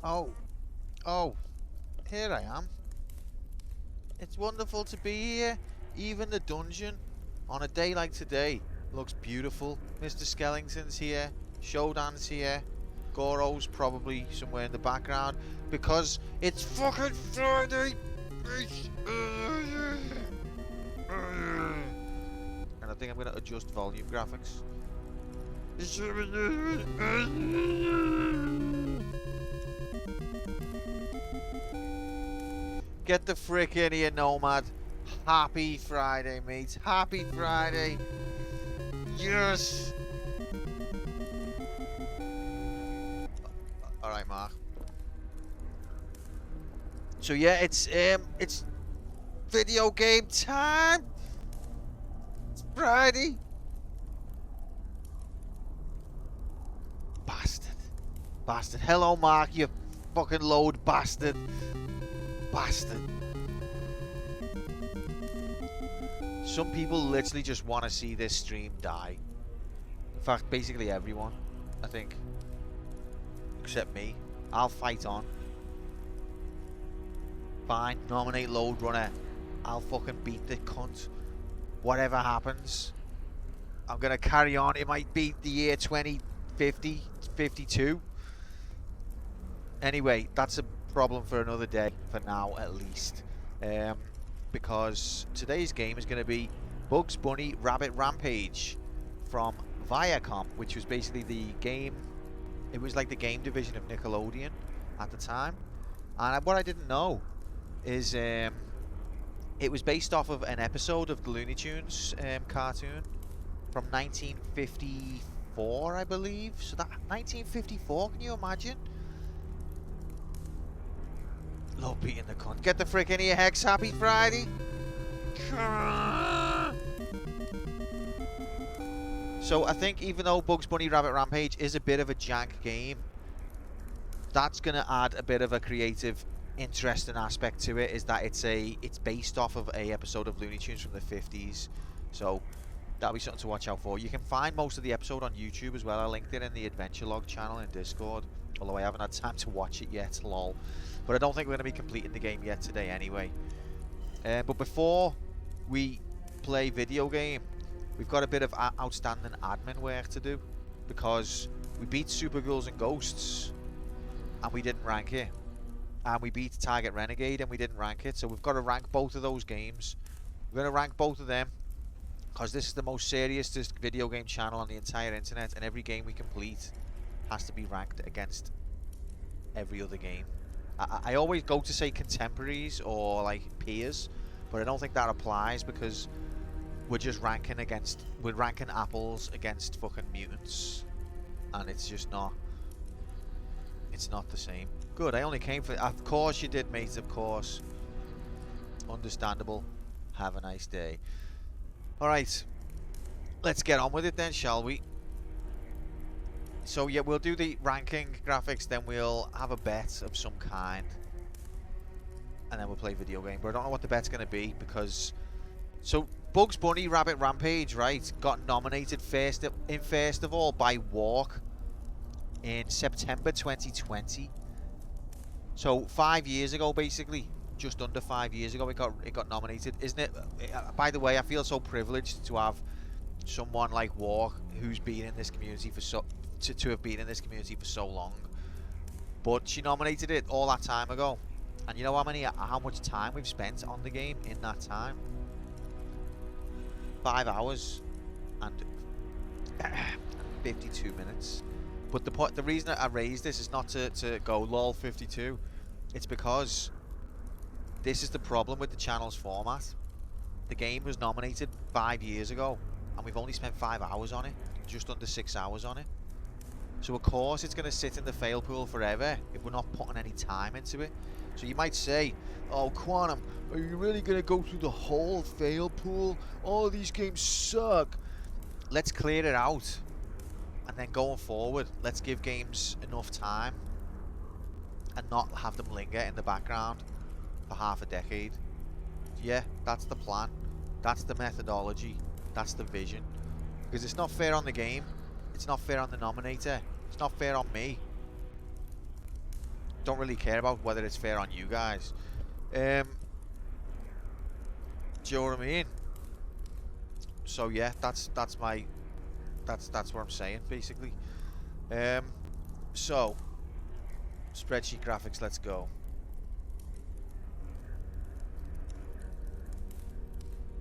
Oh, oh, here I am. It's wonderful to be here. Even the dungeon, on a day like today, looks beautiful. Mr. Skellington's here, Shodan's here, Goro's probably somewhere in the background, because it's fucking Friday! And I think I'm going to adjust volume graphics. Get the frick in here, Nomad. Happy Friday, mate. Happy Friday. Yes. All right, Mark. So yeah, it's video game time. It's Friday. Bastard. Bastard. Hello, Mark, you fucking load bastard. Bastard. Some people literally just want to see this stream die. In fact, basically everyone, I think. Except me. I'll fight on. Fine, nominate Load Runner. I'll fucking beat the cunt. Whatever happens. I'm gonna carry on. It might beat the year 2050, 52. Anyway, that's a problem for another day, for now at least. Because today's game is going to be Bugs Bunny Rabbit Rampage from Viacom, which was basically the game. It was like the game division of Nickelodeon at the time. And what I didn't know is it was based off of an episode of the Looney Tunes cartoon from 1954, I believe. So that 1954, can you imagine? Love beating the cunt. Get the frick in here, Hex. Happy Friday. So I think even though Bugs Bunny Rabbit Rampage is a bit of a jank game, that's going to add a bit of a creative, interesting aspect to it, is that it's based off of a episode of Looney Tunes from the 50s. So that'll be something to watch out for. You can find most of the episode on YouTube as well. I linked it in the Adventure Log channel in Discord, although I haven't had time to watch it yet, lol. But I don't think we're going to be completing the game yet today anyway. But before we play video game, we've got a bit of outstanding admin work to do, because we beat Supergirls and Ghosts and we didn't rank it, and we beat Target Renegade and we didn't rank it. So we've got to rank both of those games. We're going to rank both of them because this is the most serious video game channel on the entire internet, and every game we complete has to be ranked against every other game. I always go to say contemporaries or like peers, but I don't think that applies, because we're just ranking apples against fucking mutants, and it's just not, it's not the same. Good, I only came for, of course you did, mate, of course. Understandable. Have a nice day. Alright, let's get on with it then, shall we? So yeah, we'll do the ranking graphics, then we'll have a bet of some kind, and then we'll play video game. But I don't know what the bet's going to be, because... So, Bugs Bunny Rabbit Rampage, right, got nominated first of all by Walk in September 2020. So 5 years ago, basically, just under 5 years ago, it got nominated, isn't it? By the way, I feel so privileged to have someone like Walk, who's been in this community for to have been in this community for so long. But she nominated it all that time ago, and you know how much time we've spent on the game in that time? 5 hours and 52 minutes. But the reason I raised this is not to go lol 52. It's because this is the problem with the channel's format. The game was nominated 5 years ago, and we've only spent 5 hours on it, just under 6 hours on it. So of course it's going to sit in the fail pool forever if we're not putting any time into it. So you might say, oh Quantum, are you really going to go through the whole fail pool? All these games suck. Let's clear it out, and then going forward, let's give games enough time and not have them linger in the background for half a decade. Yeah, that's the plan. That's the methodology. That's the vision. Because it's not fair on the game. It's not fair on the nominator. It's not fair on me. don't really care about whether it's fair on you guys. Do you know what I mean? So yeah, that's what I'm saying basically. Um, so spreadsheet graphics, let's go.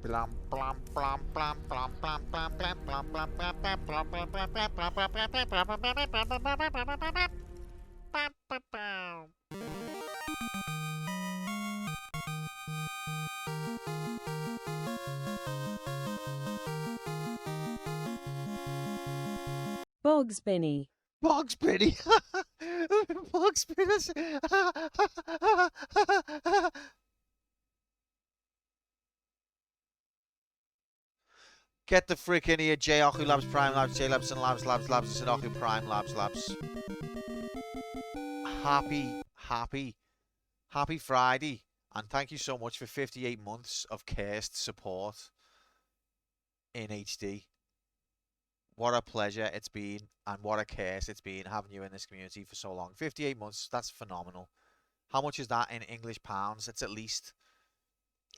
Blam blam blam blam blam blam blam blam blam blam blam blam blam blam. Bugs Bunny. Bugs Bunny. Bugs Bunny. Get the frick in here, J. Oku Labs, Prime Labs, J Labs, and Labs, and Oku Prime Labs. Happy Friday. And thank you so much for 58 months of cursed support in HD. What a pleasure it's been, and what a curse it's been having you in this community for so long. 58 months, that's phenomenal. How much is that in English pounds? It's at least,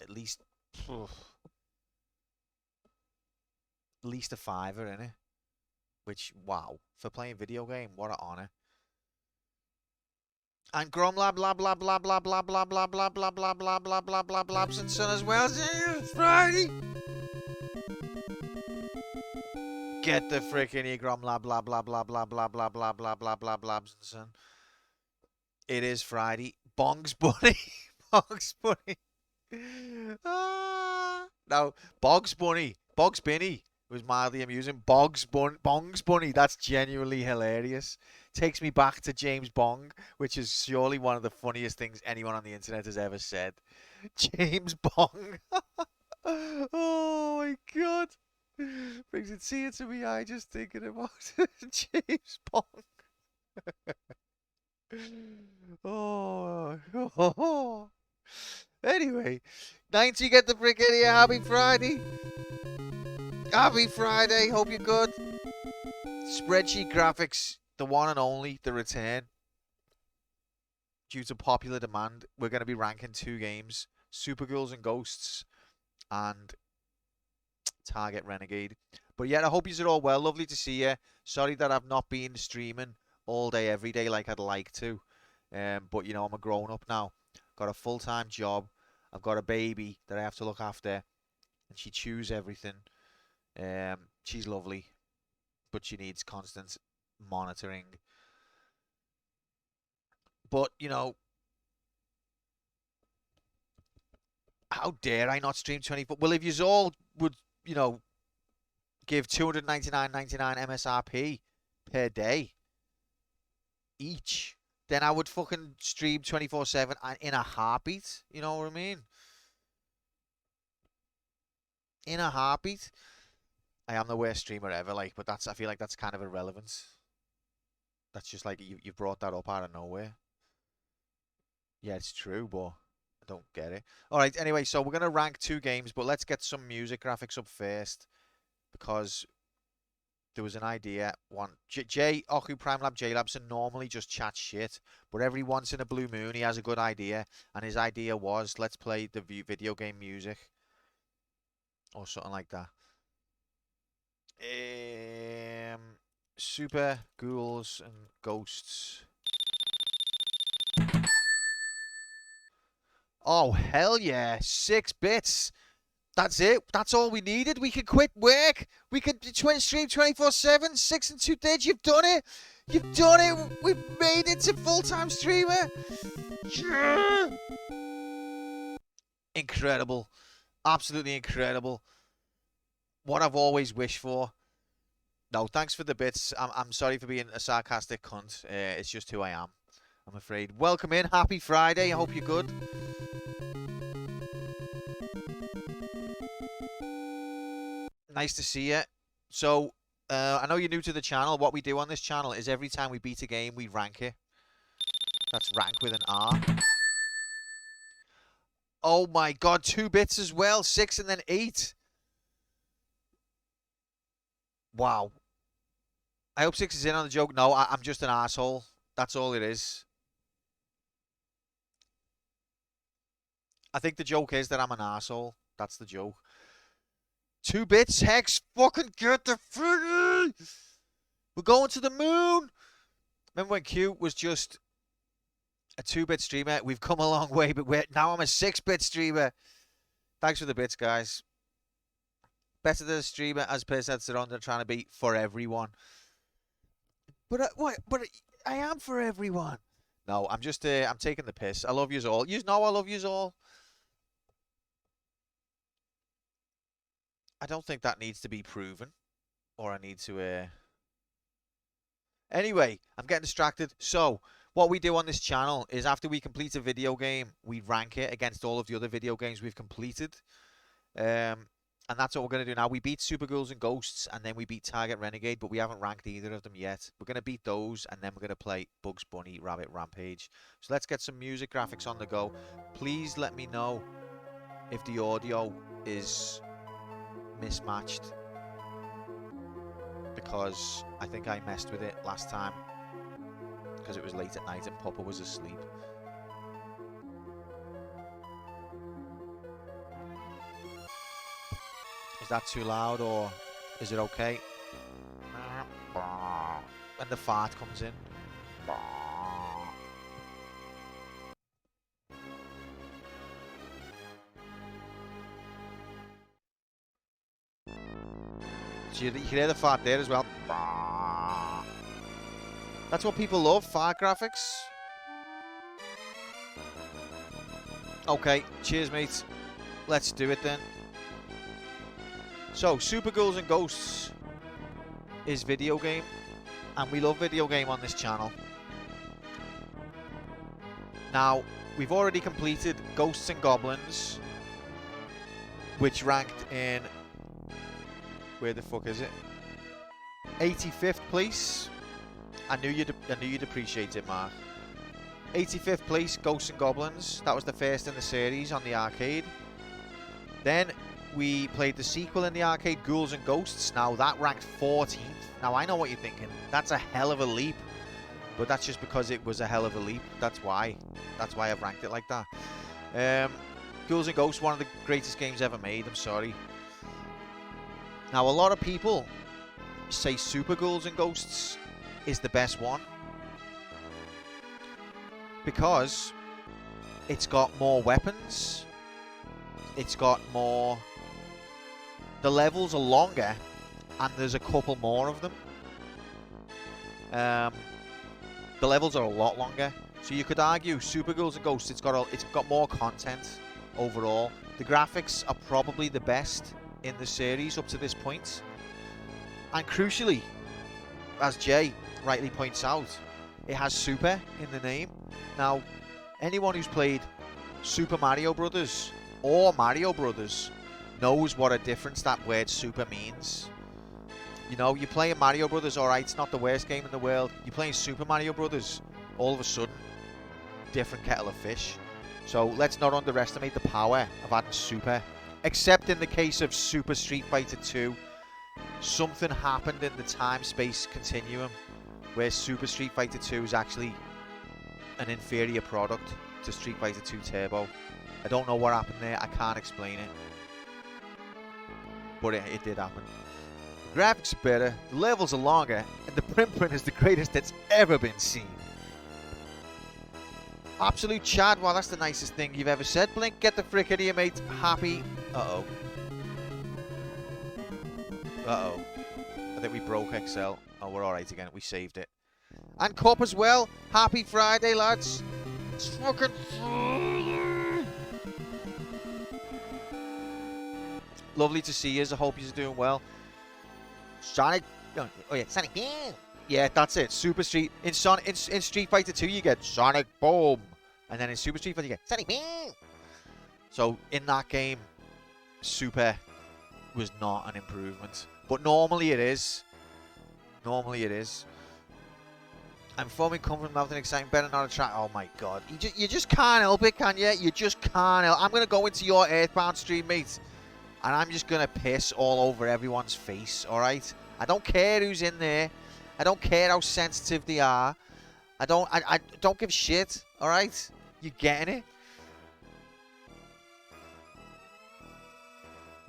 at least a fiver, innit? Which, wow, for playing video game, what an honor. And Gromlab, blah blah blah blah blah blah blah blah blah blah blah blah blah blah blabs and son as well. Friday. Get the frickin' here, Gromlab, blah blah blah blah blah blah blah blah blah blah blabs and son. It is Friday. Bongs Bunny. Bongs Bunny. No, Bogs Bunny. Bogs Bunny was mildly amusing. Bongs Bunny. That's genuinely hilarious. Takes me back to James Bong, which is surely one of the funniest things anyone on the internet has ever said. James Bong. Oh my god. Brings a tear to me eye just thinking about James Bong. Oh. Anyway, 90, get the frick in here. Happy Friday. Happy Friday. Hope you're good. Spreadsheet graphics, the one and only, the return. Due to popular demand, we're going to be ranking 2 games. Supergirls and Ghosts and Target Renegade. But yeah, I hope you're all well. Lovely to see you. Sorry that I've not been streaming all day, every day like I'd like to. But, you know, I'm a grown-up now. Got a full-time job. I've got a baby that I have to look after. And she chews everything. She's lovely. But she needs constant monitoring. But, you know, how dare I not stream 24? Well, if you all would, you know, give $299.99 MSRP per day each, then I would fucking stream 24/7 in a heartbeat. You know what I mean? In a heartbeat. I am the worst streamer ever, like, but I feel like that's kind of irrelevant. That's just like you brought that up out of nowhere. Yeah, it's true, but I don't get it. All right, anyway, so we're gonna rank 2 games, but let's get some music graphics up first because there was an idea. Oku Prime Lab J Labson normally just chats shit, but every once in a blue moon he has a good idea, and his idea was let's play the video game music or something like that. Super Ghouls and Ghosts. Oh hell yeah, 6 bits. That's it. That's all we needed. We could quit work. We could stream 24/7, 6 and 2/3. You've done it. You've done it. We've made it to full-time streamer. Yeah. Incredible. Absolutely incredible. What I've always wished for. No, thanks for the bits. I'm sorry for being a sarcastic cunt. It's just who I am, I'm afraid. Welcome in. Happy Friday. I hope you're good. Nice to see you. So, I know you're new to the channel. What we do on this channel is every time we beat a game, we rank it. That's rank with an R. Oh my god, 2 bits as well. 6 and then 8. Wow. I hope 6 is in on the joke. No, I'm just an asshole. That's all it is. I think the joke is that I'm an asshole. That's the joke. 2 bits, Hex, fucking get the free. We're going to the moon. Remember when Q was just a 2-bit streamer? We've come a long way, but now I'm a 6-bit streamer. Thanks for the bits, guys. Better than a streamer as per said Surrender trying to be for everyone. But what? But I am for everyone. No, I'm just I'm taking the piss. I love yous all. Yous know I love yous all. I don't think that needs to be proven, or I need to. Anyway, I'm getting distracted. So what we do on this channel is after we complete a video game, we rank it against all of the other video games we've completed. And that's what we're going to do now. We beat Super Ghouls and Ghosts, and then we beat Target Renegade, but we haven't ranked either of them yet. We're going to beat those, and then we're going to play Bugs Bunny Rabbit Rampage. So let's get some music graphics on the go. Please let me know if the audio is mismatched, because I think I messed with it last time, because it was late at night and Papa was asleep. Is that too loud, or is it okay? When the fart comes in. So you can hear the fart there as well. That's what people love, fart graphics. Okay, cheers, mate. Let's do it then. So, Super Ghouls and Ghosts is video game, and we love video game on this channel. Now, we've already completed Ghosts and Goblins, which ranked in, where the fuck is it? 85th place. I knew you'd appreciate it, Mark. 85th place, Ghosts and Goblins. That was the first in the series on the arcade. Then we played the sequel in the arcade, Ghouls and Ghosts. Now that ranked 14th. Now I know what you're thinking. That's a hell of a leap. But that's just because it was a hell of a leap. That's why. That's why I've ranked it like that. Ghouls and Ghosts, one of the greatest games ever made. I'm sorry. Now a lot of people say Super Ghouls and Ghosts is the best one, because it's got more weapons. It's got more. The levels are longer, and there's a couple more of them. The levels are a lot longer, so you could argue Super Ghouls and Ghosts. It's got more content overall. The graphics are probably the best in the series up to this point, and crucially, as Jay rightly points out, it has Super in the name. Now, anyone who's played Super Mario Brothers or Mario Brothers knows what a difference that word Super means. You know, you're playing Mario Brothers, alright, it's not the worst game in the world. You're playing Super Mario Brothers, all of a sudden, different kettle of fish. So let's not underestimate the power of adding Super. Except in the case of Super Street Fighter 2, something happened in the time-space continuum where Super Street Fighter 2 is actually an inferior product to Street Fighter 2 Turbo. I don't know what happened there, I can't explain it. But it did happen. The graphics are better, the levels are longer, and the print is the greatest that's ever been seen. Absolute Chad, well, that's the nicest thing you've ever said. Blink, get the frick out of here, mate. Happy. Uh-oh. Uh-oh. I think we broke XL. Oh, we're alright again. We saved it. And Cop as well. Happy Friday, lads. It's fucking Friday. Lovely to see you. I hope you're doing well. Sonic. Oh yeah, Sonic Boom. Yeah, that's it. Super Street. In Street Fighter 2, you get Sonic Boom. And then in Super Street Fighter, you get Sonic Boom. So in that game, Super was not an improvement. But normally it is. Normally it is. I'm foaming, coming from and exciting, better not attract. Oh my god. You just can't help it, can you? You just can't help. I'm going to go into your Earthbound stream, mate. And I'm just going to piss all over everyone's face, alright? I don't care who's in there. I don't care how sensitive they are. I don't give a shit, alright? You getting it?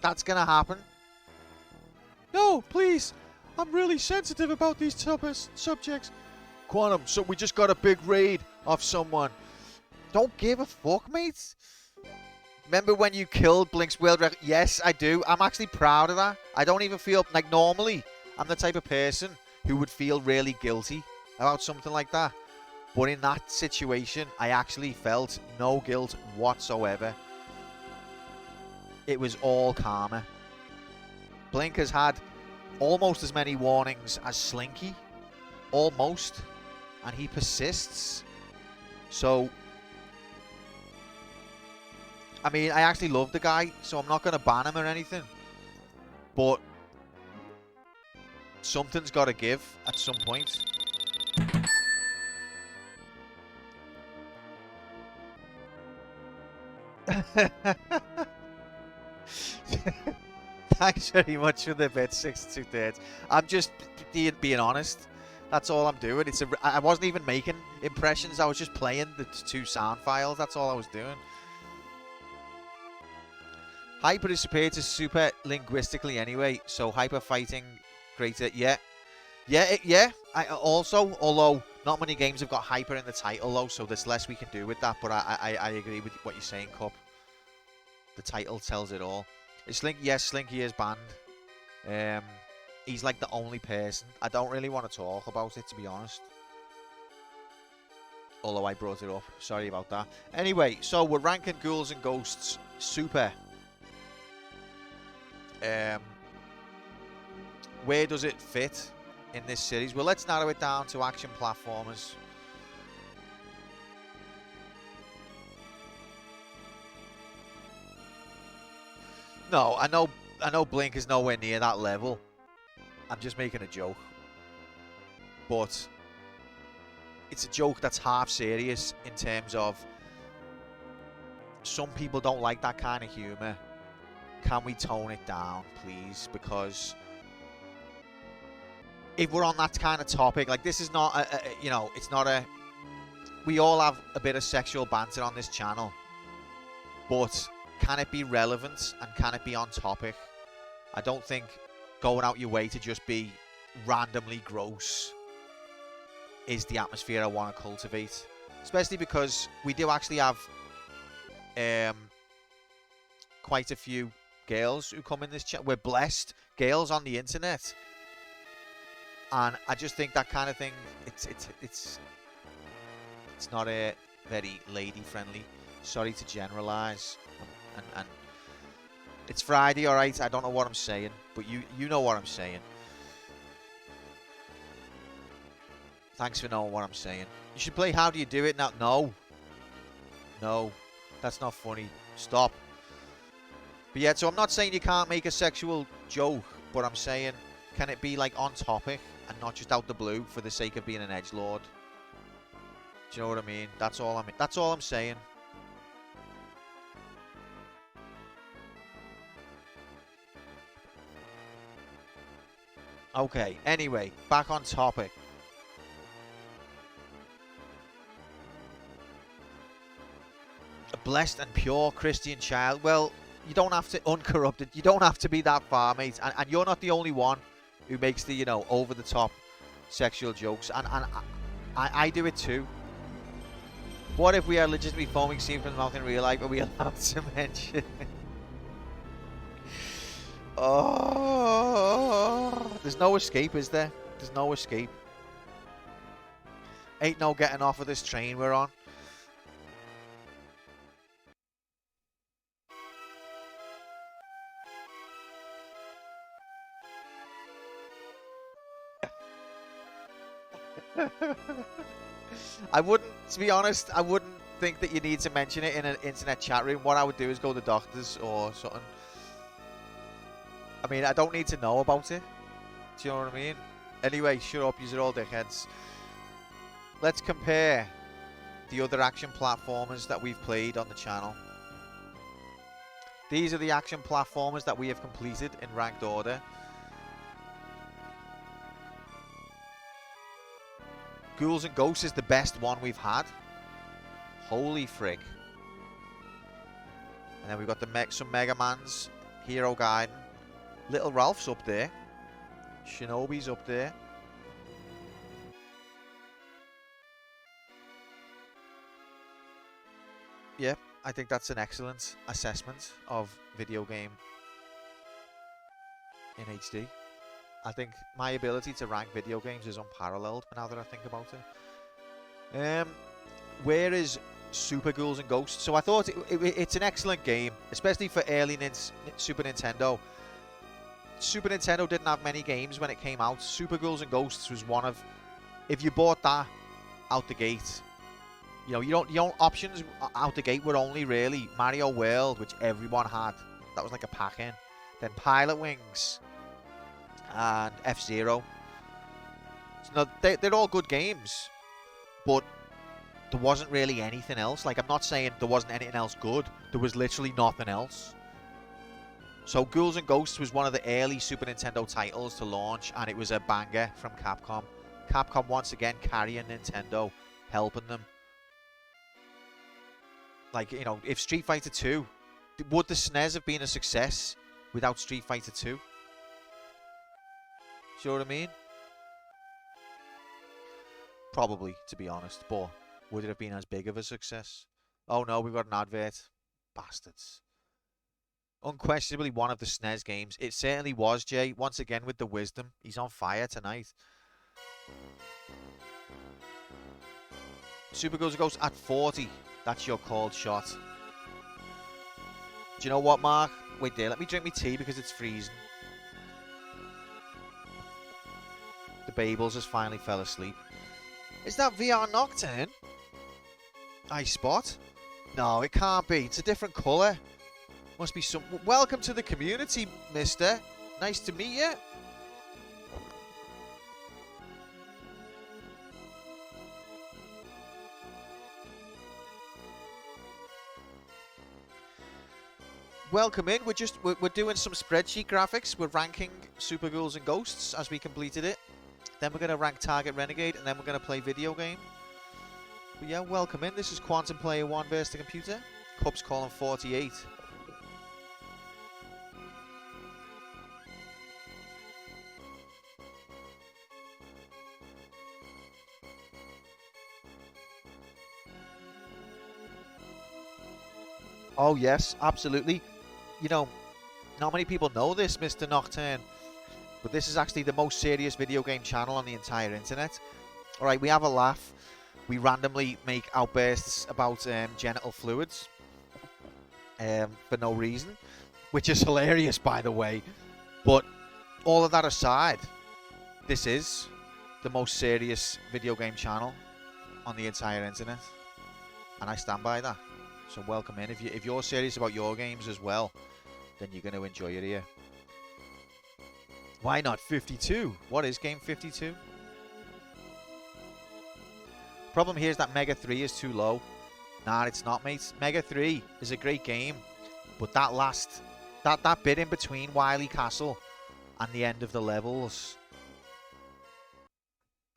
That's gonna happen. No, please. I'm really sensitive about these subjects. Quantum, so we just got a big raid of someone. Don't give a fuck, mate. Remember when you killed Blink's world record? Yes, I do. I'm actually proud of that. I don't even feel like normally I'm the type of person who would feel really guilty about something like that. But in that situation, I actually felt no guilt whatsoever. It was all karma. Blink has had almost as many warnings as Slinky. Almost. And he persists. So, I mean, I actually love the guy, so I'm not going to ban him or anything. But something's got to give at some point. Thanks very much for the bit, 62 I'm just being honest. That's all I'm doing. I wasn't even making impressions. I was just playing the 2 sound files. That's all I was doing. Hyper is superior to super linguistically anyway. So hyper fighting greater. Yeah. I also, although not many games have got hyper in the title though, so there's less we can do with that. But I agree with what you're saying, Cup. The title tells it all. Yes, Slinky is banned. He's like the only person. I don't really want to talk about it, to be honest. Although I brought it up. Sorry about that. Anyway, so we're ranking Ghouls and Ghosts super. Where does it fit in this series? Well, let's narrow it down to action platformers. No, I know Blink is nowhere near that level. I'm just making a joke. But it's a joke that's half serious in terms of some people don't like that kind of humor. Can we tone it down, please? Because if we're on that kind of topic, like this is not it's not a... We all have a bit of sexual banter on this channel. But can it be relevant and can it be on topic? I don't think going out your way to just be randomly gross is the atmosphere I want to cultivate. Especially because we do actually have quite a few girls who come in this chat. We're blessed. Girls on the internet. And I just think that kind of thing, it's not a very lady friendly. Sorry to generalize. And it's Friday, alright? I don't know what I'm saying, but you know what I'm saying. Thanks for knowing what I'm saying. You should play How Do You Do It now. No. That's not funny. Stop. But yeah, so I'm not saying you can't make a sexual joke, but I'm saying, can it be like on topic and not just out the blue for the sake of being an edgelord? Do you know what I mean? That's all I'm saying. Okay, anyway, back on topic. A blessed and pure Christian child. Well, you don't have to, uncorrupted, you don't have to be that far, mate. And you're not the only one who makes the, over-the-top sexual jokes. And I do it too. What if we are legitimately foaming semen from the mouth in real life? Are we allowed to mention? Oh, there's no escape, is there? There's no escape. Ain't no getting off of this train we're on. I wouldn't, to be honest, I wouldn't think that you need to mention it in an internet chat room. What I would do is go to the doctors or something. I mean, I don't need to know about it. Do you know what I mean? Anyway, shut up, you're all dickheads. Let's compare the other action platformers that we've played on the channel. These are the action platformers that we have completed in ranked order. Ghouls and Ghosts is the best one we've had. Holy frig. And then we've got some Mega Mans Hero Gaiden. Little Ralph's up there. Shinobi's up there. Yeah, I think that's an excellent assessment of video game in HD. I think my ability to rank video games is unparalleled now that I think about it. Where is Super Ghouls and Ghosts? So I thought it's an excellent game, especially for early Super Nintendo. Super Nintendo didn't have many games when it came out. Super Ghouls and Ghosts was one of... If you bought that out the gate, you know, you don't options out the gate were only really Mario World, which everyone had. That was like a pack-in. Then Pilot Wings and F-Zero. So, no, they're all good games, but there wasn't really anything else. Like, I'm not saying there wasn't anything else good. There was literally nothing else. So Ghouls and Ghosts was one of the early Super Nintendo titles to launch, and it was a banger from Capcom. Capcom once again carrying Nintendo, helping them. Like, you know, if Street Fighter 2, would the SNES have been a success without Street Fighter 2? See what I mean? Probably, to be honest, but would it have been as big of a success? Oh no, we've got an advert. Bastards. Unquestionably one of the SNES games. It certainly was, Jay. Once again with the wisdom. He's on fire tonight. Super Ghouls and Ghosts at 40. That's your called shot. Do you know what, Mark? Wait there. Let me drink my tea because it's freezing. The Babels has finally fell asleep. Is that VR Nocturne? I spot? No, it can't be. It's a different colour. Must be some... Welcome to the community, mister. Nice to meet you. Welcome in. We're doing some spreadsheet graphics. We're ranking Super Ghouls and Ghosts as we completed it. Then we're going to rank Target Renegade, and then we're going to play video game. But yeah, welcome in. This is Quantum Player 1 versus the computer. Cup's calling 48. Oh yes, absolutely. You know, not many people know this, Mr. Nocturne, but this is actually the most serious video game channel on the entire internet. Alright, we have a laugh. We randomly make outbursts about genital fluids for no reason, which is hilarious, by the way. But all of that aside, this is the most serious video game channel on the entire internet, and I stand by that. So welcome in. If you're serious about your games as well, then you're going to enjoy it here. Why not 52? What is game 52? Problem here is that Mega 3 is too low. Nah, it's not, mate. Mega 3 is a great game, but that bit in between Wily Castle and the end of the levels,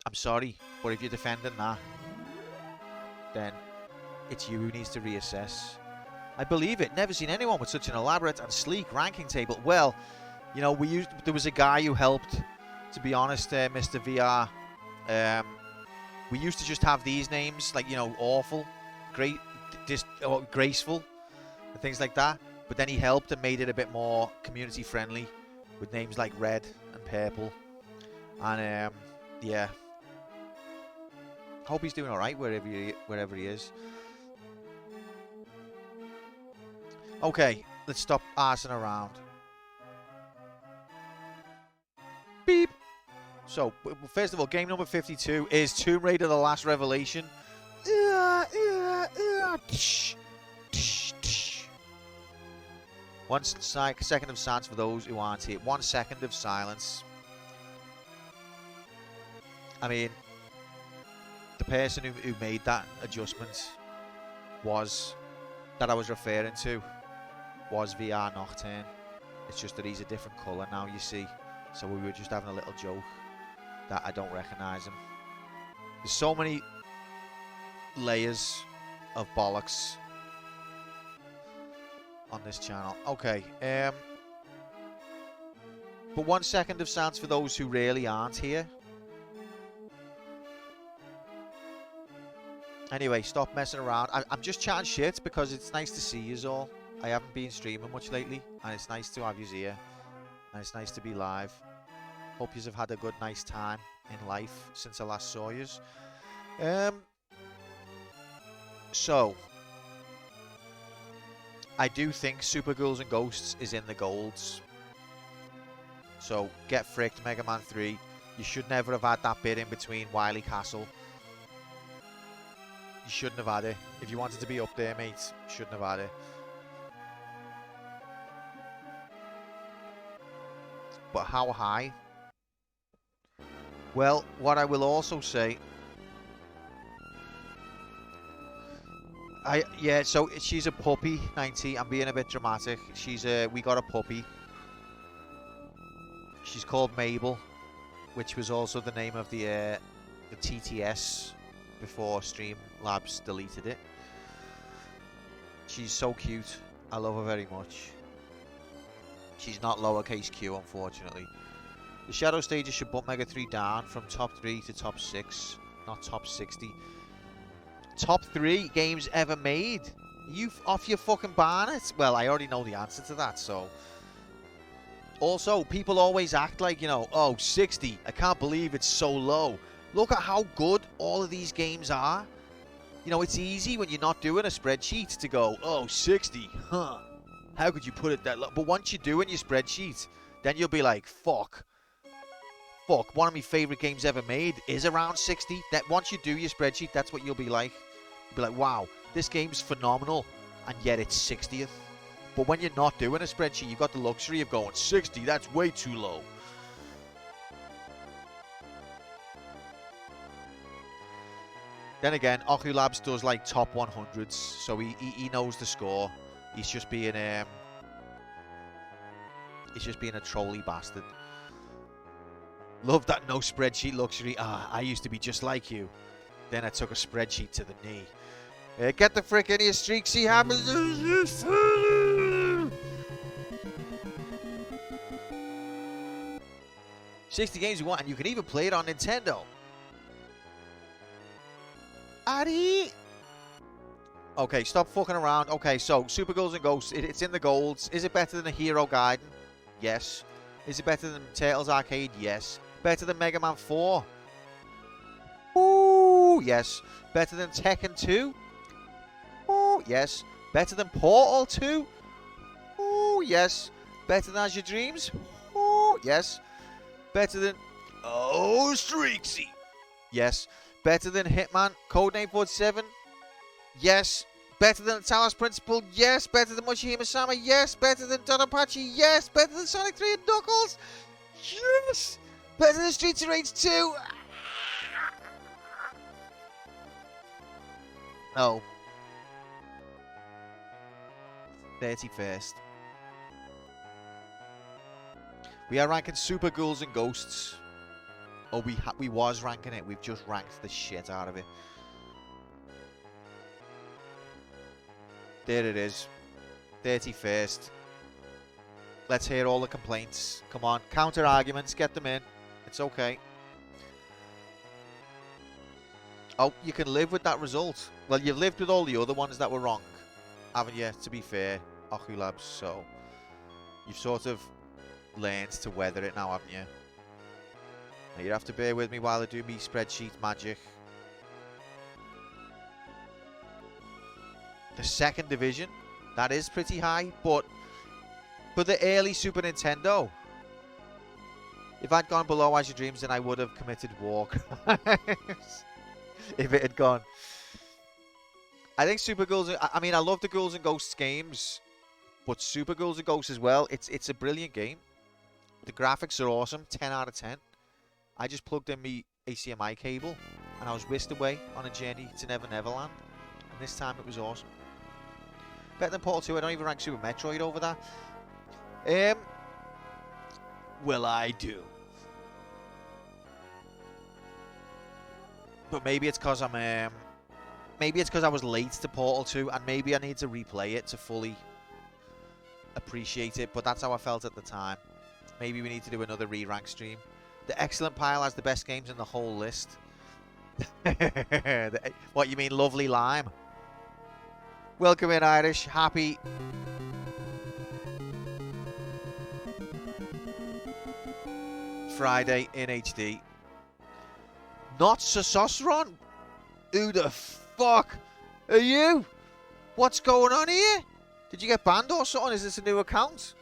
I'm sorry, but if you're defending that, then it's you who needs to reassess. I believe it. Never seen anyone with such an elaborate and sleek ranking table. Well, you know, there was a guy who helped, to be honest, Mr. VR. We used to just have these names, like, you know, awful, great, graceful, and things like that. But then he helped and made it a bit more community friendly with names like Red and Purple. And yeah, hope he's doing all right wherever he is. Okay, let's stop arsing around. Beep. So, first of all, game number 52 is Tomb Raider: The Last Revelation. One second of silence for those who aren't here. 1 second of silence. I mean, the person who made that adjustment that I was referring to was VR Nocturne. It's just that he's a different colour now, you see. So we were just having a little joke that I don't recognise him. There's so many layers of bollocks on this channel. Okay, But 1 second of silence for those who really aren't here. Anyway, stop messing around. I'm just chatting shit because it's nice to see you all. I haven't been streaming much lately, and it's nice to have you here. And it's nice to be live. Hope you have had a good, nice time in life since I last saw you. So, I do think Super Ghouls and Ghosts is in the golds. So, get fricked, Mega Man 3. You should never have had that bit in between Wily Castle. You shouldn't have had it. If you wanted to be up there, mate, shouldn't have had it. But how high? Well, what I will also say... Yeah, so she's a puppy, 90. I'm being a bit dramatic. We got a puppy. She's called Mabel, which was also the name of the TTS before Streamlabs deleted it. She's so cute. I love her very much. She's not lowercase q, unfortunately. The Shadow stages should bump Mega 3 down from top 3 to top 6, not top 60. Top 3 games ever made? You off your fucking barnet? Well, I already know the answer to that, so... Also, people always act like, you know, oh, 60, I can't believe it's so low. Look at how good all of these games are. You know, it's easy when you're not doing a spreadsheet to go, oh, 60, huh. How could you put it that low? But once you do in your spreadsheet, then you'll be like, fuck, one of my favourite games ever made is around 60. That once you do your spreadsheet, that's what you'll be like. You'll be like, wow, this game's phenomenal, and yet it's 60th. But when you're not doing a spreadsheet, you've got the luxury of going, 60, that's way too low. Then again, Oculabs does like top 100s, so he knows the score. He's just being a trolly bastard. Love that no spreadsheet luxury. Ah, I used to be just like you. Then I took a spreadsheet to the knee. Get the frick in here, Streaksy happens. 60 games you want, and you can even play it on Nintendo. Addy! Okay, stop fucking around. Okay, so Super Ghouls and Ghosts, it's in the golds. Is it better than a Hero Gaiden? Yes. Is it better than Turtles Arcade? Yes. Better than Mega Man 4? Ooh, yes. Better than Tekken 2? Ooh, yes. Better than Portal 2? Ooh, yes. Better than As Your Dreams? Ooh, yes. Better than... Oh, Streaksy! Yes. Better than Hitman Codename 47? Yes. Better than Talos Principle? Yes. Better than Mushihime Sama? Yes. Better than Dodonpachi? Yes. Better than Sonic 3 and Knuckles? Yes. Better than Streets of Rage 2? No. 31st. We are ranking Super Ghouls and Ghosts. Oh, we was ranking it. We've just ranked the shit out of it. There it is. 31st. Let's hear all the complaints. Come on. Counter arguments. Get them in. It's okay. Oh, you can live with that result. Well, you've lived with all the other ones that were wrong, haven't you? To be fair, Oculabs. So, you've sort of learned to weather it now, haven't you? Now, you have to bear with me while I do me spreadsheet magic. The second division, that is pretty high, but for the early Super Nintendo, if I'd gone below As Your Dreams, then I would have committed war crimes. If it had gone. I think Super Ghouls, I mean, I love the Ghouls and Ghosts games, but Super Ghouls and Ghosts as well, it's a brilliant game. The graphics are awesome, 10 out of 10. I just plugged in my HDMI cable, and I was whisked away on a journey to Never Neverland. And this time it was awesome. Better than Portal 2, I don't even rank Super Metroid over that. Well, I do. But maybe it's because I'm... maybe it's because I was late to Portal 2, and maybe I need to replay it to fully appreciate it. But that's how I felt at the time. Maybe we need to do another re-rank stream. The excellent pile has the best games in the whole list. What, you mean Lovely Lime? Welcome in, Irish. Happy Friday in HD. Not Sososron? Who the fuck are you? What's going on here? Did you get banned or something? Is this a new account?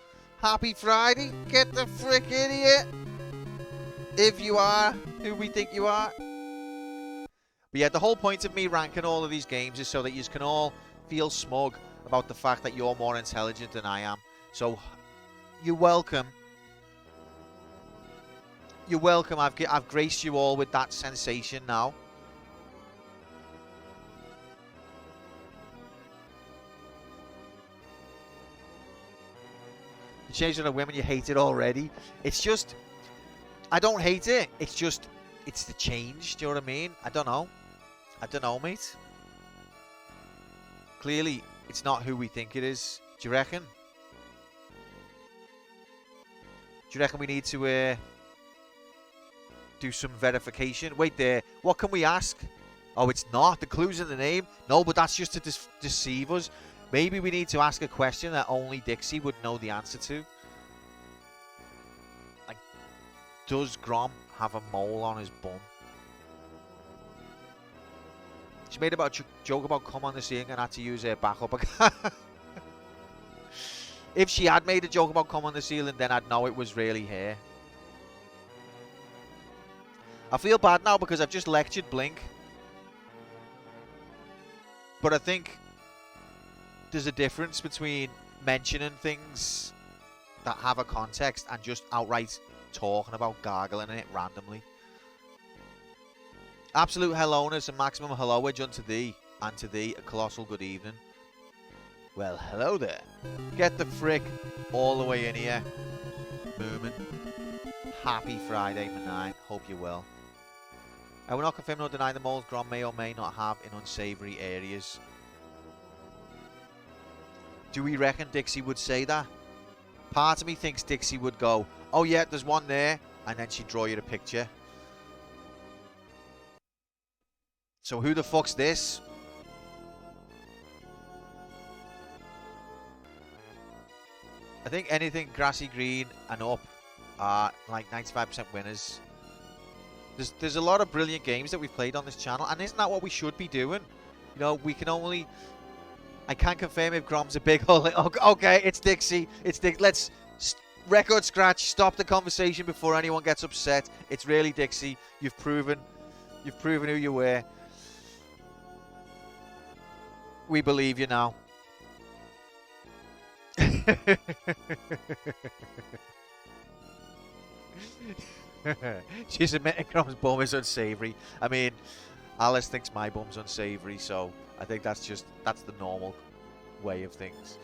Happy Friday. Get the frick in here. If you are who we think you are. But yeah, the whole point of me ranking all of these games is so that you can all feel smug about the fact that you're more intelligent than I am. So, you're welcome. You're welcome. I've graced you all with that sensation now. You changed on a whim and you hate it already. It's just, I don't hate it. It's just, it's the change. Do you know what I mean? I don't know. I don't know, mate. Clearly, it's not who we think it is. Do you reckon? Do you reckon we need to do some verification? Wait there. What can we ask? Oh, it's not. The clue's in the name. No, but that's just to deceive us. Maybe we need to ask a question that only Dixie would know the answer to. Like, does Grom have a mole on his bum? She made a joke about come on the ceiling and had to use her backup account. If she had made a joke about come on the ceiling, then I'd know it was really her. I feel bad now because I've just lectured Blink. But I think there's a difference between mentioning things that have a context and just outright talking about gargling it randomly. Absolute hello-ness and maximum hello-age unto thee, and to thee a colossal good evening. Well, hello there. Get the frick all the way in here. Moomin. Happy Friday, Manine. Hope you're well. I will not confirm nor deny the moles Grom may or may not have in unsavoury areas. Do we reckon Dixie would say that? Part of me thinks Dixie would go, oh yeah, there's one there, and then she'd draw you a picture. So who the fuck's this? I think anything grassy green and up are like 95% winners. There's a lot of brilliant games that we've played on this channel, and isn't that what we should be doing? You know, we can only... I can't confirm if Grom's a big hole. Okay, it's Dixie. It's Dixie. Let's record scratch. Stop the conversation before anyone gets upset. It's really Dixie. You've proven who you were. We believe you now. She's admitting Grom's bum is unsavoury. I mean, Alice thinks my bum's unsavoury, so I think that's the normal way of things.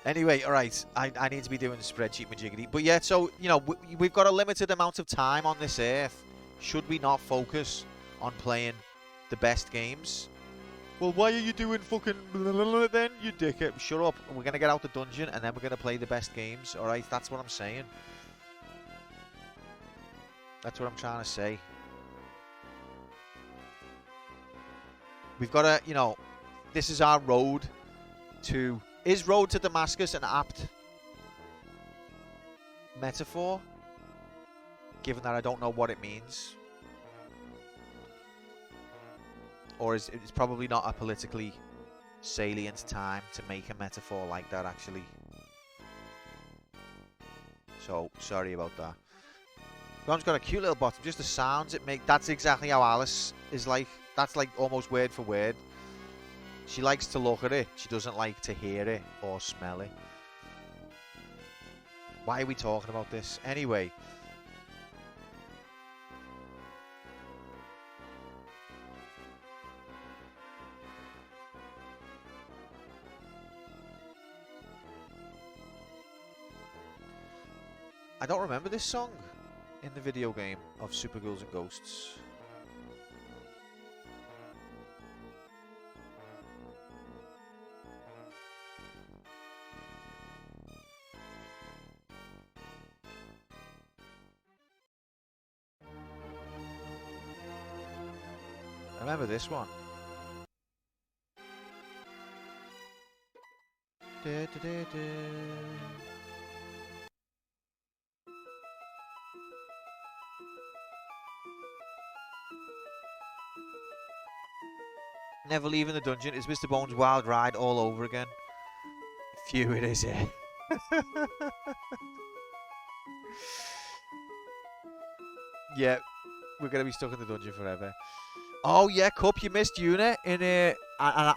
Anyway, alright, I need to be doing the spreadsheet majiggity. But yeah, so, you know, we've got a limited amount of time on this earth. Should we not focus on playing the best games? Well, why are you doing fucking then, you dickhead? Shut up. We're going to get out the dungeon and then we're going to play the best games. Alright, that's what I'm saying. That's what I'm trying to say. We've got to, you know, this is our road to... Is Road to Damascus an apt metaphor? Given that I don't know what it means. Or is it's probably not a politically salient time to make a metaphor like that, actually. So, sorry about that. Grom's got a cute little bottom. Just the sounds it makes. That's exactly how Alice is like. That's like almost word for word. She likes to look at it. She doesn't like to hear it or smell it. Why are we talking about this? Anyway. I don't remember this song in the video game of Supergirls and Ghosts. remember this one. Never leaving the dungeon. It's Mr. Bones' wild ride all over again. Phew, it is, yeah. Yeah, we're going to be stuck in the dungeon forever. Oh, yeah, Cup, you missed Una in a...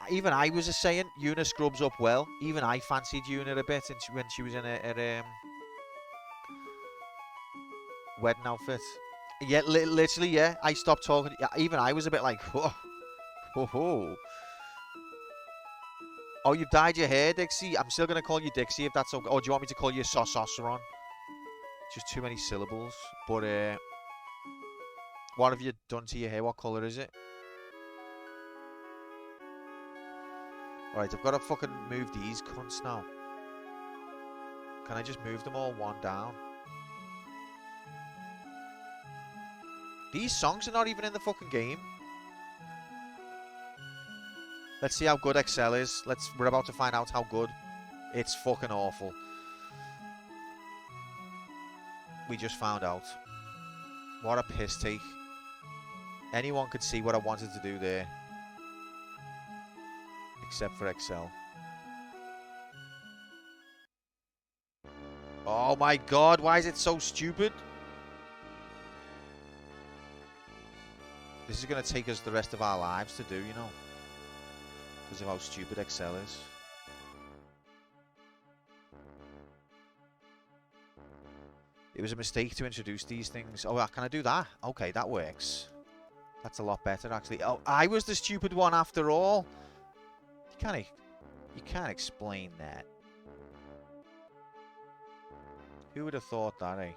even I was saying Una scrubs up well. Even I fancied Una a bit when she was in a wedding outfit. Yeah, literally, yeah. I stopped talking. Yeah, even I was a bit like, whoa, whoa, whoa. Oh, you've dyed your hair, Dixie. I'm still going to call you Dixie if that's okay. Or do you want me to call you Sosoceron? Just too many syllables. But, what have you done to your hair? What colour is it? Alright, I've got to fucking move these cunts now. Can I just move them all one down? These songs are not even in the fucking game. Let's see how good Excel is. We're about to find out how good. It's fucking awful. We just found out. What a piss take. Anyone could see what I wanted to do there. Except for Excel. Oh my god, why is it so stupid? This is going to take us the rest of our lives to do, you know. Because of how stupid Excel is. It was a mistake to introduce these things. Oh, can I do that? Okay, that works. That's a lot better, actually. Oh, I was the stupid one after all. You can't explain that. Who would have thought that, eh?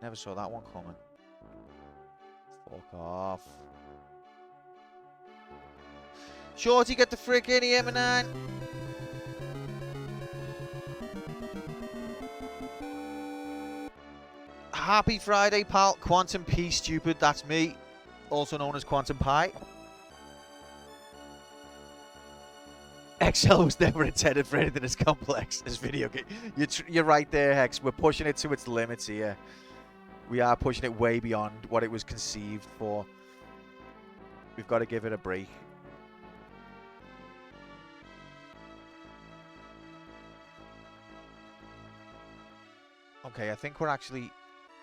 Never saw that one coming. Fuck off. Shorty, get the frick in here, man. Happy Friday, pal. Quantum P, stupid. That's me. Also known as Quantum Pie. Excel was never intended for anything as complex as video game. You're right there, Hex. We're pushing it to its limits here. We are pushing it way beyond what it was conceived for. We've got to give it a break. Okay, I think we're actually...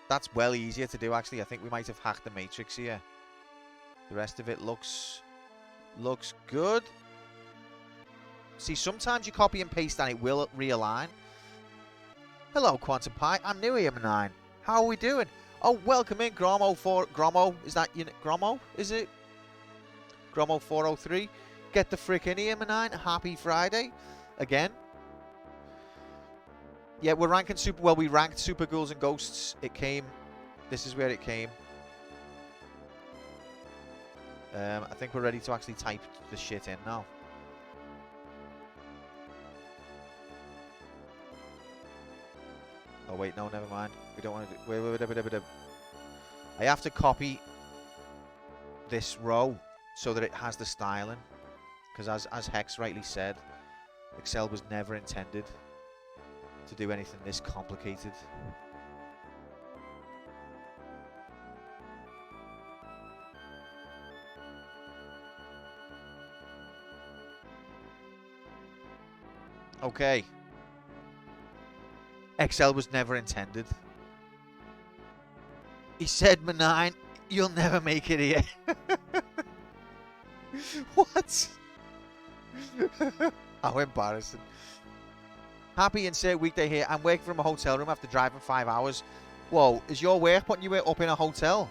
That's well easier to do, actually. I think we might have hacked the matrix here. The rest of it looks good. See, sometimes you copy and paste and it will realign. Hello, Quantum Pie. I'm new here, Nine. How are we doing? Oh, welcome in, Gromo. Is that you? Gromo? Is it? Gromo 403. Get the frick in here, Nine. Happy Friday. Again. Yeah, we're ranking super... Well, we ranked Super Ghouls and Ghosts. It came... This is where it came. I think we're ready to actually type the shit in now. Oh, wait, no, never mind. We don't want to do... Wait. I have to copy this row so that it has the styling. Because as Hex rightly said, Excel was never intended to do anything this complicated. Okay. Excel was never intended. He said, Manine, you'll never make it here. What? How embarrassing. Happy insert weekday here. I'm working from a hotel room after driving 5 hours. Whoa, is your work putting you up in a hotel?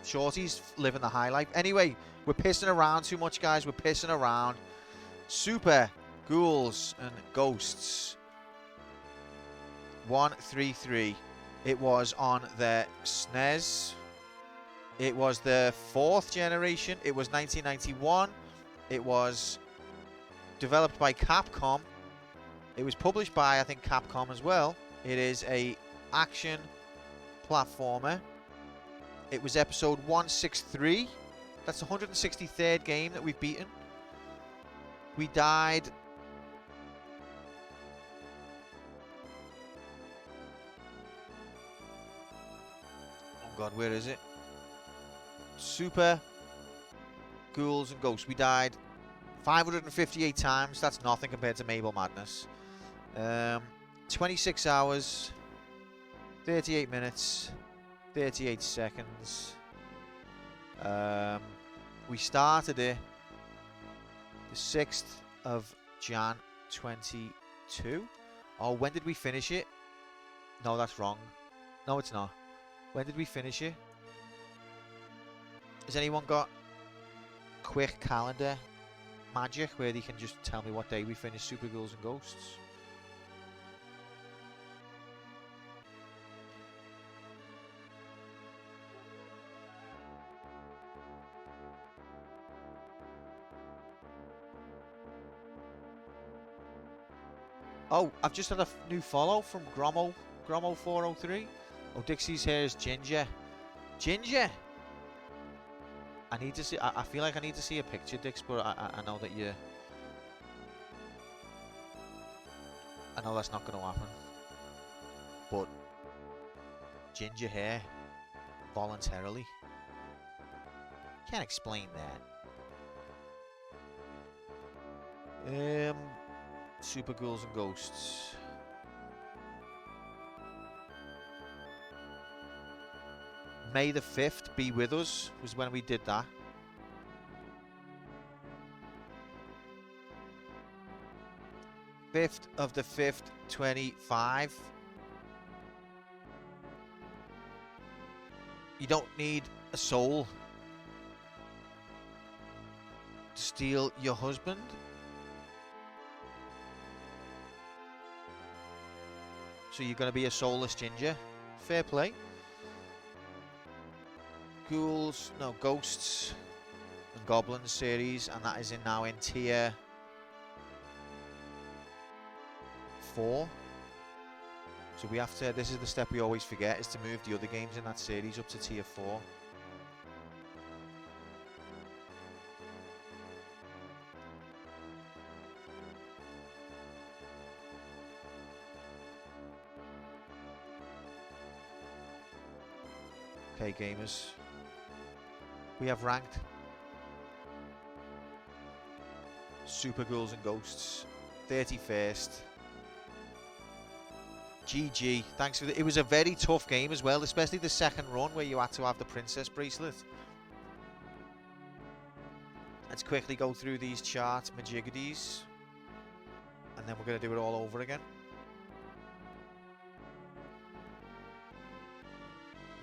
Shorty's living the high life. Anyway, we're pissing around too much, guys. We're pissing around. Super Ghouls and Ghosts 133. It was on the SNES. It was the 4th generation. It was 1991. It was developed by Capcom. It was published by, I think, Capcom as well. It is a action platformer. It was episode 163. That's the 163rd game that we've beaten. We died... Oh god, where is it? Super Ghouls and Ghosts. We died 558 times. That's nothing compared to Mabel Madness. 26 hours, 38 minutes, 38 seconds. We started it the 6th of Jan 22. Oh, when did we finish it? No, that's wrong. No, it's not. When did we finish it? Has anyone got quick calendar magic where they can just tell me what day we finished Super Ghouls and Ghosts? Oh, I've just had a new follow from Gromo403. Oh, Dixie's hair is Ginger. Ginger! I need to see... I feel like I need to see a picture, Dix, but I know that you... I know that's not going to happen. But... Ginger hair. Voluntarily. Can't explain that. Super Ghouls and Ghosts. May the 5th be with us was when we did that. Fifth of the 5th, 25. You don't need a soul to steal your husband. So you're going to be a soulless ginger. Fair play. Ghouls, no, Ghosts and Goblins series, and that is now in tier 4. So we have to, this is the step we always forget, is to move the other games in that series up to tier 4. Okay, gamers. We have ranked Super Ghouls and Ghosts 31st. GG. Thanks for it was a very tough game as well, especially the second run where you had to have the princess bracelet. Let's quickly go through these charts, majiggities, and then we're going to do it all over again.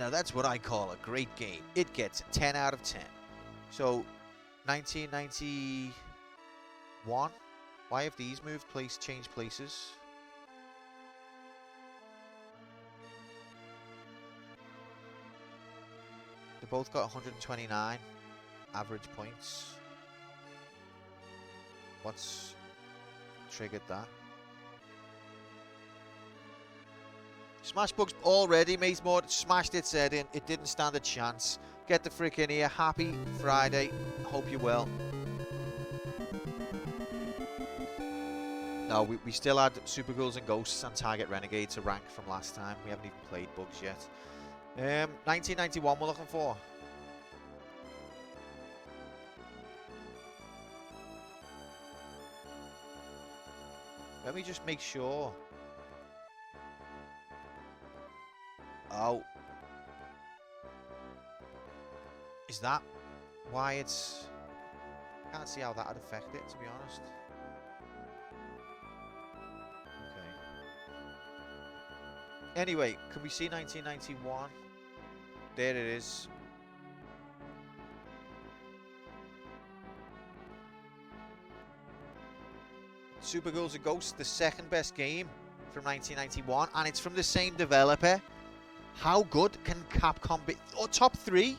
Now that's what I call a great game. It gets a 10 out of 10. So, 1991. Why have these moved changed places? They both got 129 average points. What's triggered that? Smashbug's already, mate, more smashed its head in. It didn't stand a chance. Get the frick in here. Happy Friday. Hope you're well. No, we still had Super Ghouls and Ghosts and Target Renegade to rank from last time. We haven't even played Bugs yet. 1991 we're looking for. Let me just make sure. Oh. Is that why it's... I can't see how that would affect it, to be honest. Okay. Anyway, can we see 1991? There it is. Super Ghouls and Ghosts, the second best game from 1991, and it's from the same developer. How good can Capcom be? Oh, top 3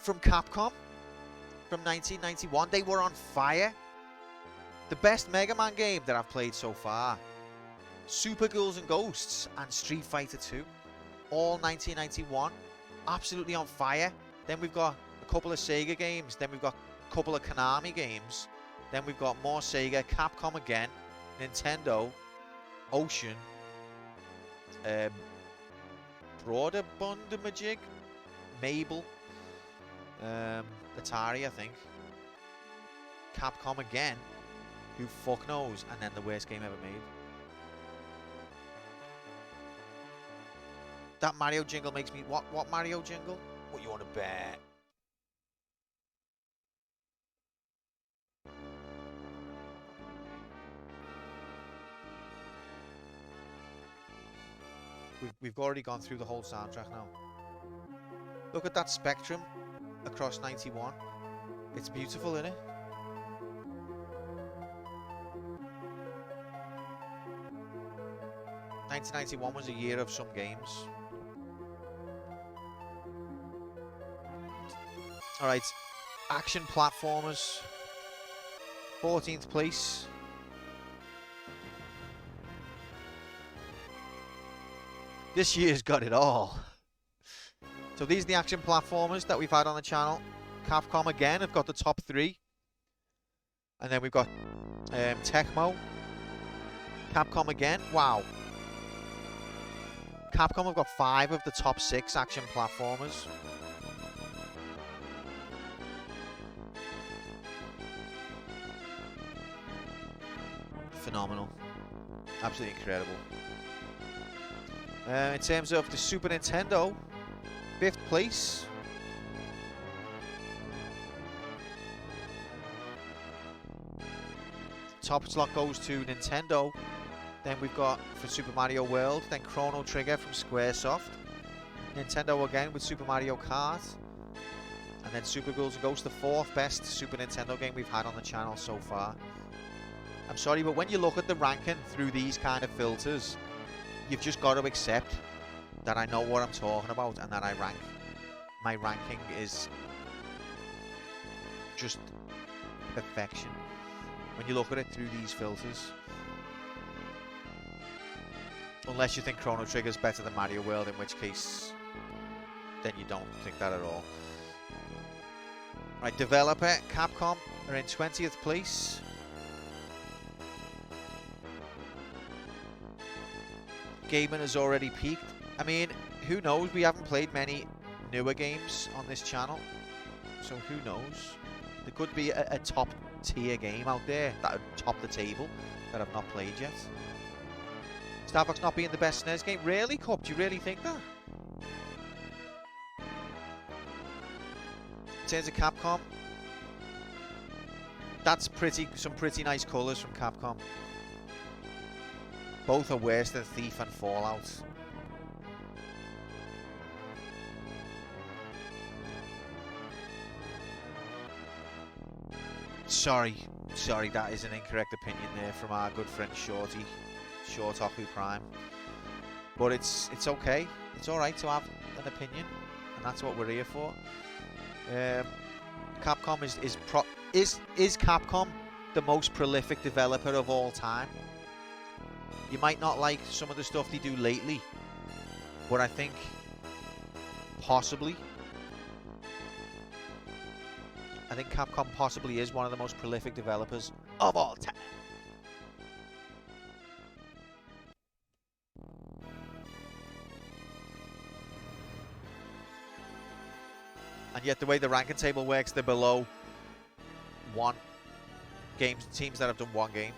from Capcom from 1991. They were on fire. The best Mega Man game that I've played so far. Super Ghouls and Ghosts and Street Fighter 2. All 1991. absolutely on fire. Then we've got a couple of Sega games. Then we've got a couple of Konami games. Then we've got more Sega, Capcom again, Nintendo, Ocean, Broader Bundemajig, Mabel, Atari, I think, Capcom again, who fuck knows, and then the worst game ever made. That Mario jingle makes me... What Mario jingle? What you want to bet? We've already gone through the whole soundtrack now. Look at that spectrum across 91. It's beautiful, isn't it? ...1991 was a year of some games. Alright, action platformers. 14th place. This year's got it all. So these are the action platformers that we've had on the channel. Capcom again have got the top 3. And then we've got Tecmo. Capcom again. Wow. Capcom have got 5 of the top 6 action platformers. Phenomenal. Absolutely incredible. In terms of the Super Nintendo, 5th place. Top slot goes to Nintendo. Then we've got, for Super Mario World, then Chrono Trigger from Squaresoft. Nintendo again with Super Mario Kart. And then Super Ghouls and Ghosts, the 4th best Super Nintendo game we've had on the channel so far. I'm sorry, but when you look at the ranking through these kind of filters, you've just got to accept that I know what I'm talking about and that I rank. My ranking is just perfection when you look at it through these filters. Unless you think Chrono Trigger's better than Mario World, in which case then you don't think that at all. Right, developer, Capcom are in 20th place. Gaming has already peaked. I mean, who knows? We haven't played many newer games on this channel, so who knows? There could be a top tier game out there that would top the table that I've not played yet. Star Fox not being the best SNES game? Really, Cup? Do you really think that? In terms of Capcom, that's some pretty nice colours from Capcom. Both are worse than Thief and Fallout. Sorry, that is an incorrect opinion there from our good friend Shorty, Shortoku Prime. But it's okay. It's all right to have an opinion, and that's what we're here for. Capcom is Capcom the most prolific developer of all time? You might not like some of the stuff they do lately, but I think possibly. I think Capcom possibly is one of the most prolific developers of all time. And yet the way the ranking table works, they're below teams that have done one game.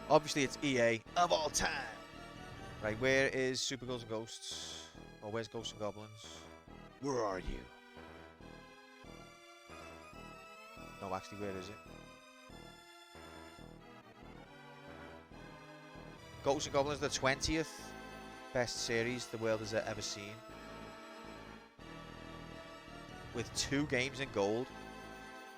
Obviously it's EA of all time. Right, where is Super Ghouls and Ghosts? Or where's Ghosts and Goblins? Where are you? No, actually, where is it? Ghosts and Goblins, the 20th best series the world has ever seen. With 2 games in gold.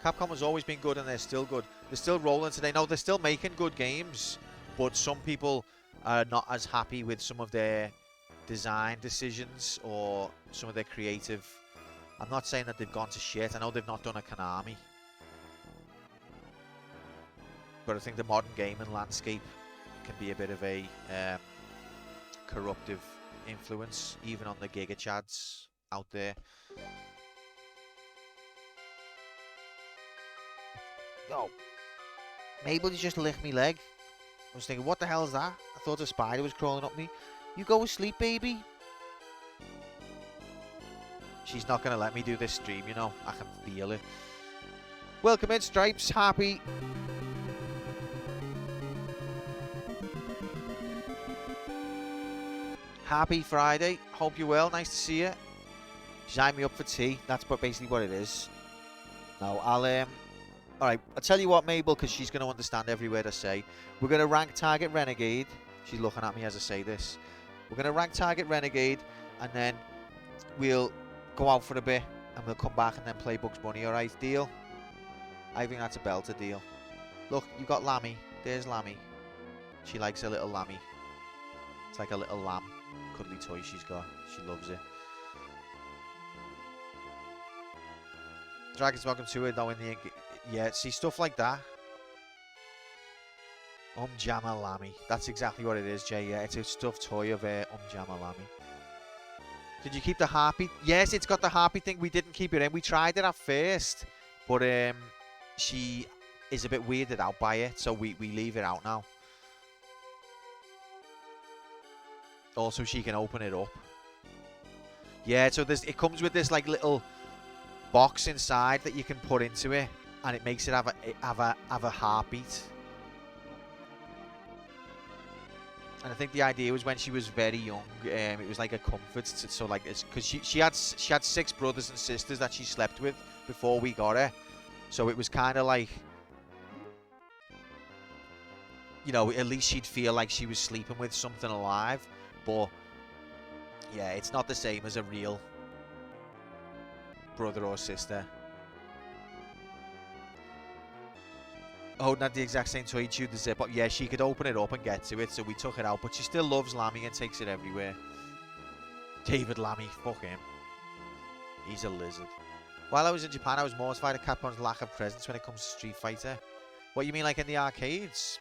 Capcom has always been good, and they're still good. They're still rolling today. No, they're still making good games, but some people are not as happy with some of their design decisions or some of their creative. I'm not saying that they've gone to shit. I know they've not done a Konami, but I think the modern gaming landscape can be a bit of a corruptive influence, even on the Giga Chads out there. Yo, Mabel, you just licked me leg. I was thinking, what the hell is that? I thought a spider was crawling up me. You go to sleep, baby. She's not going to let me do this stream, you know. I can feel it. Welcome in, Stripes. Happy. Happy Friday. Hope you're well. Nice to see you. She's eyeing me up for tea. That's basically what it is. No, I'll, Alright, I'll tell you what, Mabel, because she's going to understand every word I say. We're going to rank Target Renegade. She's looking at me as I say this. We're going to rank Target Renegade, and then we'll go out for a bit, and we'll come back and then play Bugs Bunny, alright? Deal? I think that's a belter deal. Look, you got Lammy. There's Lammy. She likes a little Lammy. It's like a little lamb. Cuddly toy she's got. She loves it. Dragon's welcome to it, though, in the... Yeah, see, stuff like that. Jamma Lammy. That's exactly what it is, Jay. Yeah, it's a stuffed toy of Jamma Lammy. Did you keep the harpy? Yes, it's got the harpy thing. We didn't keep it in. We tried it at first, but she is a bit weirded out by it, so we leave it out now. Also, she can open it up. Yeah, so it comes with this like little box inside that you can put into it, and it makes it have a heartbeat. And I think the idea was when she was very young, it was like a comfort. So like, it's because she had 6 brothers and sisters that she slept with before we got her. So it was kind of like, you know, at least she'd feel like she was sleeping with something alive. But yeah, it's not the same as a real brother or sister. Oh, not the exact same toy. Chewed the zip up. Yeah, she could open it up and get to it, so we took it out. But she still loves Lammy and takes it everywhere. David Lammy, fuck him. He's a lizard. While I was in Japan, I was mortified at Capcom's lack of presence when it comes to Street Fighter. What, you mean like in the arcades?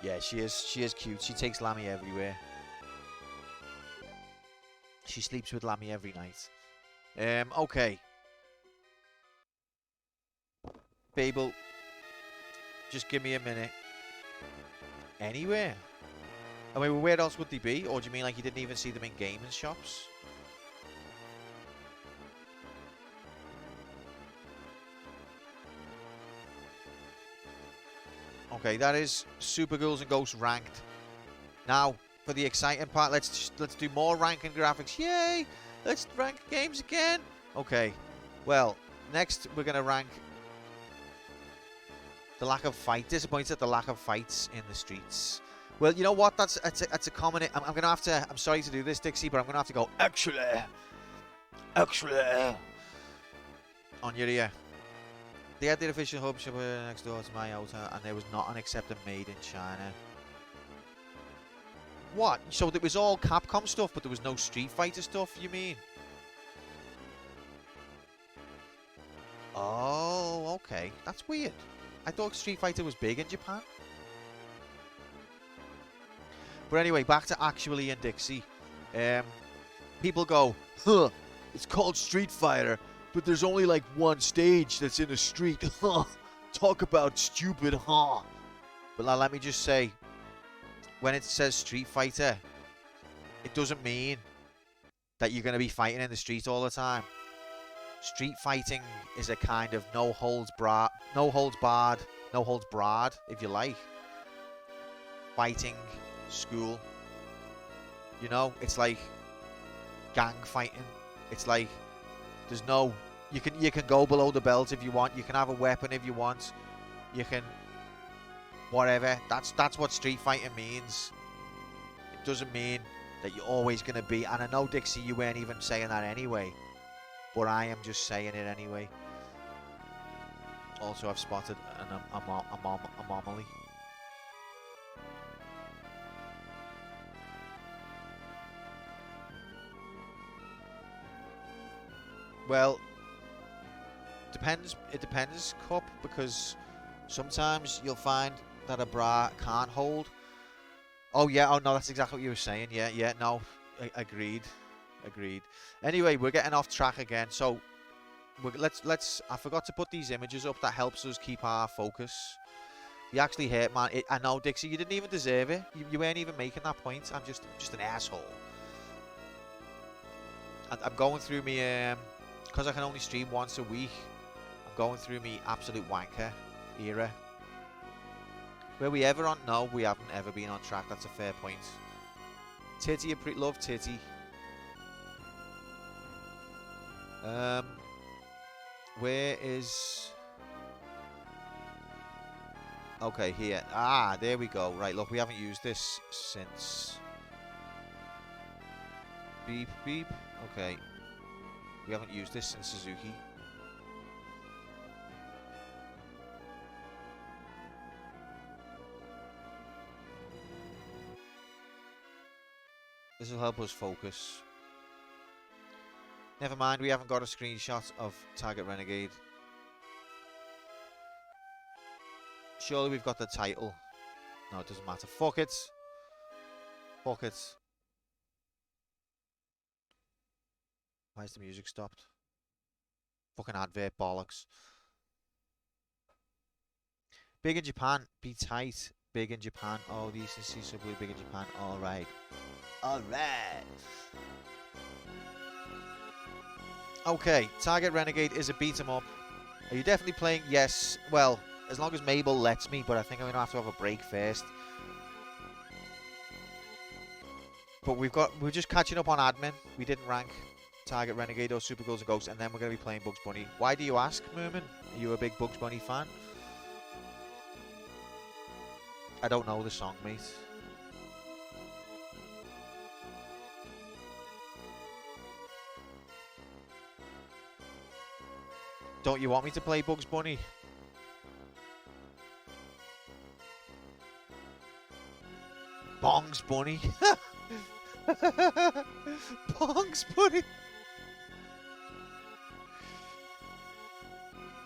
Yeah, she is cute. She takes Lammy everywhere. She sleeps with Lammy every night. Okay. Babel, just give me a minute. Anywhere? I mean, where else would they be? Or do you mean like you didn't even see them in gaming shops? Okay, that is Super Ghouls and Ghosts ranked. Now, for the exciting part, let's do more ranking graphics. Yay! Let's rank games again. Okay. Well, next we're gonna rank the lack of fight. Disappointed at the lack of fights in the streets. Well, you know what? That's a common. I'm gonna have to. I'm sorry to do this, Dixie, but I'm gonna have to go actually on your ear. They had the official hub shop next door to my house, and there was not an accepted made in China. What? So it was all Capcom stuff, but there was no Street Fighter stuff, you mean? Oh, okay. That's weird. I thought Street Fighter was big in Japan. But anyway, back to Actually and Dixie. People go, huh, it's called Street Fighter, but there's only like one stage that's in a street. Huh. Talk about stupid, huh? But now let me just say, when it says Street Fighter, it doesn't mean that you're going to be fighting in the street all the time. Street fighting is a kind of no holds barred, if you like. Fighting school. You know, it's like gang fighting. It's like there's no you can go below the belt if you want. You can have a weapon if you want. You can whatever. That's what street fighting means. It doesn't mean that you're always going to be. And I know, Dixie, you weren't even saying that anyway. But I am just saying it anyway. Also, I've spotted an anomaly. Well, it depends, Cup, because sometimes you'll find that a bra can't hold. Oh yeah. Oh no, that's exactly what you were saying. Yeah, yeah. No, agreed, agreed. Anyway, we're getting off track again. So let's. I forgot to put these images up. That helps us keep our focus. You actually hit, man. I know, Dixie. You didn't even deserve it. You weren't even making that point. I'm just an asshole. I'm going through me because I can only stream once a week. I'm going through me absolute wanker era. Were we ever on? No, we haven't ever been on track. That's a fair point. Titty, love Titty. Where is? Okay, here. Ah, there we go. Right, look, we haven't used this since. Beep, beep. Okay. We haven't used this since Suzuki. This will help us focus. Never mind, we haven't got a screenshot of Target Renegade. Surely we've got the title. No, it doesn't matter. Fuck it. Fuck it. Why is the music stopped? Fucking advert bollocks. Big in Japan. Be tight. Big in Japan. Oh, the Eastern Sea Subway. Big in Japan. Alright. Alright. Okay. Target Renegade is a beat 'em up. Are you definitely playing? Yes. Well, as long as Mabel lets me, but I think I'm going to have a break first. But we're just catching up on admin. We didn't rank Target Renegade or Super Girls and Ghosts, and then we're going to be playing Bugs Bunny. Why do you ask, Merman? Are you a big Bugs Bunny fan? I don't know the song, mate. Don't you want me to play Bugs Bunny? Bongs Bunny. Bongs Bunny.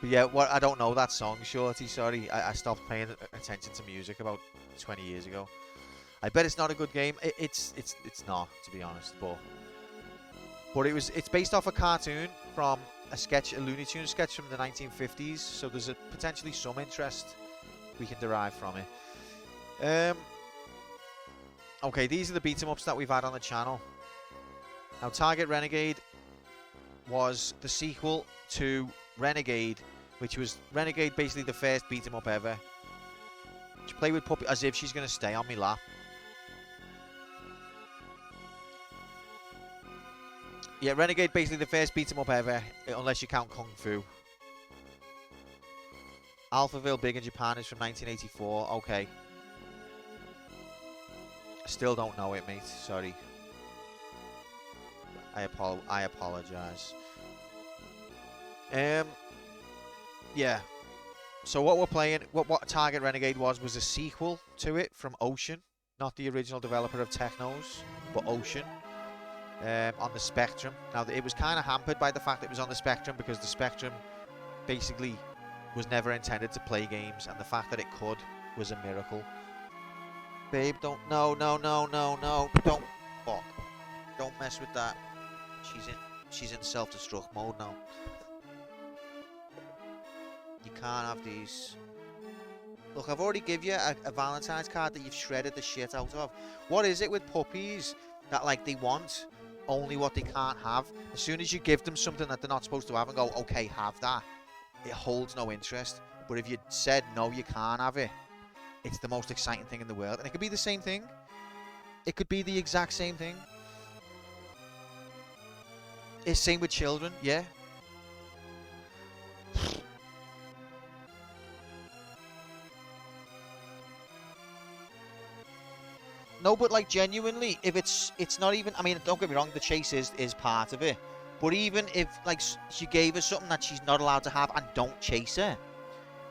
But yeah, what I don't know that song, Shorty. Sorry, I stopped paying attention to music about 20 years ago. I bet it's not a good game. It's not, to be honest. But it's based off a cartoon from a Looney Tunes sketch from the 1950s. So there's potentially some interest we can derive from it. Okay, these are the beat 'em ups that we've had on the channel. Now, Target Renegade was the sequel to Renegade, which was Renegade, basically the first beat 'em up ever. She play with Puppy as if she's gonna stay on me lap. Yeah, Renegade basically the first beat 'em up ever, unless you count Kung Fu. Alphaville Big in Japan is from 1984. Okay. Still don't know it, mate. Sorry. I apologize. Yeah. So what we're playing, what Target Renegade was a sequel to it from Ocean, not the original developer of Technos, but Ocean, on the Spectrum. Now it was kind of hampered by the fact that it was on the Spectrum because the Spectrum basically was never intended to play games, and the fact that it could was a miracle. Babe, don't, no, don't, fuck, don't mess with that. She's in self-destruct mode now. You can't have these. Look, I've already give you a Valentine's card that you've shredded the shit out of. What is it with puppies that, like, they want only what they can't have? As soon as you give them something that they're not supposed to have and go, okay, have that, it holds no interest. But if you said, no, you can't have it, it's the most exciting thing in the world. And it could be the same thing. It could be the exact same thing. It's same with children, yeah. No, but like genuinely, if it's not even, I mean, don't get me wrong, the chase is part of it. But even if like she gave her something that she's not allowed to have and don't chase her,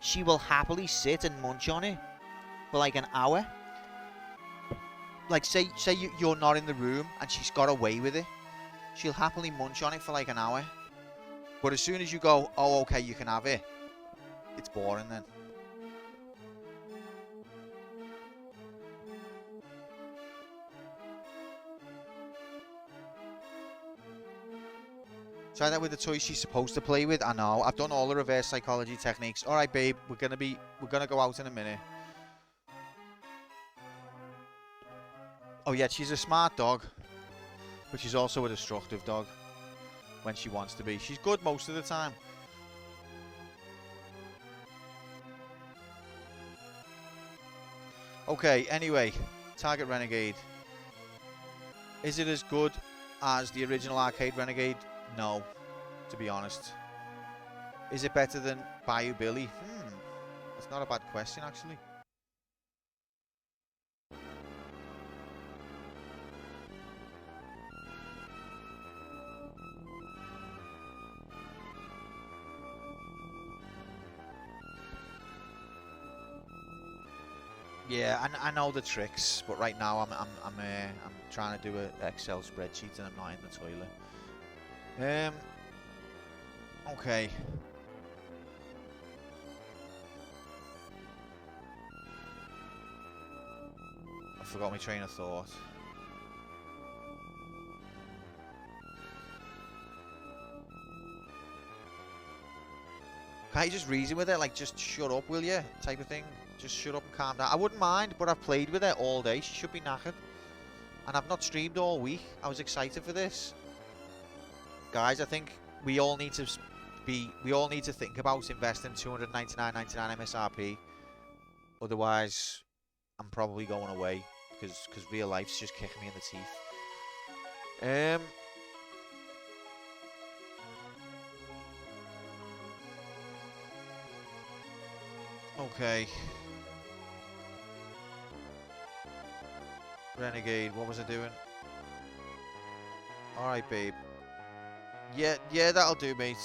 she will happily sit and munch on it for like an hour. Like say you're not in the room and she's got away with it, she'll happily munch on it for like an hour. But as soon as you go, oh okay, you can have it, it's boring then. Try that with the toys she's supposed to play with. I know. I've done all the reverse psychology techniques. All right, babe. We're gonna go out in a minute. Oh yeah, she's a smart dog, but she's also a destructive dog when she wants to be. She's good most of the time. Okay, anyway, Target Renegade. Is it as good as the original arcade Renegade? No, to be honest. Is it better than Bayou Billy? That's not a bad question, actually. Yeah, I know the tricks, but right now I'm trying to do an Excel spreadsheet and I'm not in the toilet. Okay. I forgot my train of thought. Can't you just reason with it? Like, just shut up, will you? Type of thing. Just shut up and calm down. I wouldn't mind, but I've played with it all day. She should be knackered. And I've not streamed all week. I was excited for this. Guys, I think we all need to think about investing $299.99 MSRP. Otherwise, I'm probably going away because real life's just kicking me in the teeth. Okay. Renegade, what was I doing? Alright, babe. Yeah, that'll do, mate.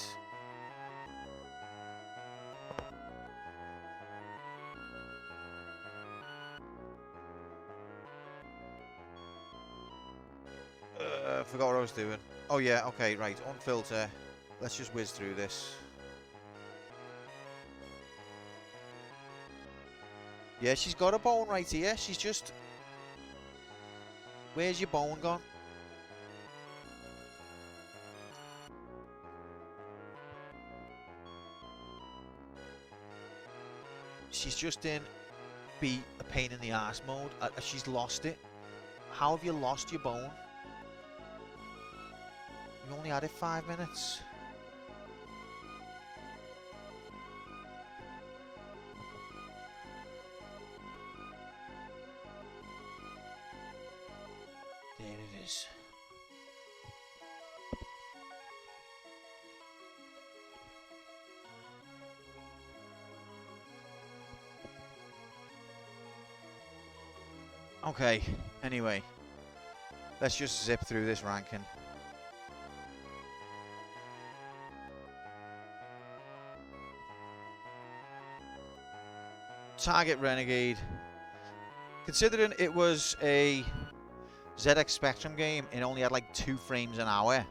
I forgot what I was doing. Oh yeah, okay, right. Unfilter. Let's just whiz through this. Yeah, she's got a bone right here. She's just... Where's your bone gone? She's just in be a pain in the ass mode. She's lost it. How have you lost your bone? You only had it 5 minutes. There it is. Okay, anyway. Let's just zip through this ranking. Target Renegade. Considering it was a ZX Spectrum game, it only had like 2 frames an hour.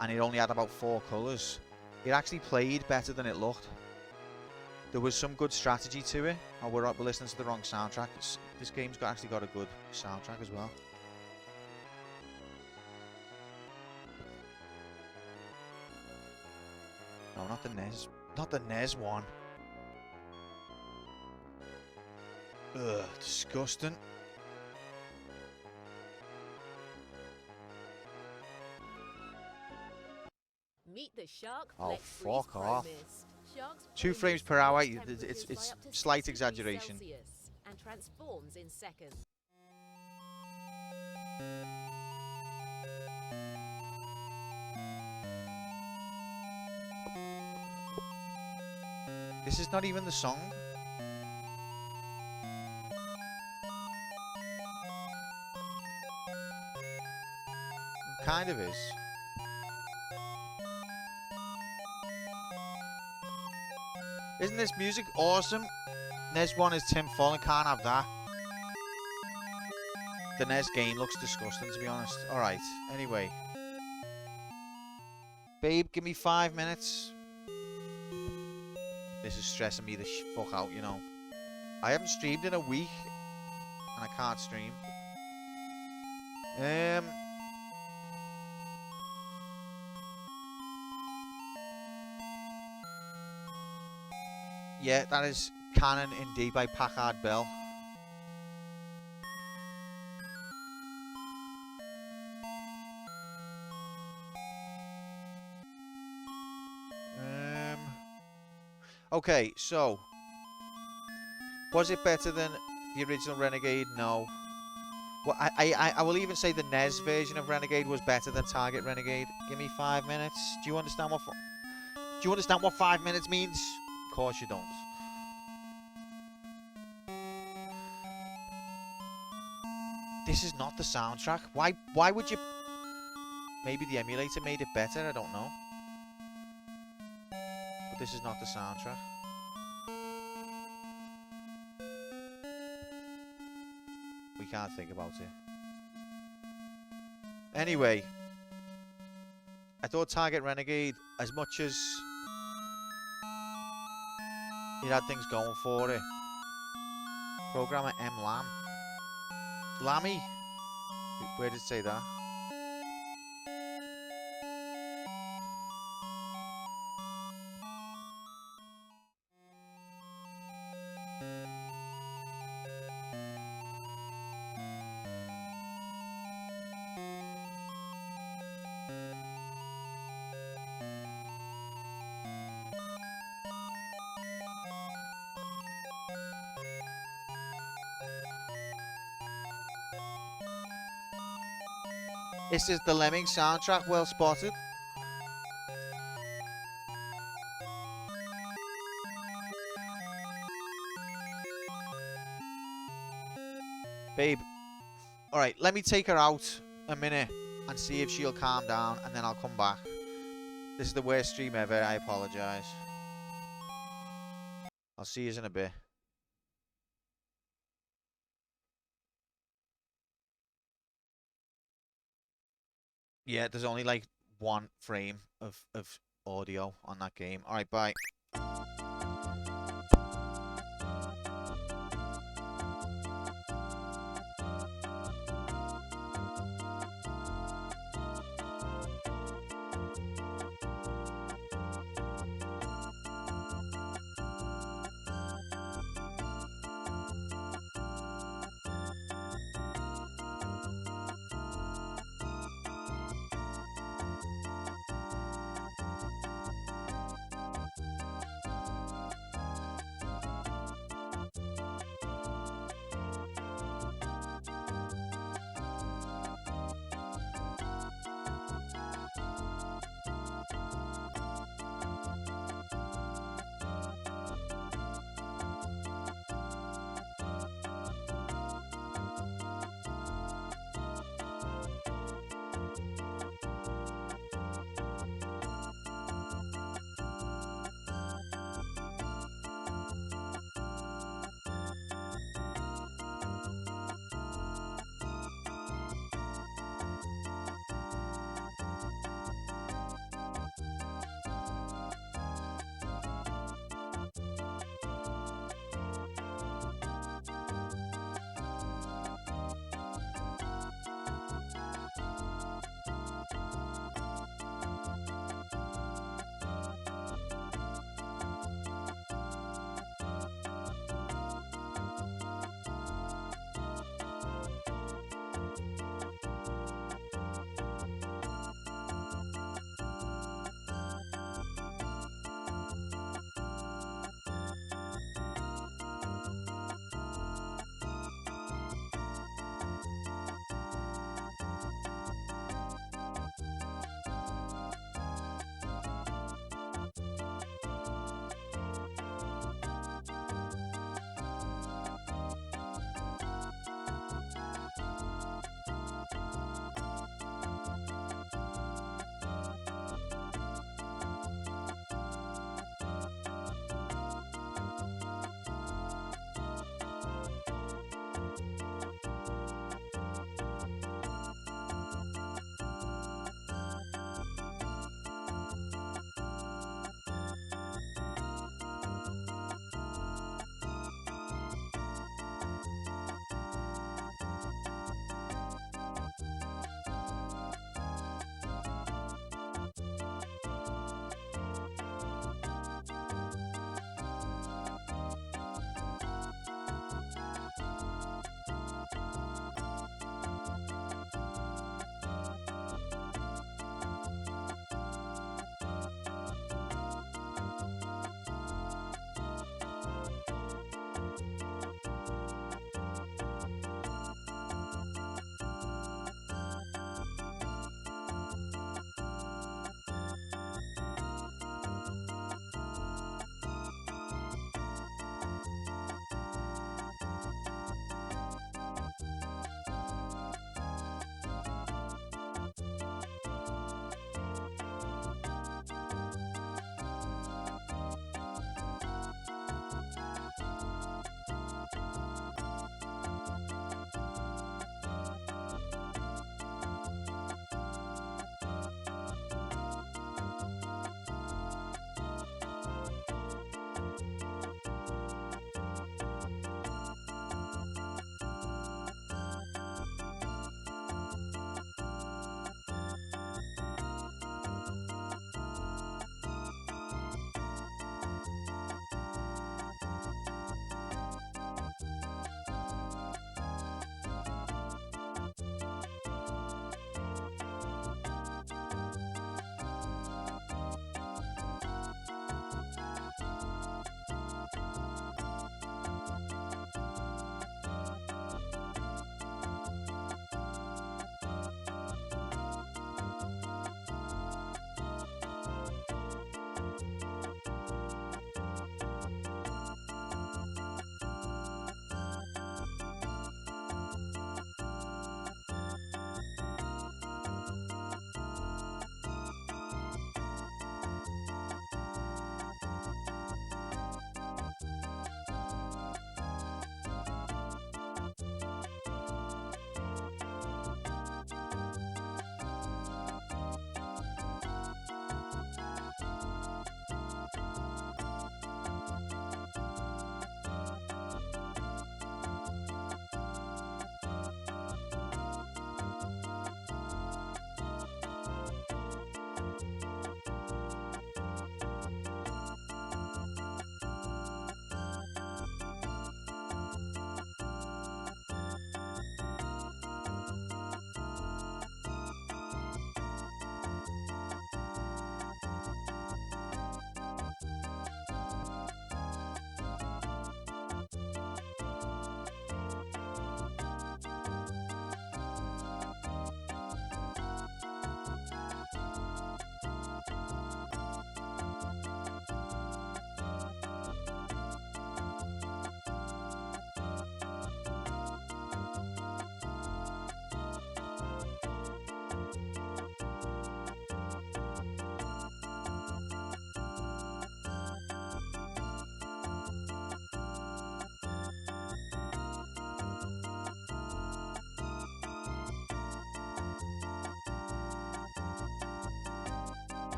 And it only had about 4 colours. It actually played better than it looked. There was some good strategy to it. Oh, we're listening to the wrong soundtrack. This game's actually got a good soundtrack as well. No, not the NES. Not the NES one. Ugh, disgusting. Meet the Shark Oh, Flex fuck Freeze off. Pro Mist. Shark's 2 Pro frames Mist per hour. keeps temperatures It's by up to slight 60 exaggeration. degrees Celsius and transforms in seconds. This is not even the song. It kind of is. Isn't this music awesome? NES 1 is Tim Fallen, can't have that. The NES game looks disgusting, to be honest. Alright, anyway. Babe, give me 5 minutes. This is stressing me the fuck out, you know. I haven't streamed in a week. And I can't stream. Yeah, that is Canon in D by Packard Bell. Okay, so was it better than the original Renegade? No. Well, I will even say the NES version of Renegade was better than Target Renegade. Give me 5 minutes. Do you understand what? Do you understand what 5 minutes means? Of course you don't. This is not the soundtrack. Why would you? Maybe the emulator made it better. I don't know. But this is not the soundtrack. We can't think about it. Anyway, I thought Target Renegade, as much as it had things going for it. Programmer M. Lamb. Lammy? Where did it say that? This is the Lemming soundtrack, well spotted. Babe, alright, let me take her out a minute and see if she'll calm down, and then I'll come back. This is the worst stream ever, I apologise. I'll see you in a bit. Yeah, there's only like 1 frame of audio on that game. Alright, bye.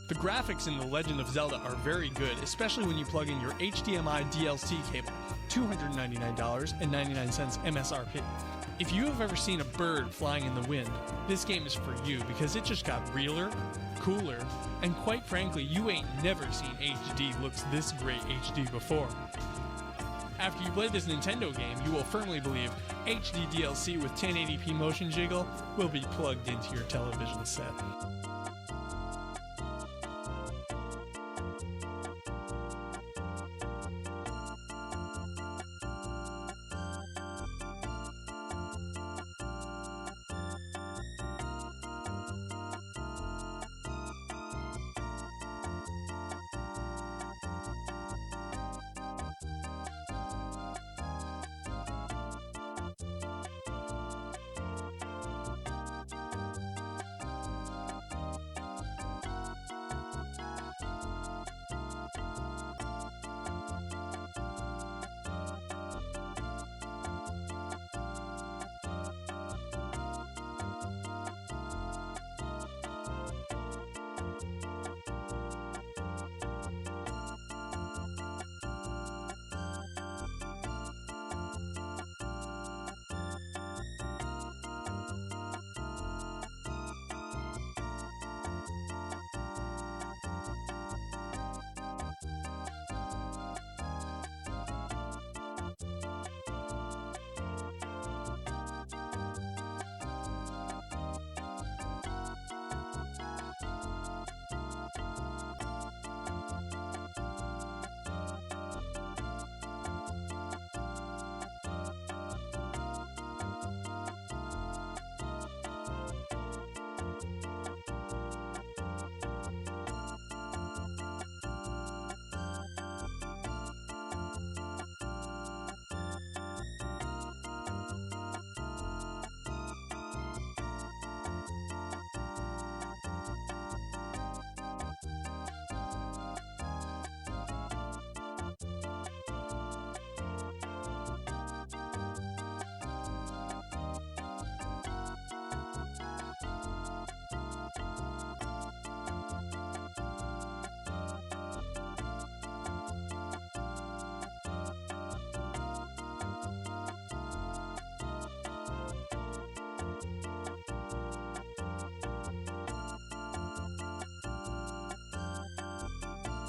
The graphics in The Legend of Zelda are very good, especially when you plug in your HDMI DLC cable, $299.99 MSRP. If you have ever seen a bird flying in the wind, this game is for you because it just got realer, cooler, and quite frankly, you ain't never seen HD looks this great HD before. After you play this Nintendo game, you will firmly believe HD DLC with 1080p motion jiggle will be plugged into your television set.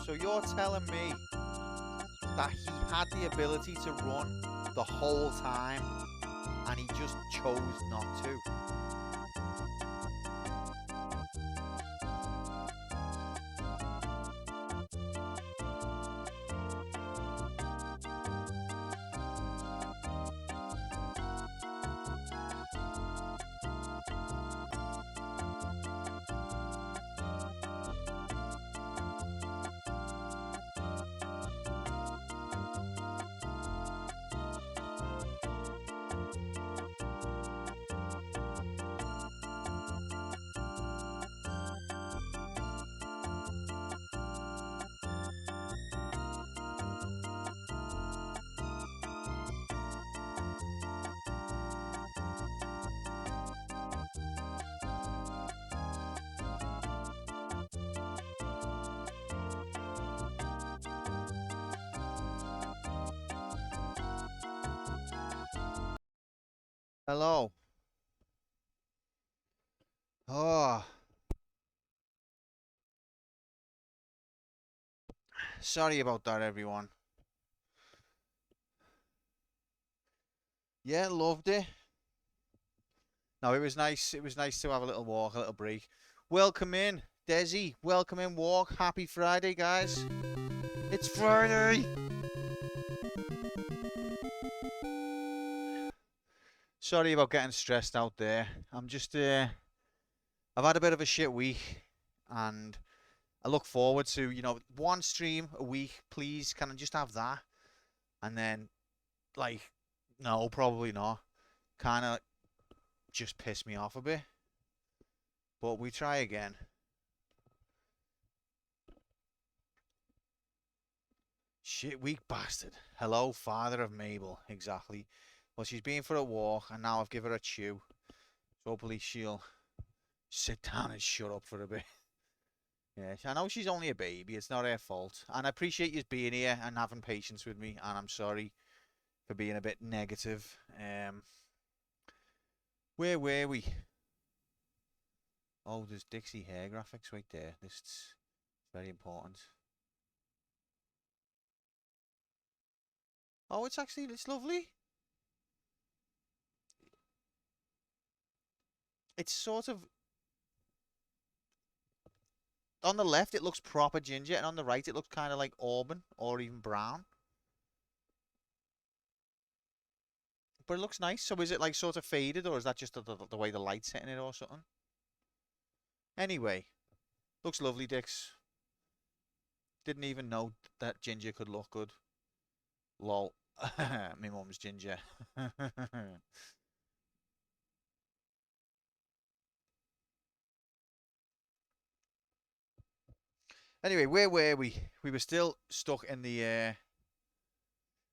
So you're telling me that he had the ability to run the whole time and he just chose not to? Hello. Oh. Sorry about that, everyone. Yeah, loved it. No, it was nice. It was nice to have a little walk, a little break. Welcome in, Desi. Welcome in, walk. Happy Friday, guys. It's Friday. Sorry about getting stressed out there. I'm just, I've had a bit of a shit week, and I look forward to, one stream a week, please. Can I just have that? And then, like, no, probably not. Kind of just piss me off a bit. But we try again. Shit week bastard. Hello, father of Mabel. Exactly. Well, she's been for a walk, and now I've given her a chew. So hopefully she'll sit down and shut up for a bit. Yeah, I know she's only a baby. It's not her fault. And I appreciate you being here and having patience with me. And I'm sorry for being a bit negative. Where were we? Oh, there's Dixie hair graphics right there. This is very important. Oh, it's lovely. It's sort of on the left it looks proper ginger, and on the right it looks kind of like auburn or even brown. But it looks nice. So is it like sort of faded, or is that just the way the light's hitting it or something? Anyway, looks lovely, Dix. Didn't even know that ginger could look good. Lol. My mum's ginger. Anyway, where were we? We were still stuck in the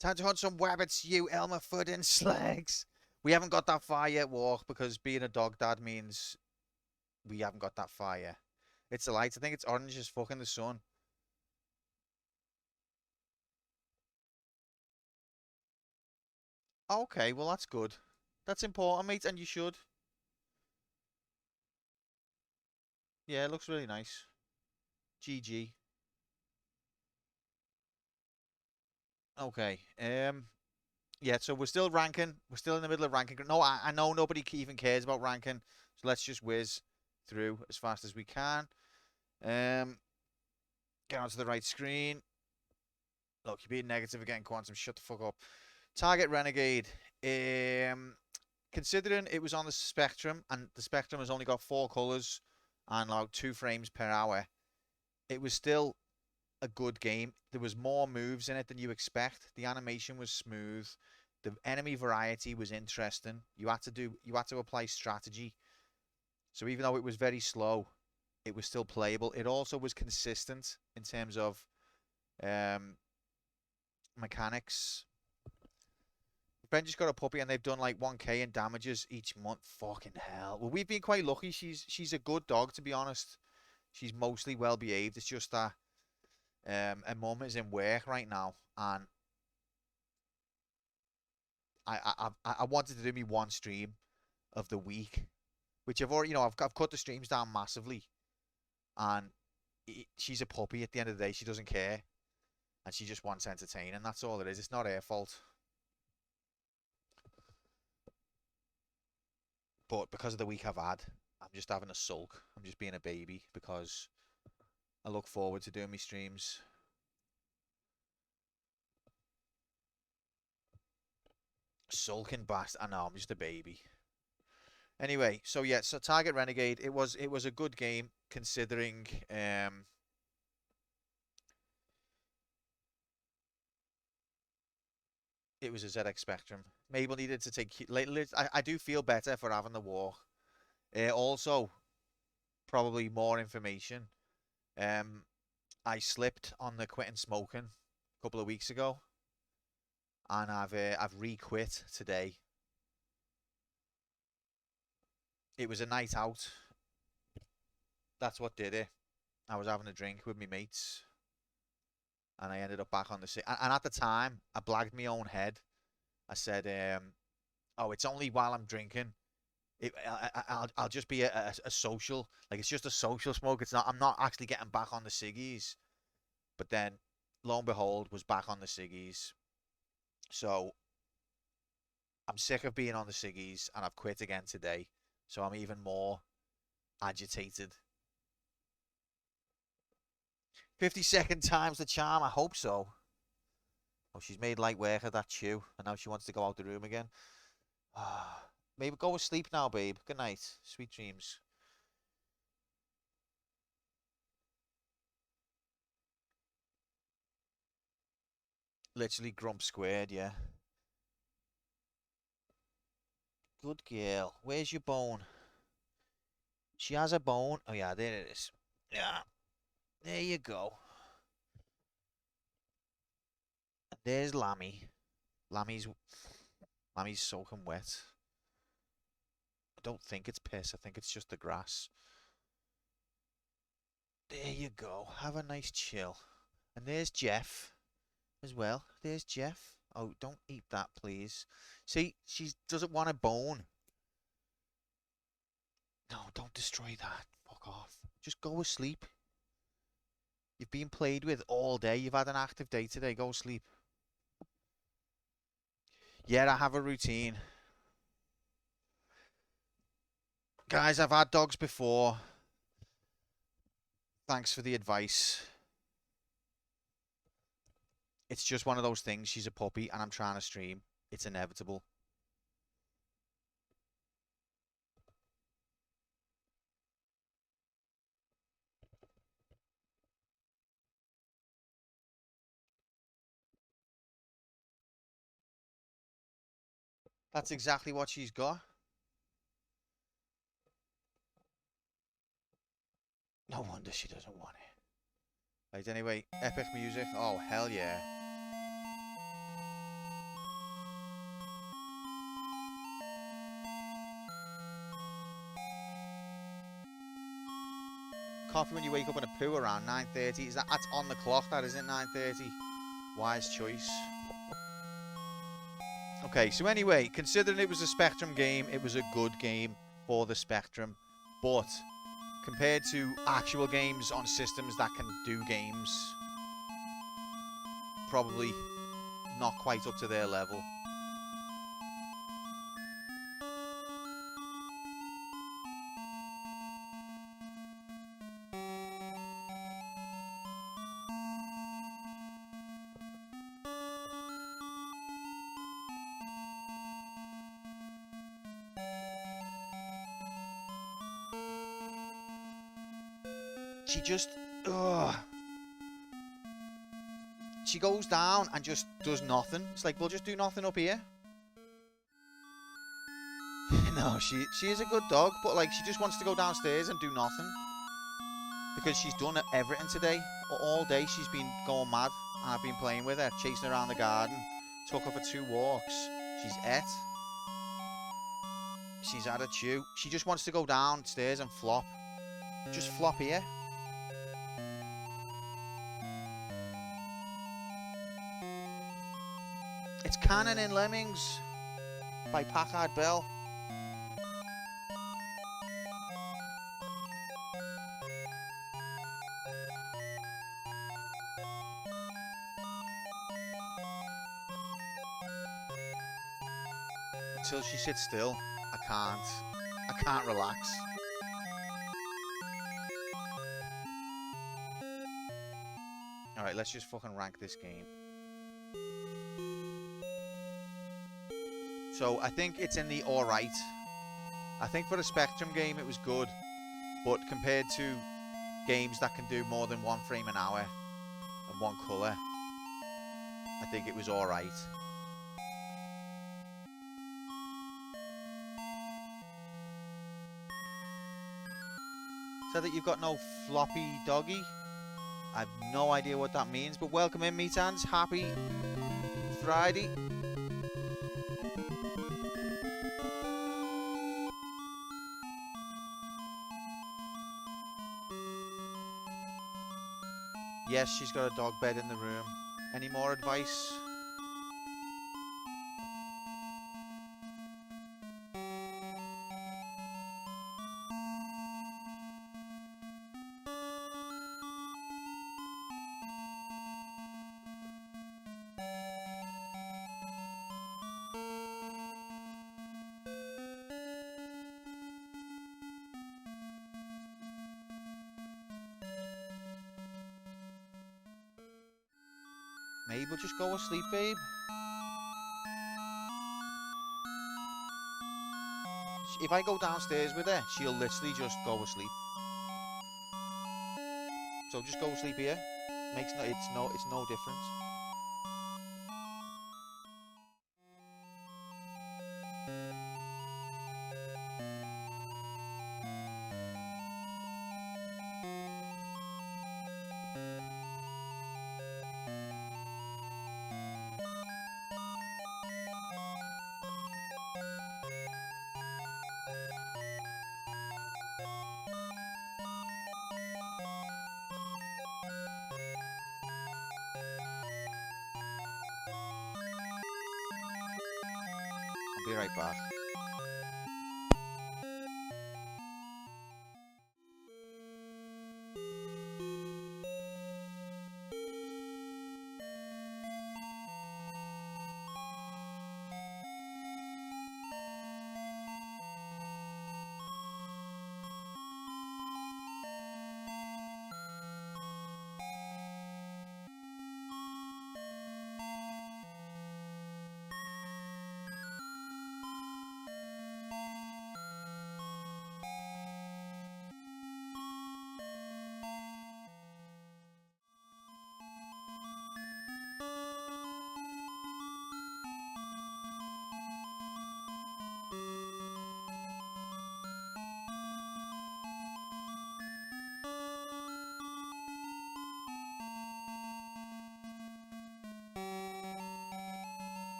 time to hunt some wabbits, you Elmer Fudd and Slags. We haven't got that far yet, Walk, because being a dog dad means we haven't got that far yet. It's the lights. I think it's orange as fuck in the sun. Okay, well that's good. That's important, mate, and you should. Yeah, it looks really nice. GG. Okay. Yeah, so we're still ranking. We're still in the middle of ranking. No, I know nobody even cares about ranking, so let's just whiz through as fast as we can. Get onto the right screen. Look, you're being negative again, Quantum. Shut the fuck up. Target Renegade. Considering it was on the Spectrum, and the Spectrum has only got 4 colours and like 2 frames per hour, it was still a good game. There was more moves in it than you expect. The animation was smooth. The enemy variety was interesting. You had to apply strategy. So even though it was very slow, it was still playable. It also was consistent in terms of um, mechanics. Ben just got a puppy and they've done like 1K in damages each month. Fucking hell. Well, we've been quite lucky. She's a good dog, to be honest. She's mostly well behaved. It's just that her mum is in work right now, and I wanted to do me one stream of the week, which I've already, I've cut the streams down massively, and she's a puppy at the end of the day. She doesn't care, and she just wants entertaining. That's all it is. It's not her fault. But because of the week I've had, I'm just having a sulk. I'm just being a baby because I look forward to doing my streams. Sulking bastard. I know, I'm just a baby. Anyway, so yeah, so Target Renegade, it was a good game considering it was a ZX Spectrum. Mabel needed to take. I do feel better for having the walk. Also, probably more information. Um, I slipped on the quitting smoking a couple of weeks ago, and I've re-quit today. It was a night out. That's what did it. I was having a drink with my mates, and I ended up back on the cig. And at the time, I blagged my own head. I said, "Oh, it's only while I'm drinking. I'll just be a social, like it's just a social smoke. It's not. I'm not actually getting back on the ciggies." But then, lo and behold, was back on the ciggies. So I'm sick of being on the ciggies, and I've quit again today. So I'm even more agitated. 52nd time's the charm. I hope so. Oh, she's made light work of that chew, and now she wants to go out the room again. Maybe go to sleep now, babe. Good night. Sweet dreams. Literally grump squared, yeah. Good girl. Where's your bone? She has a bone. Oh, yeah, there it is. Yeah. There you go. There's Lammy. Lammy's Lammy's soaking wet. I don't think it's piss. I think it's just the grass. There you go. Have a nice chill. And there's Jeff as well. There's Jeff. Oh, don't eat that, please. See, she doesn't want a bone. No, don't destroy that. Fuck off. Just go to sleep. You've been played with all day. You've had an active day today. Go sleep. Yeah, I have a routine. Guys, I've had dogs before. Thanks for the advice. It's just one of those things. She's a puppy and I'm trying to stream. It's inevitable. That's exactly what she's got. No wonder she doesn't want it. Right, anyway, epic music. Oh, hell yeah. Coffee when you wake up in a poo around 9:30. That's on the clock, that isn't 9:30. Wise choice. Okay, so anyway, considering it was a Spectrum game, it was a good game for the Spectrum. But compared to actual games on systems that can do games, probably not quite up to their level. She just, ugh. She goes down and just does nothing. It's like, we'll just do nothing up here. No, she is a good dog, but like, she just wants to go downstairs and do nothing. Because she's done everything today. All day she's been going mad. And I've been playing with her, chasing her around the garden. Took her for 2 walks. She's ate. She's had a chew. She just wants to go downstairs and flop. Just flop here. It's Cannon in Lemmings by Packard Bell. Until she sits still, I can't relax. Alright, let's just fucking rank this game. So, I think it's in the alright. I think for a Spectrum game it was good. But compared to games that can do more than 1 frame an hour and 1 colour, I think it was alright. So that you've got no floppy doggy. I have no idea what that means, but welcome in, meat hands. Happy Friday. Yes, she's got a dog bed in the room. Any more advice? Maybe we'll just go to sleep, babe. If I go downstairs with her, she'll literally just go to sleep. So just go to sleep here. It's no different. I'll be right back.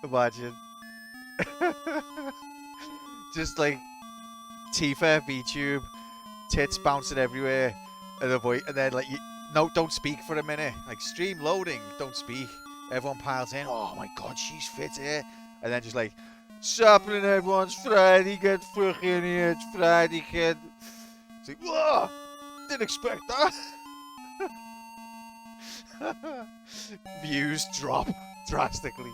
Imagine. Just like Tifa, VTube, tits bouncing everywhere, and the voice, and then like no, don't speak for a minute. Like stream loading, don't speak. Everyone piles in. Oh my god, she's fit here, and then just like, sapling everyone's Friday, get fucking here, it's Friday, kid. It's like, whoa, didn't expect that. Views drop drastically.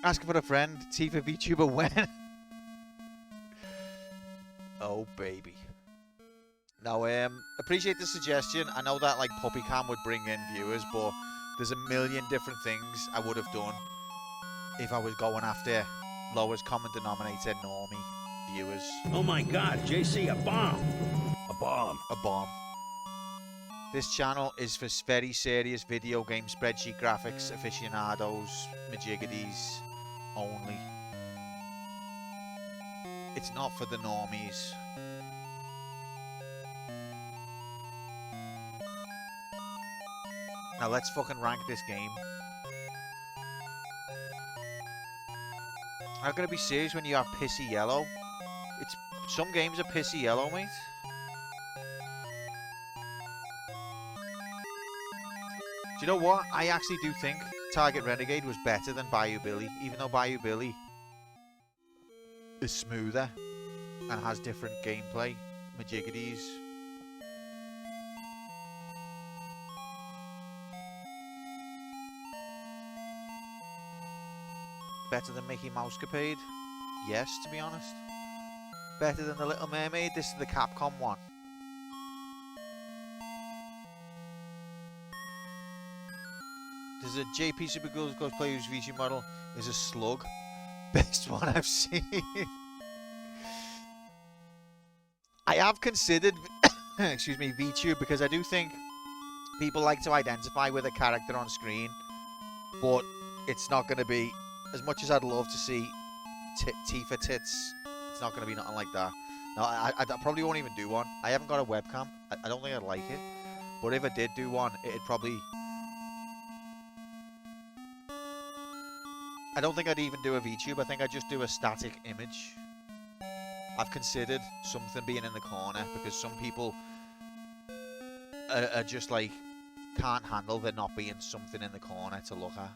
Asking for a friend, Tifa VTuber when? Oh baby. Now, appreciate the suggestion. I know that like Puppy Cam would bring in viewers, but there's a million different things I would have done if I was going after lowest common denominator normie viewers. Oh my god, JC, a bomb! A bomb. A bomb. This channel is for very serious video game spreadsheet graphics aficionados, majiggities only. It's not for the normies. Now let's fucking rank this game. I'm gonna be serious when you have pissy yellow. Some games are pissy yellow, mate. Do you know what? I actually do think Target Renegade was better than Bayou Billy, even though Bayou Billy is smoother and has different gameplay, majiggities. Better than Mickey Mousecapade? Yes, to be honest. Better than The Little Mermaid? This is the Capcom one. There's a JP Super Girls Cosplay whose VC model is a slug. Best one I've seen. I have considered, excuse me, VTube, because I do think people like to identify with a character on screen, but it's not going to be, as much as I'd love to see Tifa tits, it's not going to be nothing like that. No, I probably won't even do one. I haven't got a webcam. I don't think I'd like it. But if I did do one, it'd probably... I don't think I'd even do a VTube. I think I'd just do a static image. I've considered something being in the corner, because some people are just like, can't handle there not being something in the corner to look at.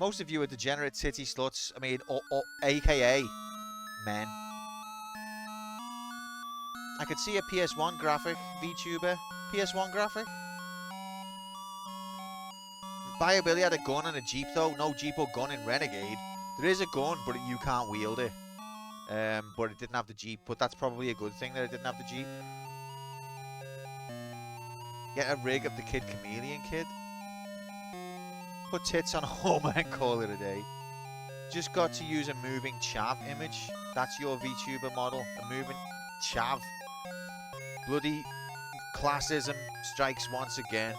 Most of you are degenerate titty sluts. I mean, AKA men. I could see a PS1 graphic VTuber. PS1 graphic? Bayou Billy had a gun and a jeep though. No jeep or gun in Renegade. There is a gun, but you can't wield it. But it didn't have the jeep. But that's probably a good thing that it didn't have the jeep. Get a rig of the Kid Chameleon Kid. Put tits on Homer and call it a day. Just got to use a moving chav image. That's your VTuber model. A moving chav. Bloody classism strikes once again.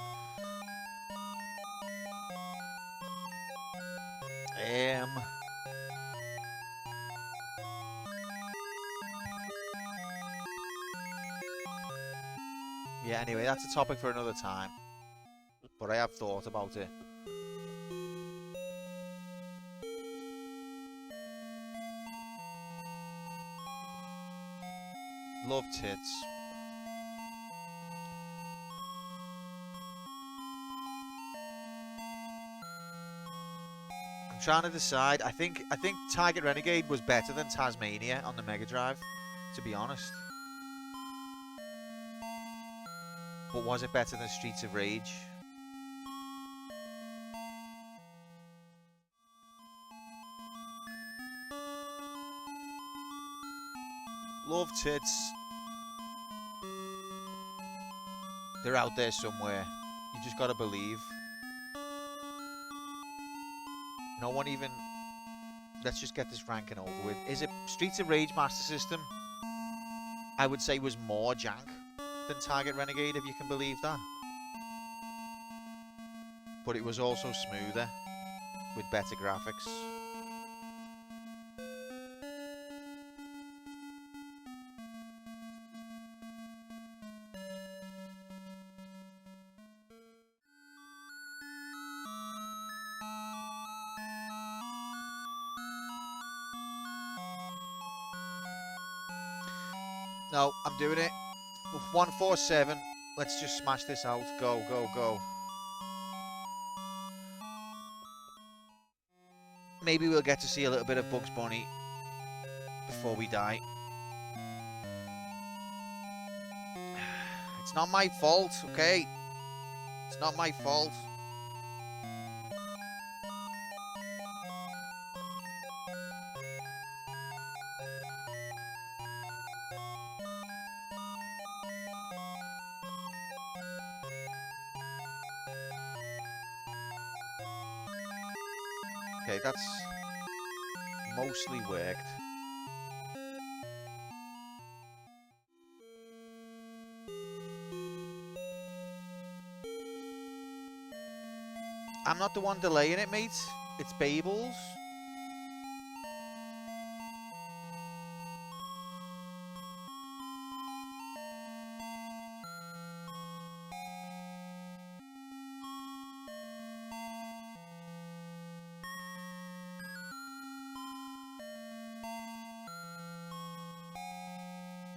Yeah, anyway, that's a topic for another time. But I have thought about it. Love tits. I'm trying to decide. I think Target Renegade was better than Tasmania on the Mega Drive, to be honest. But was it better than Streets of Rage? Love tits. They're out there somewhere. You just gotta believe. No one even... Let's just get this ranking over with. Is it Streets of Rage Master System? I would say was more jank than Target Renegade, if you can believe that. But it was also smoother, with better graphics. No, I'm doing it. 147. Let's just smash this out. Go, go, go. Maybe we'll get to see a little bit of Bugs Bunny before we die. It's not my fault, okay? It's not my fault. Okay, that's mostly worked. I'm not the one delaying it, mate. It's Babel's.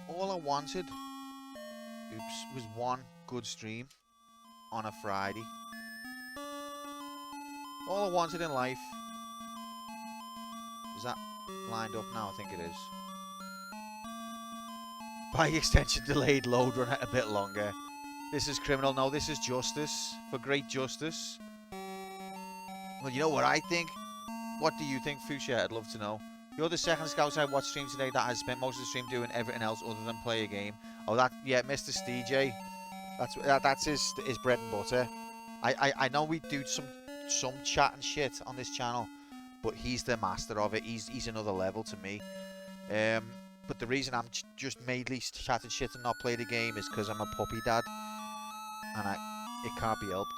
All I wanted, was one good stream on a Friday. All I wanted in life. Is that lined up now? I think it is. By extension, delayed load run a bit longer. This is criminal. No, this is justice. For great justice. Well, you know what I think? What do you think, Fuchsia? I'd love to know. You're the second scout I watched stream today that has spent most of the stream doing everything else other than play a game. Oh, that, yeah, Mr. Stj. That's his bread and butter. I know we do some chat and shit on this channel, but he's the master of it. He's another level to me. But the reason I'm just mainly chatting shit and not play the game is because I'm a puppy dad, and it can't be helped.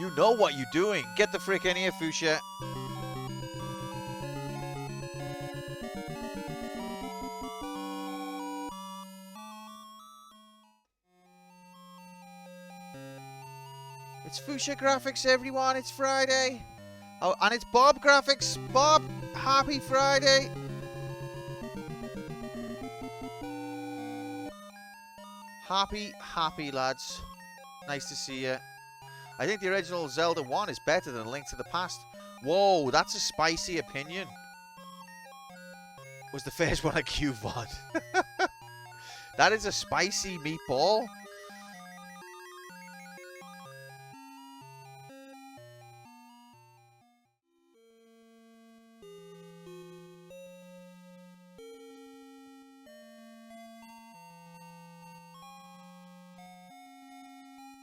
You know what you're doing. Get the frick in here, Fuchsia. It's Fuchsia Graphics, everyone. It's Friday. Oh, and it's Bob Graphics. Bob, happy Friday. Happy, lads. Nice to see you. I think the original Zelda 1 is better than Link to the Past. Whoa, that's a spicy opinion. Was the first one a QVOD? That is a spicy meatball.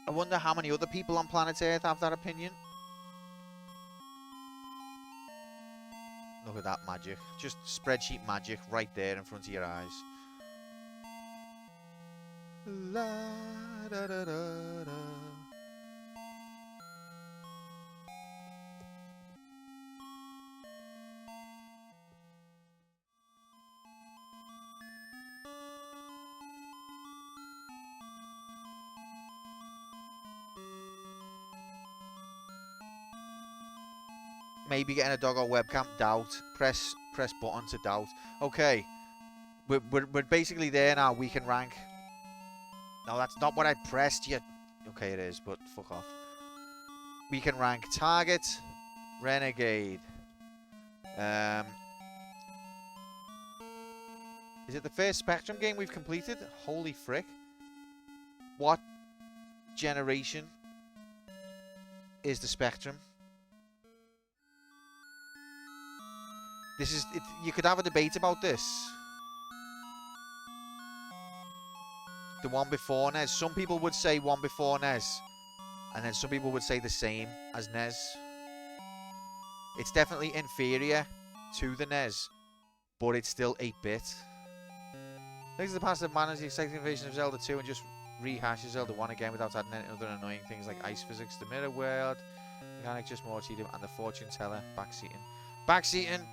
I wonder how many other people on planet Earth have that opinion. Look at that magic. Just spreadsheet magic right there in front of your eyes. La, da, da, da, da. Maybe getting a doggo webcam. Doubt. Press button to doubt. Okay. We're basically there now. We can rank. No, that's not what I pressed yet. Okay, it is, but fuck off. We can rank Target, Renegade. Is it the first Spectrum game we've completed? Holy frick. What generation is the Spectrum? This is it, you could have a debate about this. The one before NES. Some people would say one before NES, and then some people would say the same as NES. It's definitely inferior to the NES, but it's still 8-bit. Things of the past have managed the exciting invasion of Zelda 2 and just rehashes Zelda 1 again without adding any other annoying things like ice physics, the mirror world, mechanic just more tedium, and the fortune teller backseating. Backseating.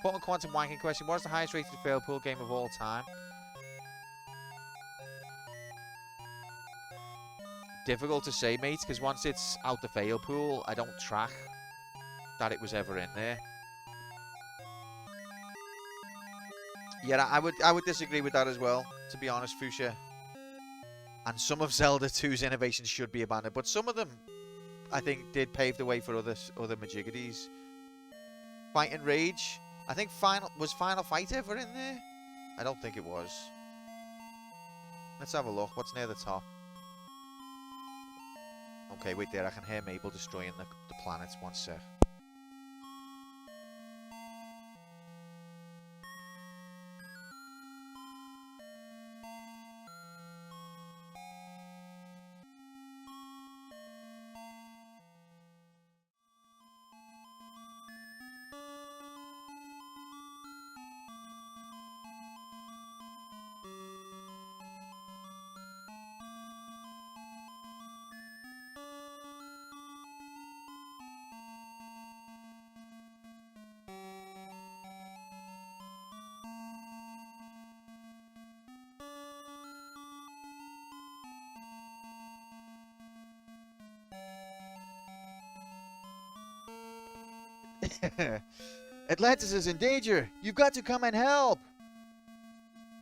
Button quantum wanking question. What is the highest rated fail pool game of all time? Difficult to say, mate, because once it's out the fail pool, I don't track that it was ever in there. Yeah, I would disagree with that as well, to be honest, Fuchsia. And some of Zelda 2's innovations should be abandoned, but some of them, I think, did pave the way for other majiggities. Fight and Rage. I think was Final Fight ever in there? I don't think it was. Let's have a look. What's near the top? Okay, wait there. I can hear Mabel destroying the planets. One sec. Atlantis is in danger. You've got to come and help.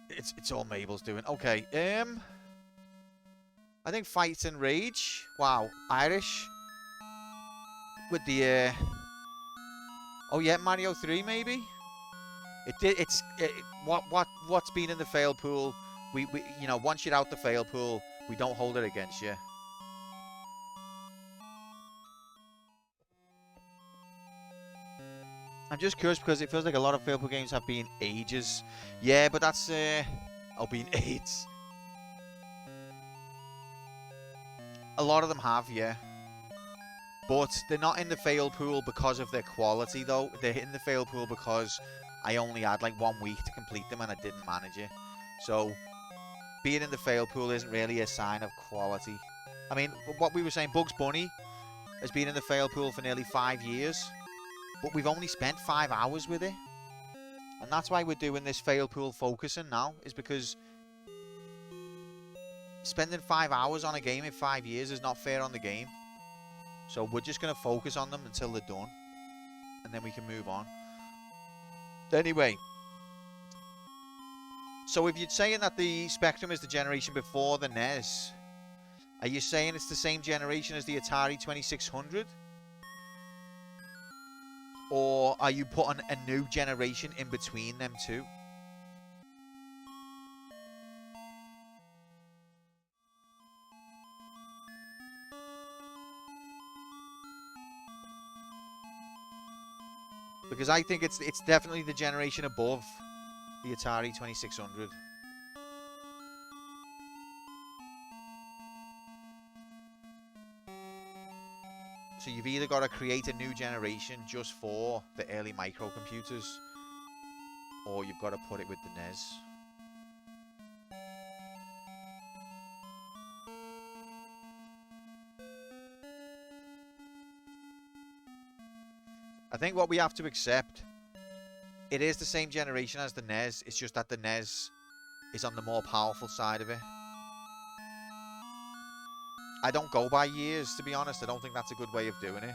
It's all Mabel's doing. Okay. I think Fight and Rage. Wow, Irish. With the oh yeah, Mario 3 maybe. What's been in the fail pool? We you know, once you're out the fail pool, we don't hold it against you. I'm just curious because it feels like a lot of fail pool games have been ages. Yeah, but that's been AIDS. A lot of them have, yeah. But they're not in the fail pool because of their quality, though. They're in the fail pool because I only had like 1 week to complete them and I didn't manage it. So being in the fail pool isn't really a sign of quality. I mean, what we were saying, Bugs Bunny has been in the fail pool for nearly 5 years. But we've only spent 5 hours with it. And that's why we're doing this fail pool focusing now, is because spending 5 hours on a game in 5 years is not fair on the game. So we're just going to focus on them until they're done. And then we can move on. Anyway. So if you're saying that the Spectrum is the generation before the NES, are you saying it's the same generation as the Atari 2600? Or are you putting a new generation in between them two? Because I think it's definitely the generation above the Atari 2600. So you've either got to create a new generation just for the early microcomputers, or you've got to put it with the NES. I think what we have to accept, it is the same generation as the NES, it's just that the NES is on the more powerful side of it. I don't go by years, to be honest. I don't think that's a good way of doing it.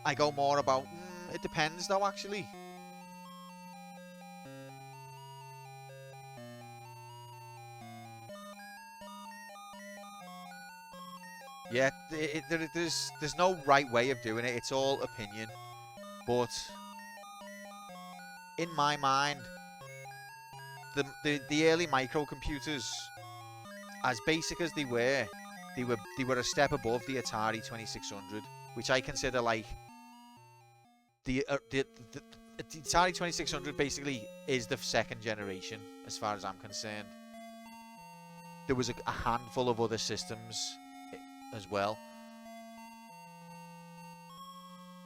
I go more about, it depends though, actually. Yeah, there's no right way of doing it. It's all opinion. But in my mind, the early microcomputers, as basic as they were a step above the Atari 2600, which I consider like the Atari 2600 basically is the second generation as far as I'm concerned. There was a handful of other systems as well,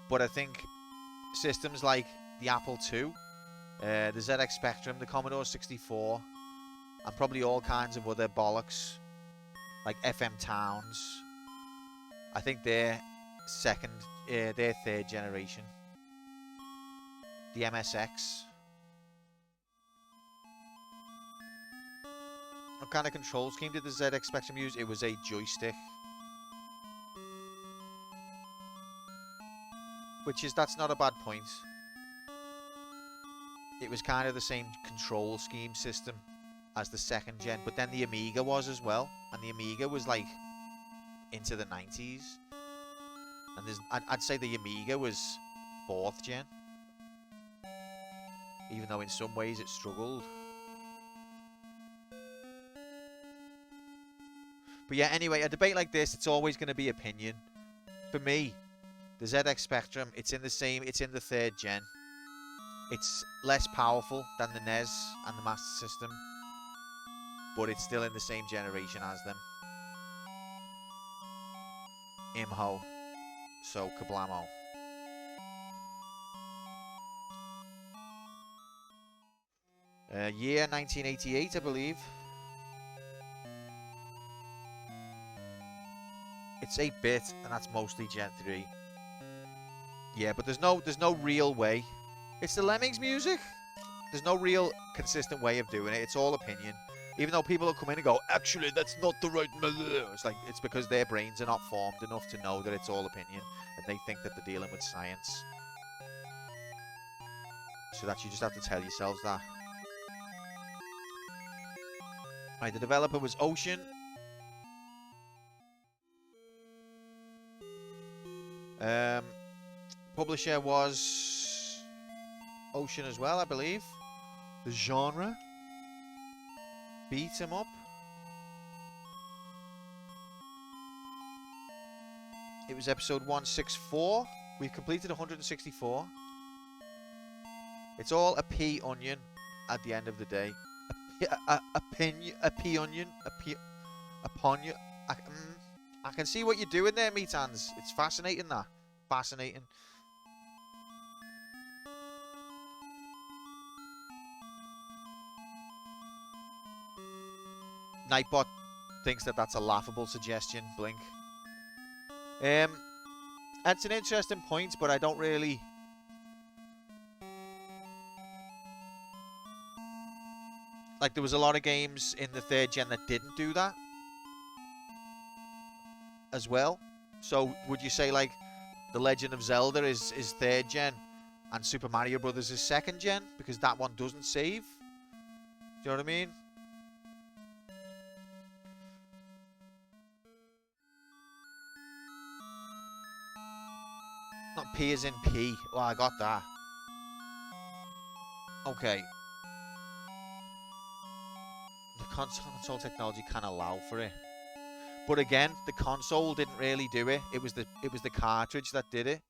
but I think systems like the Apple II, the ZX Spectrum, the Commodore 64, and probably all kinds of other bollocks like FM Towns, I think they're third generation. The MSX. What kind of control scheme did the ZX Spectrum use? It was a joystick. That's not a bad point. It was kind of the same control scheme system as the second gen, but then the Amiga was as well, and the Amiga was like into the 90s, and I'd say the Amiga was 4th gen, even though in some ways it struggled. But yeah, anyway, a debate like this, it's always going to be opinion. For me, the ZX Spectrum, it's in the 3rd gen. It's less powerful than the NES and the Master System, but it's still in the same generation as them. Imho. So, kablamo. Year 1988, I believe. It's 8-bit, and that's mostly Gen 3. Yeah, but there's no real way. It's the Lemmings music. There's no real consistent way of doing it. It's all opinion. Even though people will come in and go, actually, that's not the right... It's because their brains are not formed enough to know that it's all opinion, and they think that they're dealing with science. So that you just have to tell yourselves that. Right, the developer was Ocean. Publisher was Ocean as well, I believe. The genre, beat 'em up. It was episode 164. We've completed 164. It's all a pea onion at the end of the day. A pea onion. I can see what you're doing there, meat hands. It's fascinating, that. Fascinating. Nightbot thinks that that's a laughable suggestion, Blink. That's an interesting point, but I don't really... Like, there was a lot of games in the 3rd gen that didn't do that as well. So, would you say, like, The Legend of Zelda is 3rd gen and Super Mario Brothers is 2nd gen? Because that one doesn't save? Do you know what I mean? Not P as in P. Well, I got that. Okay. The console technology can allow for it. But again, the console didn't really do it. It was the cartridge that did it.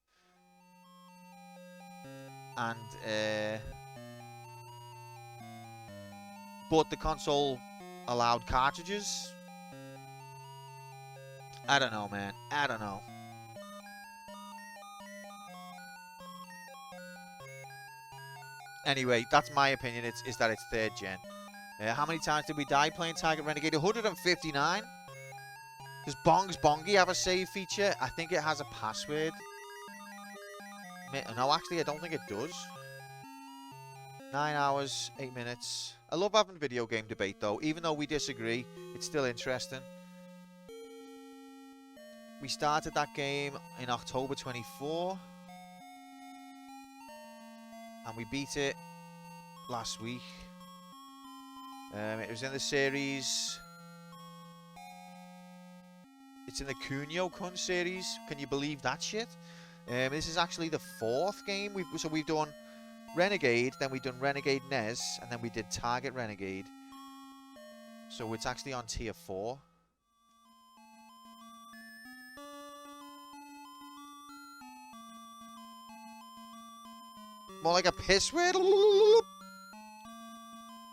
And but the console allowed cartridges. I don't know, man. I don't know. Anyway, that's my opinion. Is that it's 3rd gen. How many times did we die playing Target Renegade? 159. Does Bongs Bongi have a save feature? I think it has a password. No, actually, I don't think it does. 9 hours, 8 minutes. I love having video game debate, though. Even though we disagree, it's still interesting. We started that game in October 24. And we beat it last week. It was in the series... It's in the Kunio-kun series. Can you believe that shit? This is actually the 4th game. We've done Renegade, then we've done Renegade NES, and then we did Target Renegade. So it's actually on tier 4. More like a piss word.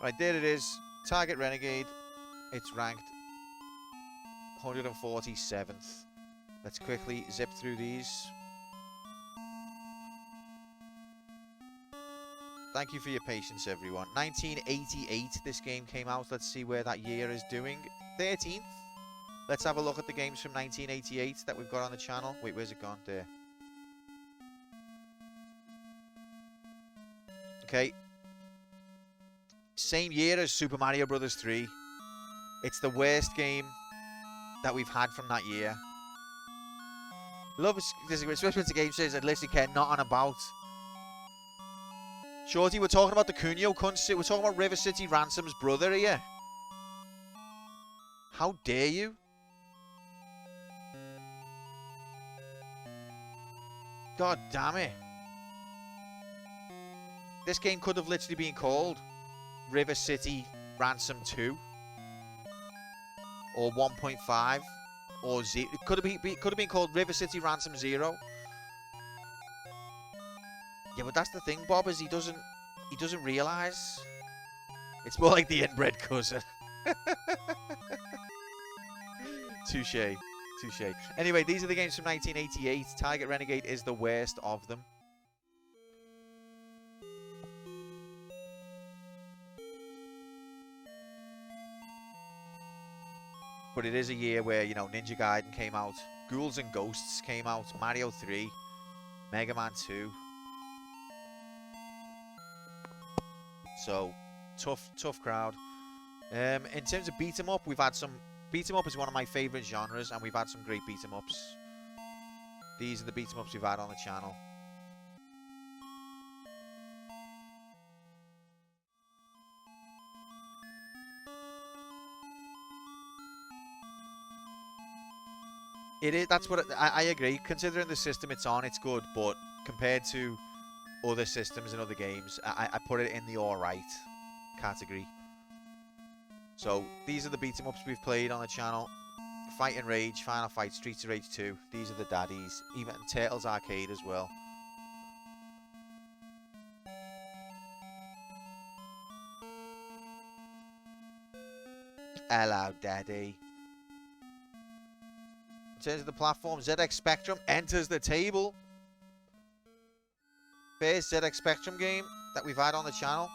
Right, there it is. Target Renegade. It's ranked 147th. Let's quickly zip through these. Thank you for your patience, everyone. 1988, this game came out. Let's see where that year is doing. 13th. Let's have a look at the games from 1988 that we've got on the channel. Wait, where's it gone? There. Okay. Same year as Super Mario Brothers 3. It's the worst game that we've had from that year. Love this especially to game says that literally care not on about. Shorty, we're talking about the Cuneo cunt. We're talking about River City Ransom's brother here. How dare you? God damn it. This game could have literally been called River City Ransom 2 or 1.5 or 0. It could have been called River City Ransom 0. Yeah, but that's the thing, Bob, is he doesn't realise. It's more like the inbred cousin. Touche. Touche. Anyway, these are the games from 1988. Target Renegade is the worst of them. But it is a year where, you know, Ninja Gaiden came out, Ghouls and Ghosts came out, Mario 3, Mega Man 2. So, tough crowd. In terms of beat 'em up, we've had some. Beat 'em up is one of my favourite genres, and we've had some great beat 'em ups. These are the beat 'em ups we've had on the channel. It is. That's what I agree. Considering the system it's on, it's good, but compared to other systems and other games, I put it in the alright category. So these are the beat 'em ups we've played on the channel. Fight and Rage, Final Fight, Streets of Rage 2. These are the daddies. Even Turtles Arcade as well. Hello, daddy. In terms of the platform, ZX Spectrum enters the table. First ZX Spectrum game that we've had on the channel.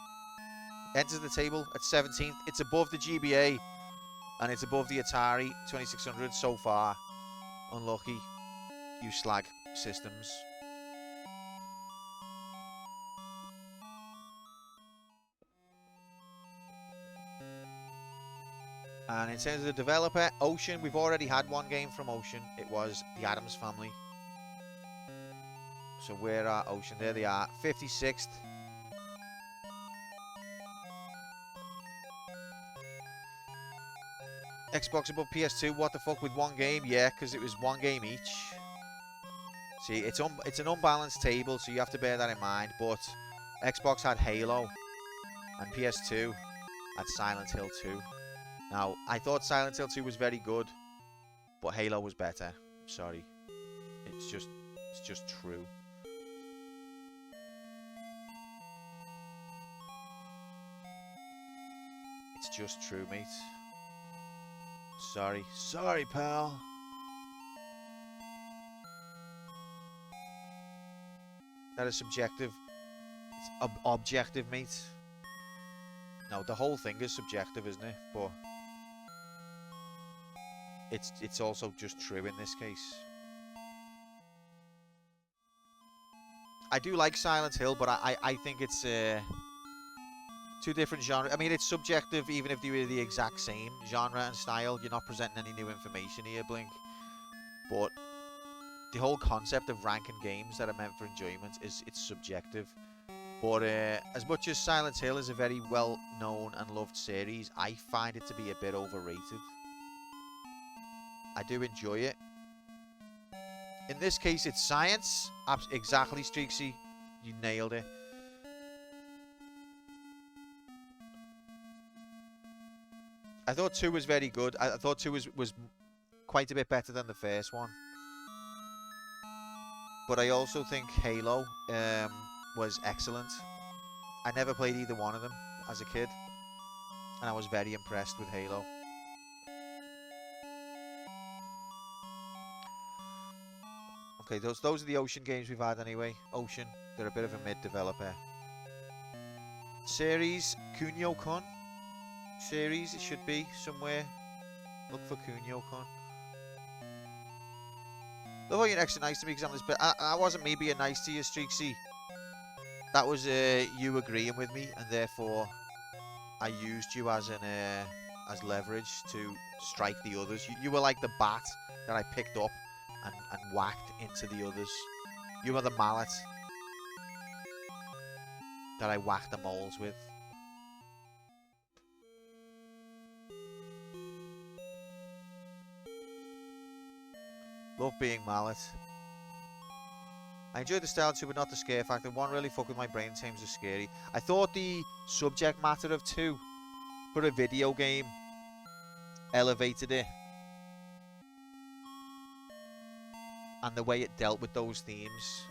Enters the table at 17th. It's above the GBA and it's above the Atari 2600 so far. Unlucky. You slag systems. And in terms of the developer, Ocean, we've already had one game from Ocean. It was the Addams Family. So where are Ocean? There they are. 56th. Xbox above PS2. What the fuck with one game? Yeah, because it was one game each. See, it's an unbalanced table, so you have to bear that in mind. But Xbox had Halo, and PS2 had Silent Hill 2. Now, I thought Silent Hill 2 was very good, but Halo was better. Sorry. It's just true. It's just true, mate. Sorry. Sorry, pal. That is subjective. It's objective, mate. No, the whole thing is subjective, isn't it? But it's also just true in this case. I do like Silent Hill, but I think it's two different genres. I mean, it's subjective even if they were the exact same genre and style. You're not presenting any new information here, Blink. But the whole concept of ranking games that are meant for enjoyment it's subjective. But as much as Silent Hill is a very well-known and loved series, I find it to be a bit overrated. I do enjoy it. In this case, it's science. Exactly, Streaksy. You nailed it. I thought 2 was very good. I thought 2 was quite a bit better than the first one. But I also think Halo was excellent. I never played either one of them as a kid, and I was very impressed with Halo. Okay, those are the Ocean games we've had anyway. Ocean, they're a bit of a mid-developer. Series, Kunio-kun. Series, it should be somewhere. Look for Kunio-kun. Love how you're extra nice to me because I'm this bit. That wasn't me being nice to you, Streaksy. That was you agreeing with me, and therefore I used you as as leverage to strike the others. You were like the bat that I picked up and whacked into the others. You were the mallet that I whacked the moles with. Love being mallet. I enjoyed the style too, but not the scare factor. One really fucked with my brain in terms of scary. I thought the subject matter of 2 for a video game elevated it. And the way it dealt with those themes.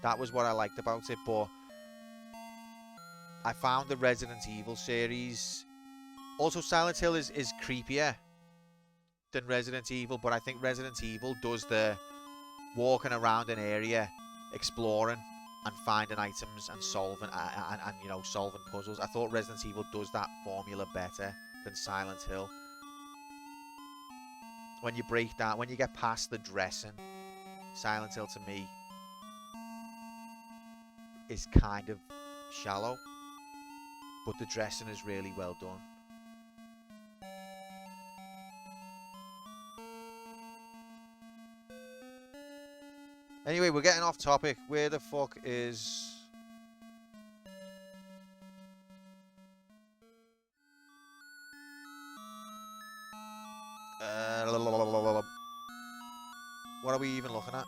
That was what I liked about it, but I found the Resident Evil series... Also, Silent Hill is creepier than Resident Evil, but I think Resident Evil does the walking around an area, exploring and finding items and solving and you know, solving puzzles. I thought Resident Evil does that formula better than Silent Hill. When you break down, when you get past the dressing, Silent Hill to me is kind of shallow, but the dressing is really well done. Anyway, we're getting off topic. Where the fuck is... what are we even looking at?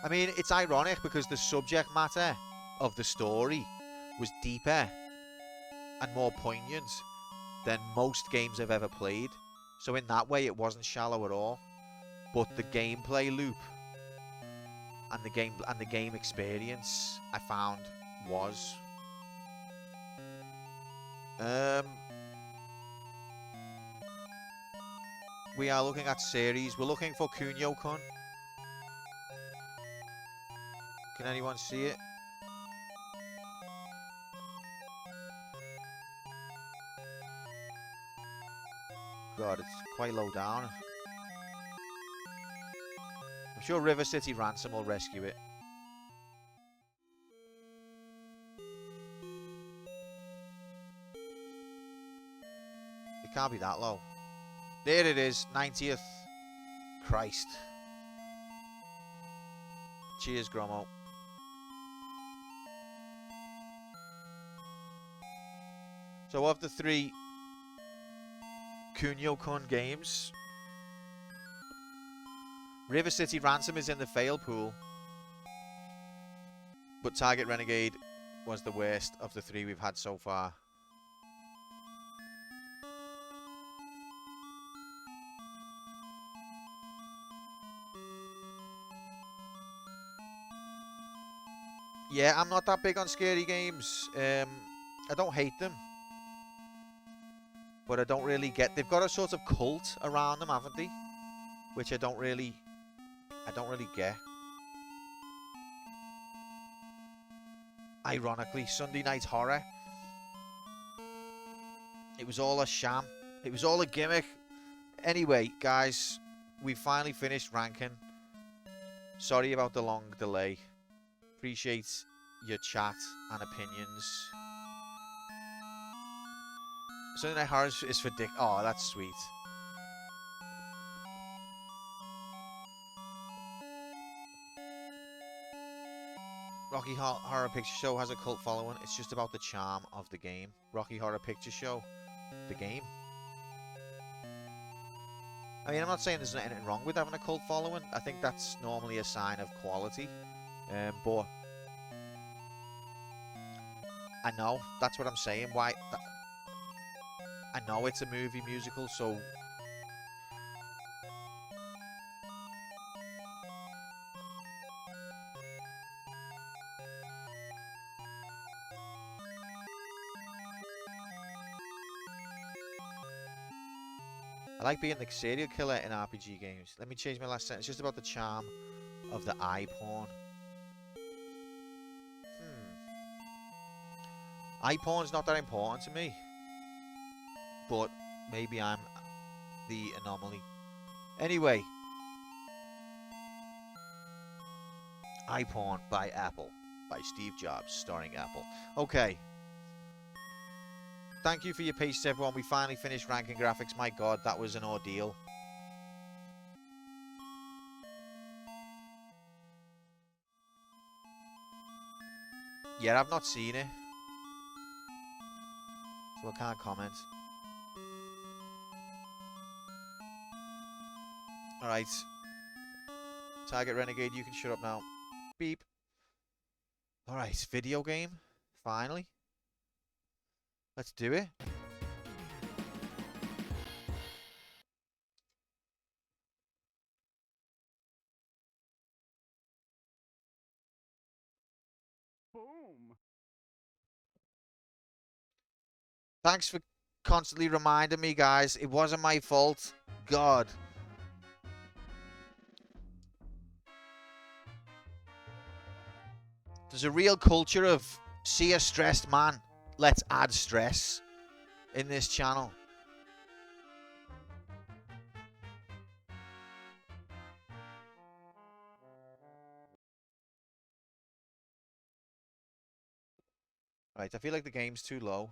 I mean, it's ironic because the subject matter of the story was deeper and more poignant than most games I've ever played. So in that way, it wasn't shallow at all. But the gameplay loop and the game experience I found was. We are looking at series. We're looking for Kunio-kun. Can anyone see it? God, it's quite low down. I'm sure River City Ransom will rescue it. It can't be that low. There it is, 90th. Christ. Cheers, Gromo. So of the 3 Kunio-kun games, River City Ransom is in the fail pool, but Target Renegade was the worst of the 3 we've had so far. Yeah, I'm not that big on scary games. I don't hate them, but I don't really get... They've got a sort of cult around them, haven't they? Which I don't really get. Ironically, Sunday Night Horror. It was all a sham. It was all a gimmick. Anyway, guys, we finally finished ranking. Sorry about the long delay. Appreciate your chat and opinions. Sunday Night Horror is for Dick. Oh, that's sweet. Rocky Horror Picture Show has a cult following. It's just about the charm of the game. Rocky Horror Picture Show, the game. I mean, I'm not saying there's anything wrong with having a cult following. I think that's normally a sign of quality. But I know, that's what I'm saying. Why? I know it's a movie musical, so... I like being the serial killer in RPG games. Let me change my last sentence. Just about the charm of the eye porn. Eye porn's not that important to me. But maybe I'm the anomaly. Anyway. Eye Porn by Apple. By Steve Jobs, starring Apple. Okay. Thank you for your patience, everyone. We finally finished ranking graphics. My God, that was an ordeal. Yeah, I've not seen it, so I can't comment. Alright. Target Renegade, you can shut up now. Beep. Alright, video game. Finally. Let's do it. Boom. Thanks for constantly reminding me, guys. It wasn't my fault. God. There's a real culture of see a stressed man, let's add stress in this channel. Right, I feel like the game's too low.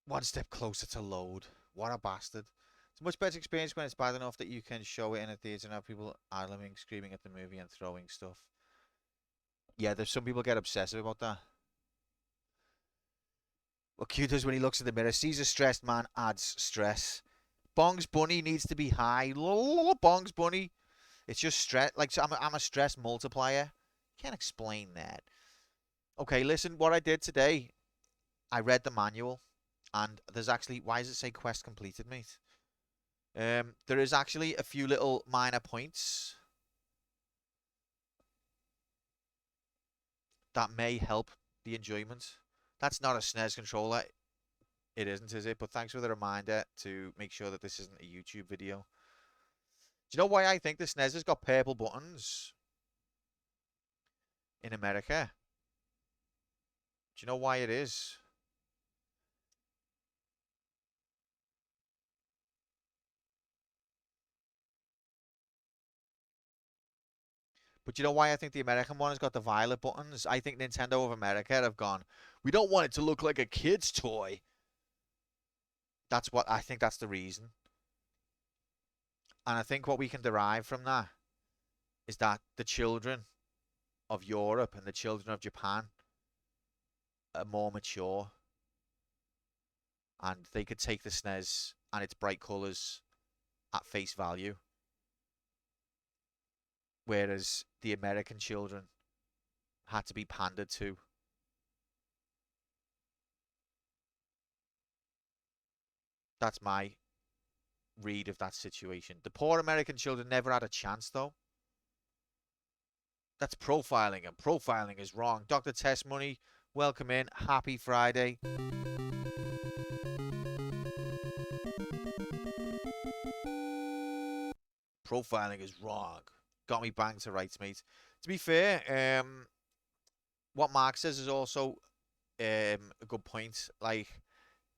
One step closer to load. What a bastard. It's a much better experience when it's bad enough that you can show it in a theater and have people idling, screaming at the movie and throwing stuff. Yeah, there's some people get obsessive about that. What Q does when he looks in the mirror, sees a stressed man, adds stress. Bong's Bunny needs to be high. Bong's Bunny. It's just stress. Like, so I'm a stress multiplier. Can't explain that. Okay, listen, what I did today, I read the manual. And there's actually, why does it say quest completed, mate? There is actually a few little minor points that may help the enjoyment. That's not a SNES controller. It isn't, is it? But thanks for the reminder to make sure that this isn't a YouTube video. Do you know why I think the SNES has got purple buttons in America? Do you know why it is? But you know why I think the American one has got the violet buttons? I think Nintendo of America have gone, we don't want it to look like a kid's toy. That's what I think, that's the reason. And I think what we can derive from that is that the children of Europe and the children of Japan are more mature. And they could take the SNES and its bright colours at face value. Whereas the American children had to be pandered to. That's my read of that situation. The poor American children never had a chance, though. That's profiling, and profiling is wrong. Dr. Test Money, welcome in. Happy Friday. Profiling is wrong. Got me banged to rights, mate. To be fair, what Mark says is also a good point. Like,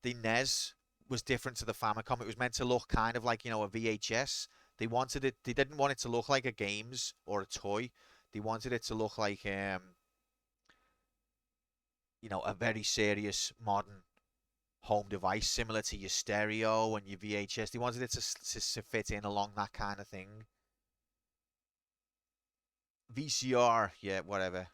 the NES was different to the Famicom. It was meant to look kind of like, you know, a VHS. They wanted it, they didn't want it to look like a games or a toy. They wanted it to look like, you know, a very serious modern home device, similar to your stereo and your VHS. They wanted it to fit in along that kind of thing. VCR, yeah, whatever.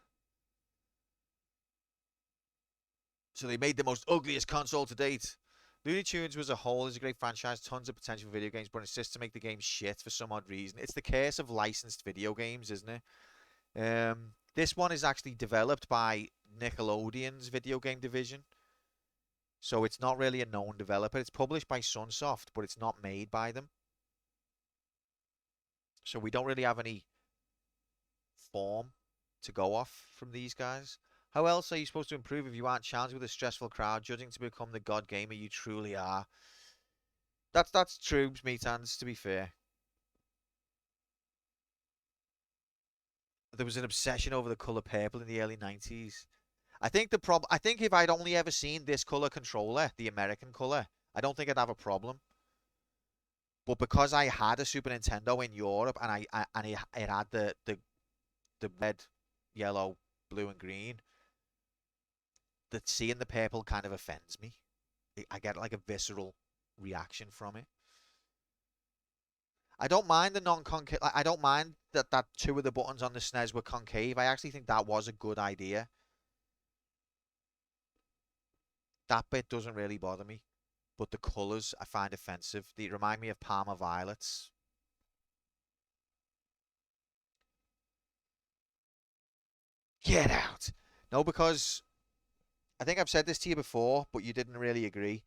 So they made the most ugliest console to date. Looney Tunes was a whole is a great franchise, tons of potential for video games, but insists to make the game shit for some odd reason. It's the curse of licensed video games, isn't it? This one is actually developed by Nickelodeon's video game division. So it's not really a known developer. It's published by Sunsoft, but it's not made by them. So we don't really have any form to go off from these guys. How else are you supposed to improve if you aren't challenged with a stressful crowd, judging to become the god gamer you truly are? That's true, Meathands, to be fair. There was an obsession over the color purple in the early 90s. I think if I'd only ever seen this color controller, the American color, I don't think I'd have a problem. But because I had a Super Nintendo in Europe and it had the red yellow, blue, and green. That seeing the purple kind of offends me. I get like a visceral reaction from it. I don't mind the non-concave. I don't mind that two of the buttons on the SNES were concave. I actually think that was a good idea. That bit doesn't really bother me. But the colours I find offensive. They remind me of Parma violets. Get out! No, because I think I've said this to you before, but you didn't really agree.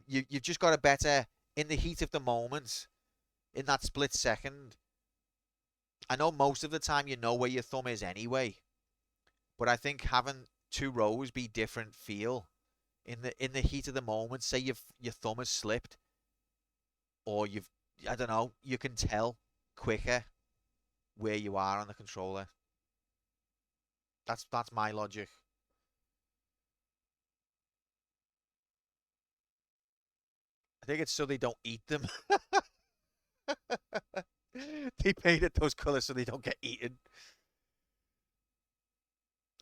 You've just got a better, in the heat of the moment, in that split second. I know most of the time you know where your thumb is anyway, but I think having two rows be different feel in the heat of the moment. Say your thumb has slipped, or I don't know, you can tell quicker where you are on the controller. That's my logic. I think it's so they don't eat them. They painted those colours so they don't get eaten.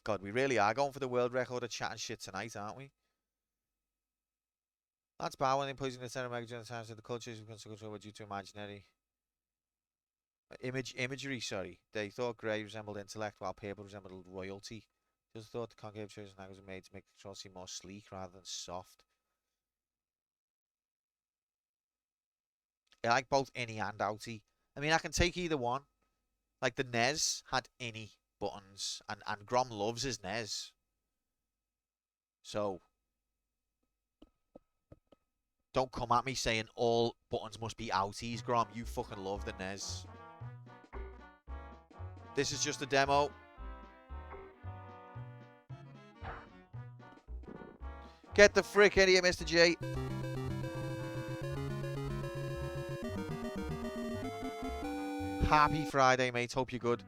God, we really are going for the world record of chatting shit tonight, aren't we? That's bad when they put in the center of magazine times that the cultures we control due to imaginary imagery. Sorry, they thought grey resembled intellect while purple resembled royalty. Just thought the concave choices and angles were made to make the control seem more sleek rather than soft. I like both innie and outie. I mean, I can take either one. Like the NES had innie buttons, and Grom loves his NES. So don't come at me saying all buttons must be outies, Grom. You fucking love the NES. This is just a demo. Get the frick out of here, Mr. J. Happy Friday, mate. Hope you're good.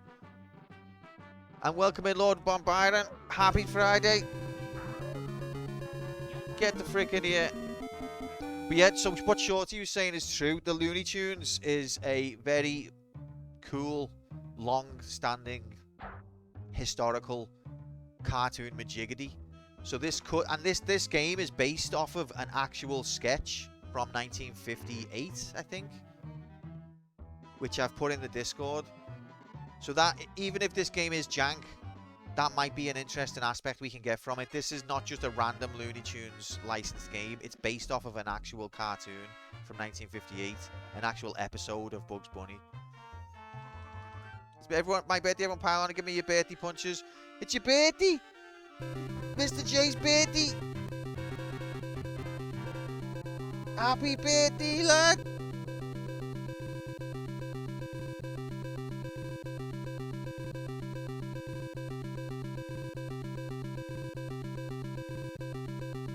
And welcome in, Lord Bombyron. Happy Friday. Get the frick in here. But yeah, so what Shorty was saying is true. The Looney Tunes is a very cool, long-standing, historical cartoon majiggity. So this game is based off of an actual sketch from 1958, I think, which I've put in the Discord. So that even if this game is jank, that might be an interesting aspect we can get from it. This is not just a random Looney Tunes licensed game. It's based off of an actual cartoon from 1958, an actual episode of Bugs Bunny. Everyone, my birthday, everyone pile on and give me your birthday punches. It's your birthday! Mr. J's birthday! Happy birthday, lad!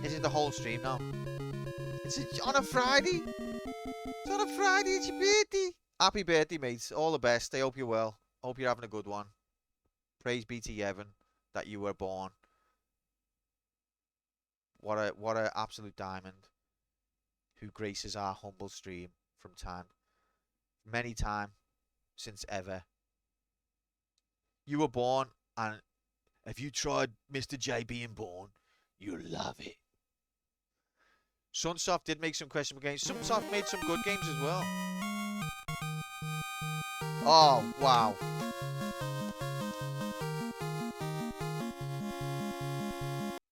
This is the whole stream now. It's on a Friday. It's on a Friday. It's your birthday. Happy birthday, mates. All the best. I hope you're well. Hope you're having a good one. Praise be to Yevon that you were born. What a absolute diamond who graces our humble stream from many time since ever. You were born, and if you tried Mr. J being born, you'll love it. Sunsoft did make some questionable games. Sunsoft made some good games as well. Oh, wow.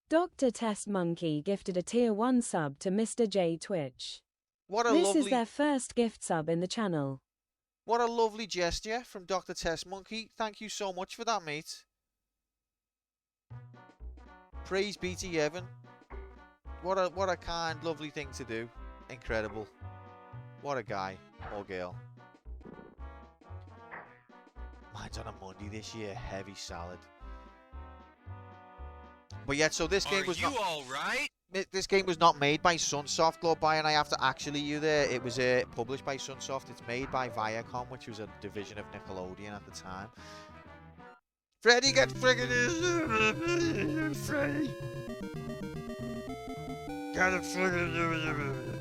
Dr. Test Monkey gifted a tier 1 sub to Mr. J Twitch. This is their first gift sub in the channel. What a lovely gesture from Dr. Test Monkey. Thank you so much for that, mate. Praise be to Yevon. What a kind, lovely thing to do. Incredible. What a guy or girl. Mine's on a Monday this year. Heavy salad. But yet, so this game was not... Are you alright? This game was not made by Sunsoft, Lord Byron. I have to actually you there. It was published by Sunsoft. It's made by Viacom, which was a division of Nickelodeon at the time. Freddy, get friggin' Freddy. Get it friggin'.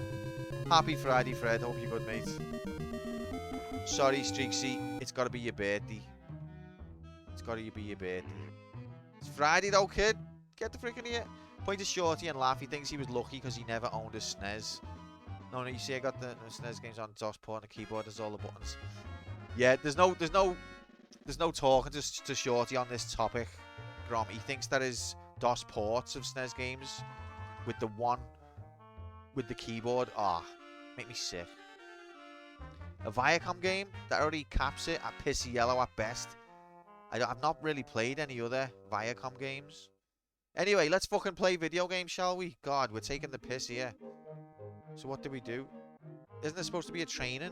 Happy Friday, Fred. Hope you're good, mate. Sorry, Streaksy. It's got to be your birthday. It's got to be your birthday. It's Friday though, kid. Get the freaking here. Point to Shorty and laugh. He thinks he was lucky because he never owned a SNES. No, you see, I got the SNES games on DOS port and the keyboard. There's all the buttons. Yeah, there's no talking to Shorty on this topic, Grom. He thinks that is DOS ports of SNES games with the one with the keyboard. Ah, make me sick. A Viacom game that already caps it at pissy yellow at best. I've not really played any other Viacom games. Anyway, let's fucking play video games, shall we? God, we're taking the piss here. So what do we do? Isn't there supposed to be a training?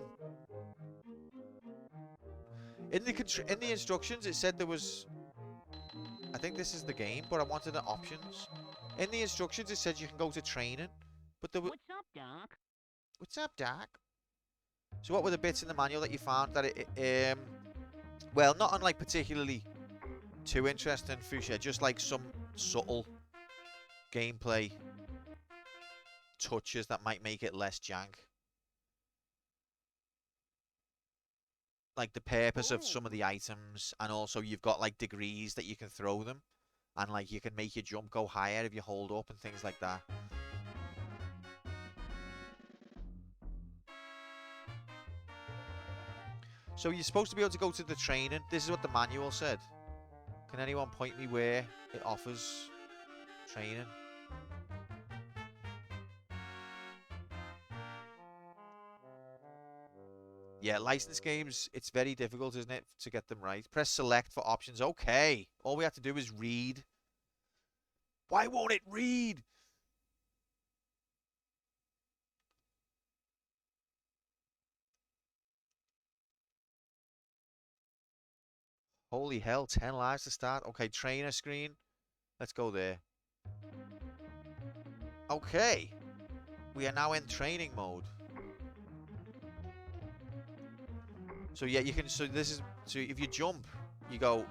In the instructions, it said there was... I think this is the game, but I wanted the options. In the instructions, it said you can go to training, but there was... What's up, Doc? What's up, Doc? So what were the bits in the manual that you found that well, not unlike particularly too interesting, Fuchsia, just like some subtle gameplay touches that might make it less jank. Like the purpose of some of the items, and also you've got like degrees that you can throw them, and like you can make your jump go higher if you hold up and things like that. So you're supposed to be able to go to the training. This is what the manual said. Can anyone point me where it offers training? Yeah, licensed games, it's very difficult, isn't it, to get them right. Press select for options. Okay. All we have to do is read. Why won't it read? Holy hell, 10 lives to start. Okay, trainer screen. Let's go there. Okay. We are now in training mode. So yeah, you can, so this is, so if you jump, you go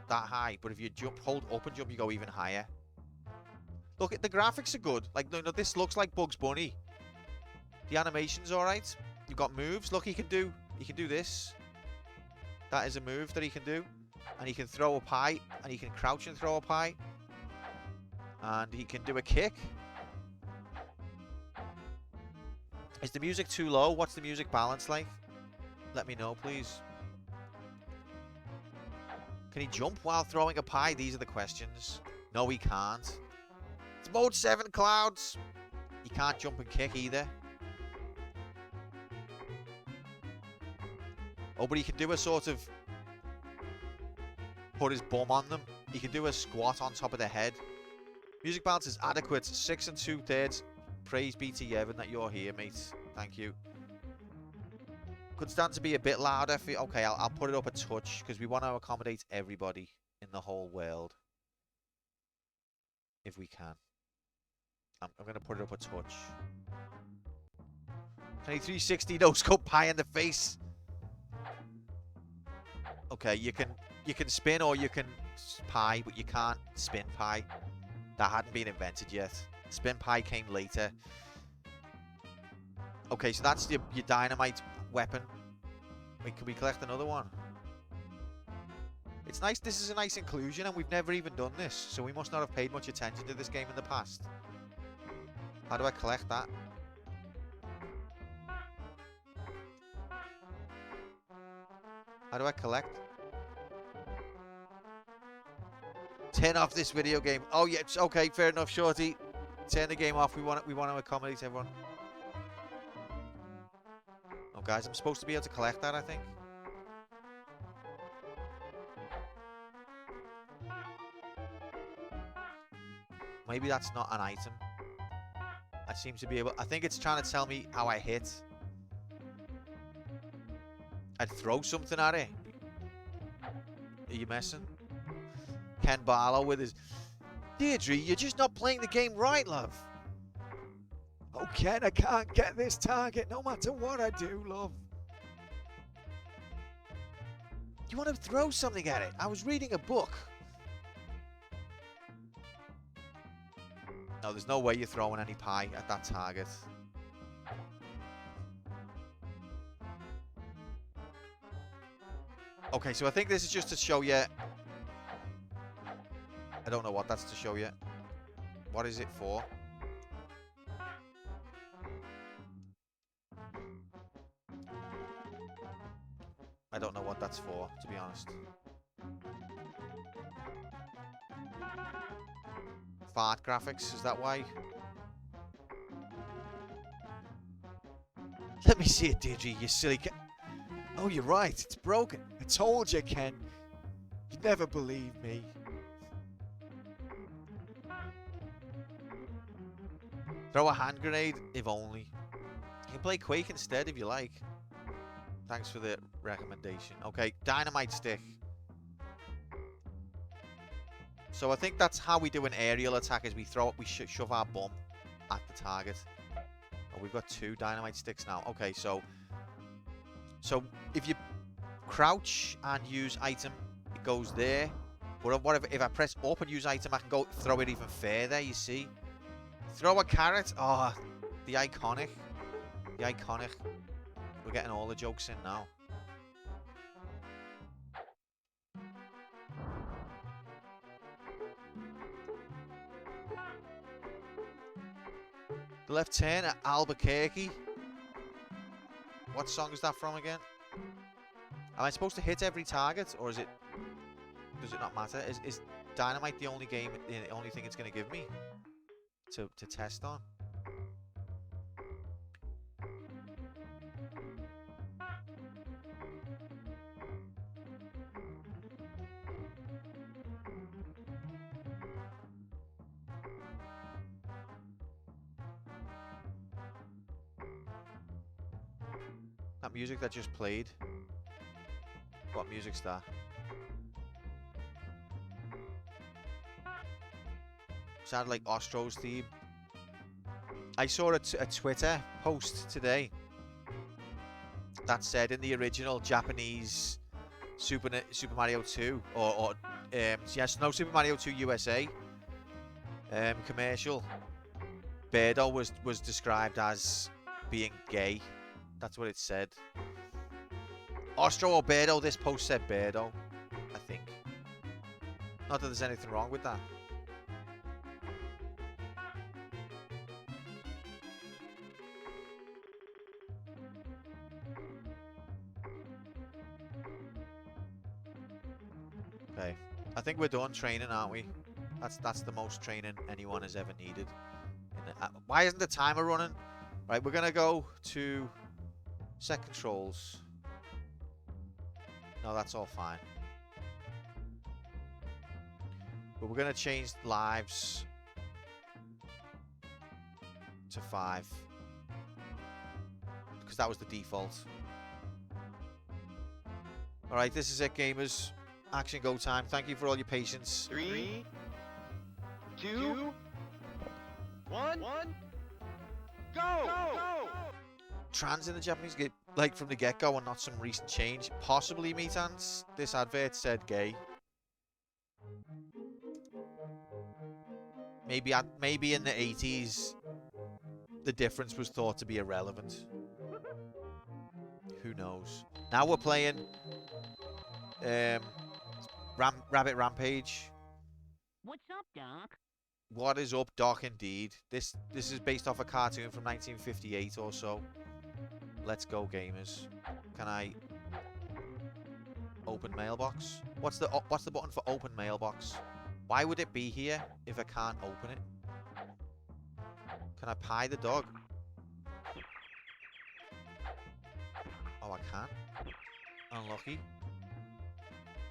that high. But if you jump, hold up and jump, you go even higher. Look, the graphics are good. Like, no, this looks like Bugs Bunny. The animation's alright. You've got moves. Look, he can do this. That is a move that he can do. And he can throw up high. And he can crouch and throw up high. And he can do a kick. Is the music too low? What's the music balance like? Let me know, please. Can he jump while throwing a pie? These are the questions. No, he can't. It's mode 7 clouds. He can't jump and kick either. Oh, but he can do a sort of... put his bum on them. He can do a squat on top of the head. Music balance is adequate. 6 2/3. Praise be to Yevon that you're here, mate. Thank you. Could stand to be a bit louder. Okay, I'll put it up a touch because we want to accommodate everybody in the whole world. If we can. I'm going to put it up a touch. 2360 no scope pie in the face. Okay, you can spin or you can pie, but you can't spin pie. That hadn't been invented yet. Spin pie came later. Okay, so that's your dynamite weapon. Wait, can we collect another one? It's nice. This is a nice inclusion, and we've never even done this, so we must not have paid much attention to this game in the past. How do I collect that? How do I collect? Turn off this video game. Oh yeah, it's okay, fair enough, Shorty. Turn the game off. We want to accommodate everyone. Oh, guys, I'm supposed to be able to collect that, I think. Maybe that's not an item. I seem to be able... I think it's trying to tell me how I hit. I'd throw something at it. Are you messing? Ken Barlow with his... Deirdre, you're just not playing the game right, love. Oh, Ken, I can't get this target no matter what I do, love. You want to throw something at it? I was reading a book. No, there's no way you're throwing any pie at that target. Okay, so I think this is just to show you I don't know what that's to show you. What is it for? I don't know what that's for, to be honest. Fart graphics, is that why? Let me see it, Deirdre, you silly Oh, you're right, it's broken. I told you, Ken. You'd never believe me. Throw a hand grenade, if only. You can play Quake instead if you like. Thanks for the recommendation. Okay, dynamite stick. So I think that's how we do an aerial attack, is we shove our bum at the target. Oh, we've got 2 dynamite sticks now. Okay, so if you crouch and use item, it goes there. But what if I press up and use item, I can go throw it even further, you see? Throw a carrot. Oh, the iconic. The iconic. We're getting all the jokes in now. The left turn at Albuquerque. What song is that from again? Am I supposed to hit every target, or does it not matter? Is Dynamite the only thing it's going to give me to test on? That music that just played. What music's that? Sounded like Ostro's theme. I saw a Twitter post today that said in the original Japanese Super Mario 2 yes, no, Super Mario 2 USA commercial, Birdo was described as being gay. That's what it said. Ostro or Birdo? This post said Birdo, I think. Not that there's anything wrong with that. Okay, I think we're done training, aren't we? That's the most training anyone has ever needed. Why isn't the timer running? Right, we're gonna go to set controls. No, that's all fine. But we're gonna change lives to 5 because that was the default. All right, this is it, gamers. Action go time. Thank you for all your patience. 3, 2, 1, go! Trans in the Japanese game, like from the get-go, and not some recent change. Possibly, Metans. This advert said gay. Maybe in the 80s, the difference was thought to be irrelevant. Who knows? Now we're playing Rabbit Rampage. What's up, Doc? What is up, Doc? Indeed. This is based off a cartoon from 1958 or so. Let's go, gamers. Can I open mailbox? What's the button for open mailbox? Why would it be here if I can't open it? Can I pie the dog? Oh, I can. Unlucky.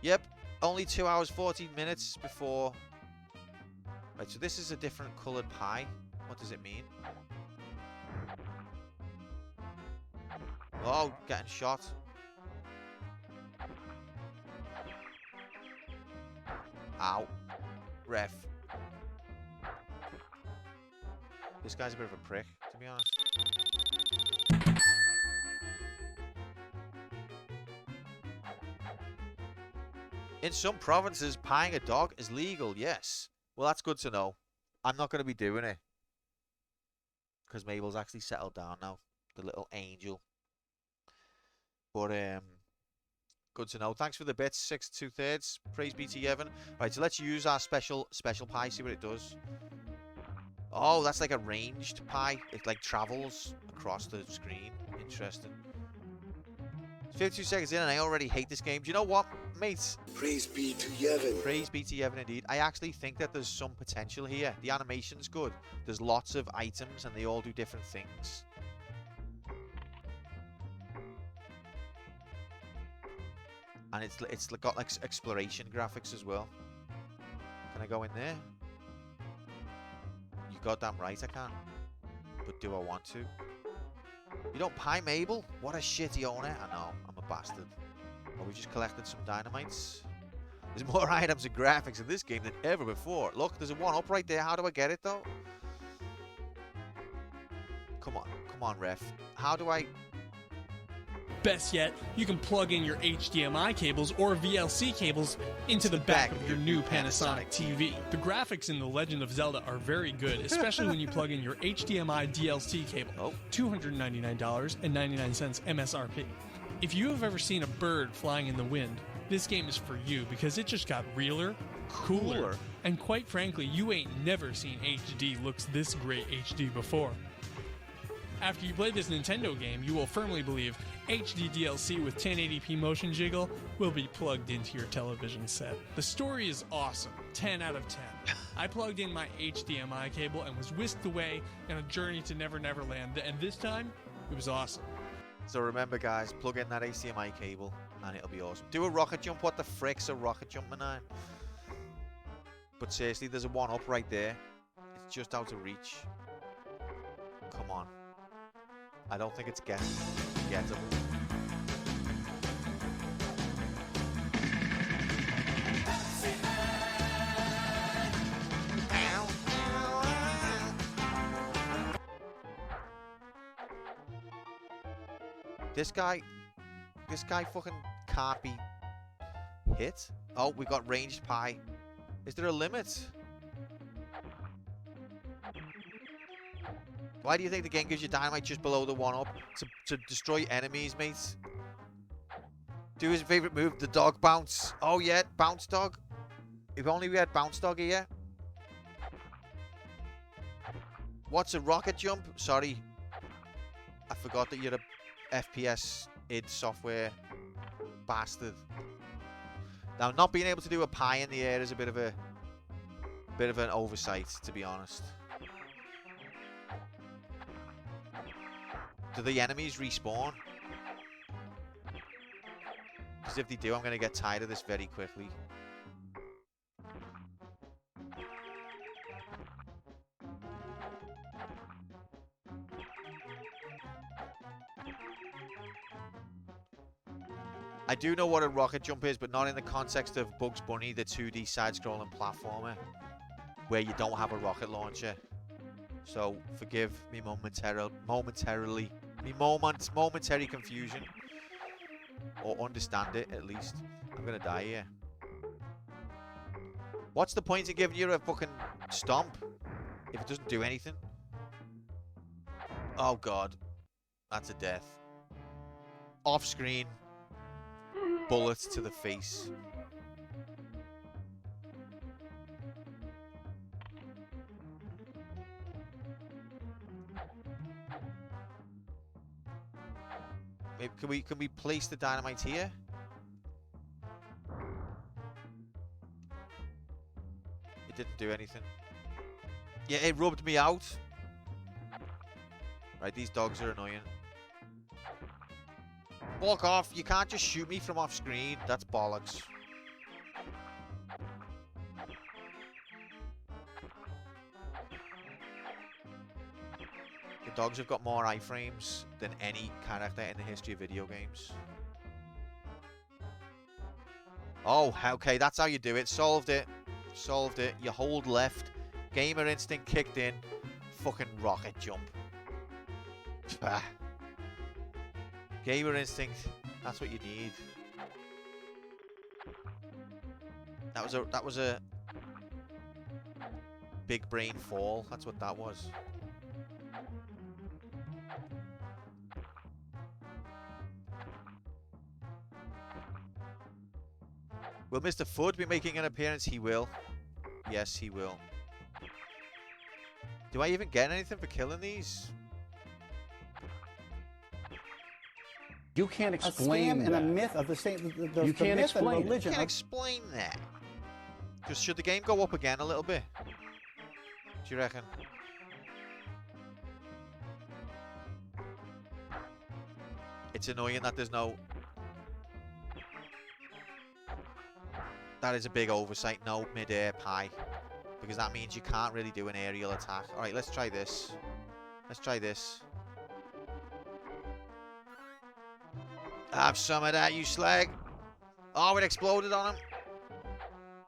Yep. Only 2 hours 14 minutes before. Right, so this is a different coloured pie. What does it mean? Oh, getting shot. Ow. Ref. This guy's a bit of a prick, to be honest. In some provinces, pieing a dog is legal, yes. Well, that's good to know. I'm not going to be doing it. Because Mabel's actually settled down now. The little angel. But, Good to know. Thanks for the bits. 6 2/3. Praise be to Yevon. Right, so let's use our special pie. See what it does. Oh, that's like a ranged pie. It like travels across the screen. Interesting. 52 seconds in and I already hate this game. Do you know what, mates? Praise be to Yevon. Praise be to Yevon indeed. I actually think that there's some potential here. The animation's good. There's lots of items and they all do different things. And it's got like exploration graphics as well. Can I go in there? You goddamn right I can. But do I want to? You don't pie Mabel? What a shitty owner. I know, I'm a bastard. Well, we just collected some dynamites. There's more items and graphics in this game than ever before. Look, there's a 1-up right there. How do I get it though? Come on, ref. How do I... Best yet, you can plug in your HDMI cables or VLC cables into the back of your new Panasonic TV. The graphics in The Legend of Zelda are very good, especially when you plug in your HDMI DLC cable. $299.99 MSRP. If you have ever seen a bird flying in the wind, this game is for you because it just got realer, cooler, and quite frankly, you ain't never seen HD looks this great HD before. After you play this Nintendo game, you will firmly believe HD DLC with 1080p motion jiggle will be plugged into your television set. The story is awesome, 10 out of 10. I plugged in my HDMI cable and was whisked away on a journey to Never Never Land, and this time, it was awesome. So remember guys, plug in that HDMI cable and it'll be awesome. Do a rocket jump. What the frick's a rocket jump, man? But seriously, there's a 1-up right there. It's just out of reach. Come on. I don't think it's gettable. This guy fucking can't be hit. Oh, we got ranged pie. Is there a limit? Why do you think the game gives you dynamite just below the 1-up? To destroy enemies, mates. Do his favorite move, the dog bounce. Oh yeah, bounce dog. If only we had bounce dog here. What's a rocket jump? Sorry. I forgot that you're a FPS id software bastard. Now, not being able to do a pie in the air is a bit of an oversight, to be honest. Do the enemies respawn? Because if they do, I'm going to get tired of this very quickly. I do know what a rocket jump is, but not in the context of Bugs Bunny, the 2D side-scrolling platformer, where you don't have a rocket launcher. So forgive me momentary confusion, or understand it at least. I'm gonna die here. What's the point of giving you a fucking stomp if it doesn't do anything? Oh god, that's a death. Off screen. Bullets to the face. Maybe can we place the dynamite here? It didn't do anything. Yeah, it rubbed me out. Right, these dogs are annoying. Walk off. You can't just shoot me from off screen. That's bollocks. The dogs have got more iframes than any character in the history of video games. Oh, okay. That's how you do it. Solved it. Solved it. You hold left. Gamer instinct kicked in. Fucking rocket jump. Gamer instinct, that's what you need. That was a big brain fall. That's what that was. Will Mr. Fudd be making an appearance? He will. Yes, he will. Do I even get anything for killing these? You can't explain a scam that. and a myth of the same. You can't explain it. religion. You can't explain that. Just should the game go up again a little bit? Do you reckon? It's annoying that there's no... That is a big oversight. No mid-air pie. Because that means you can't really do an aerial attack. Alright, let's try this. Let's try this. Have some of that, you slag. Oh, it exploded on him.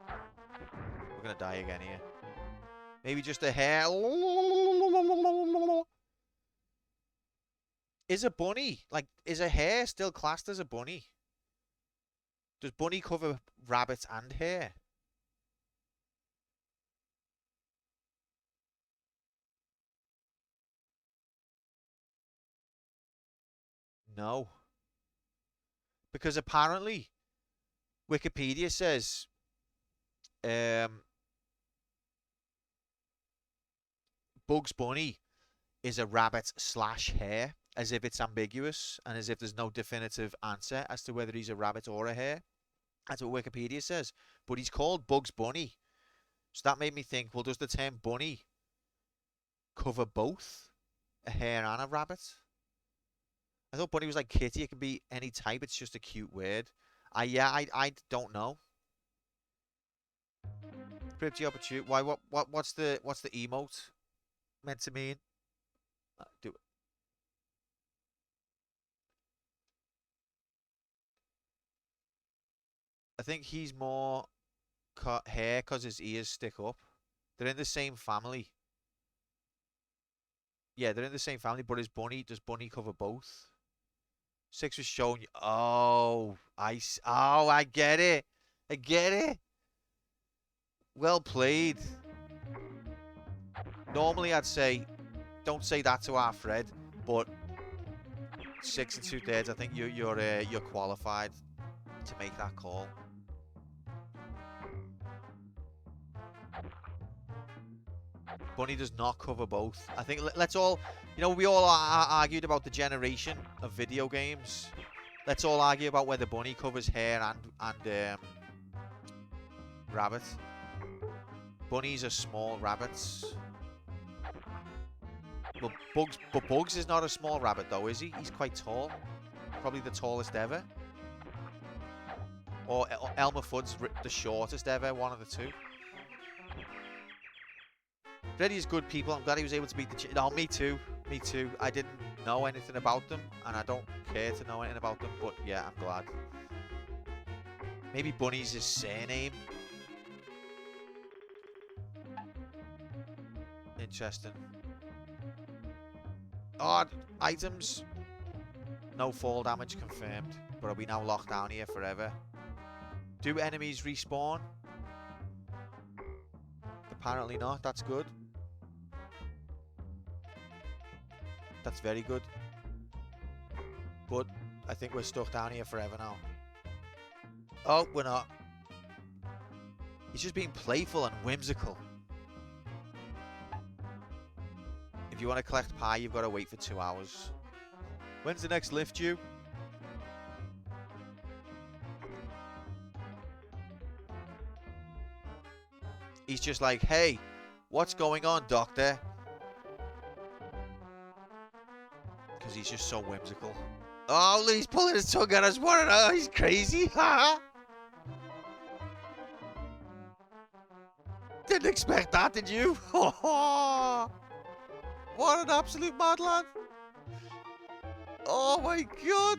We're going to die again here. Maybe just a hair. Is a bunny, like, is a hare still classed as a bunny? Does bunny cover rabbits and hare? No. Because apparently, Wikipedia says, Bugs Bunny is a rabbit / hare, as if it's ambiguous and as if there's no definitive answer as to whether he's a rabbit or a hare. That's what Wikipedia says. But he's called Bugs Bunny. So that made me think, well, does the term bunny cover both a hare and a rabbit? I thought bunny was like kitty. It can be any type. It's just a cute word. I don't know. Pretty opportunity. Why? What's the emote meant to mean? Do it. I think he's more hair because his ears stick up. They're in the same family. Yeah, they're in the same family, but does bunny cover both? 6 was showing you. Oh, I get it. I get it. Well played. Normally I'd say, don't say that to our Fred, but 6 2/3, I think you're qualified to make that call. Bunny does not cover both. I think let's all, we all argued about the generation of video games. Let's all argue about whether Bunny covers hare and rabbit. Bunnies are small rabbits. Well, Bugs is not a small rabbit though, is he? He's quite tall. Probably the tallest ever. Or Elmer Fudd's the shortest ever, one of the two. Freddy is good people. I'm glad he was able to beat the... No, me too. Me too. I didn't know anything about them, and I don't care to know anything about them, but yeah, I'm glad. Maybe Bunny's his surname. Interesting. Odd items. No fall damage confirmed, but are we now locked down here forever? Do enemies respawn? Apparently not. That's good. That's very good. But I think we're stuck down here forever now. Oh, we're not. He's just being playful and whimsical. If you want to collect pie, you've got to wait for 2 hours. When's the next lift due? He's just like, hey, what's going on, doctor? Because he's just so whimsical. Oh, he's pulling his tongue at us. What? He's crazy. Didn't expect that, did you? What an absolute mad lad. Oh my god.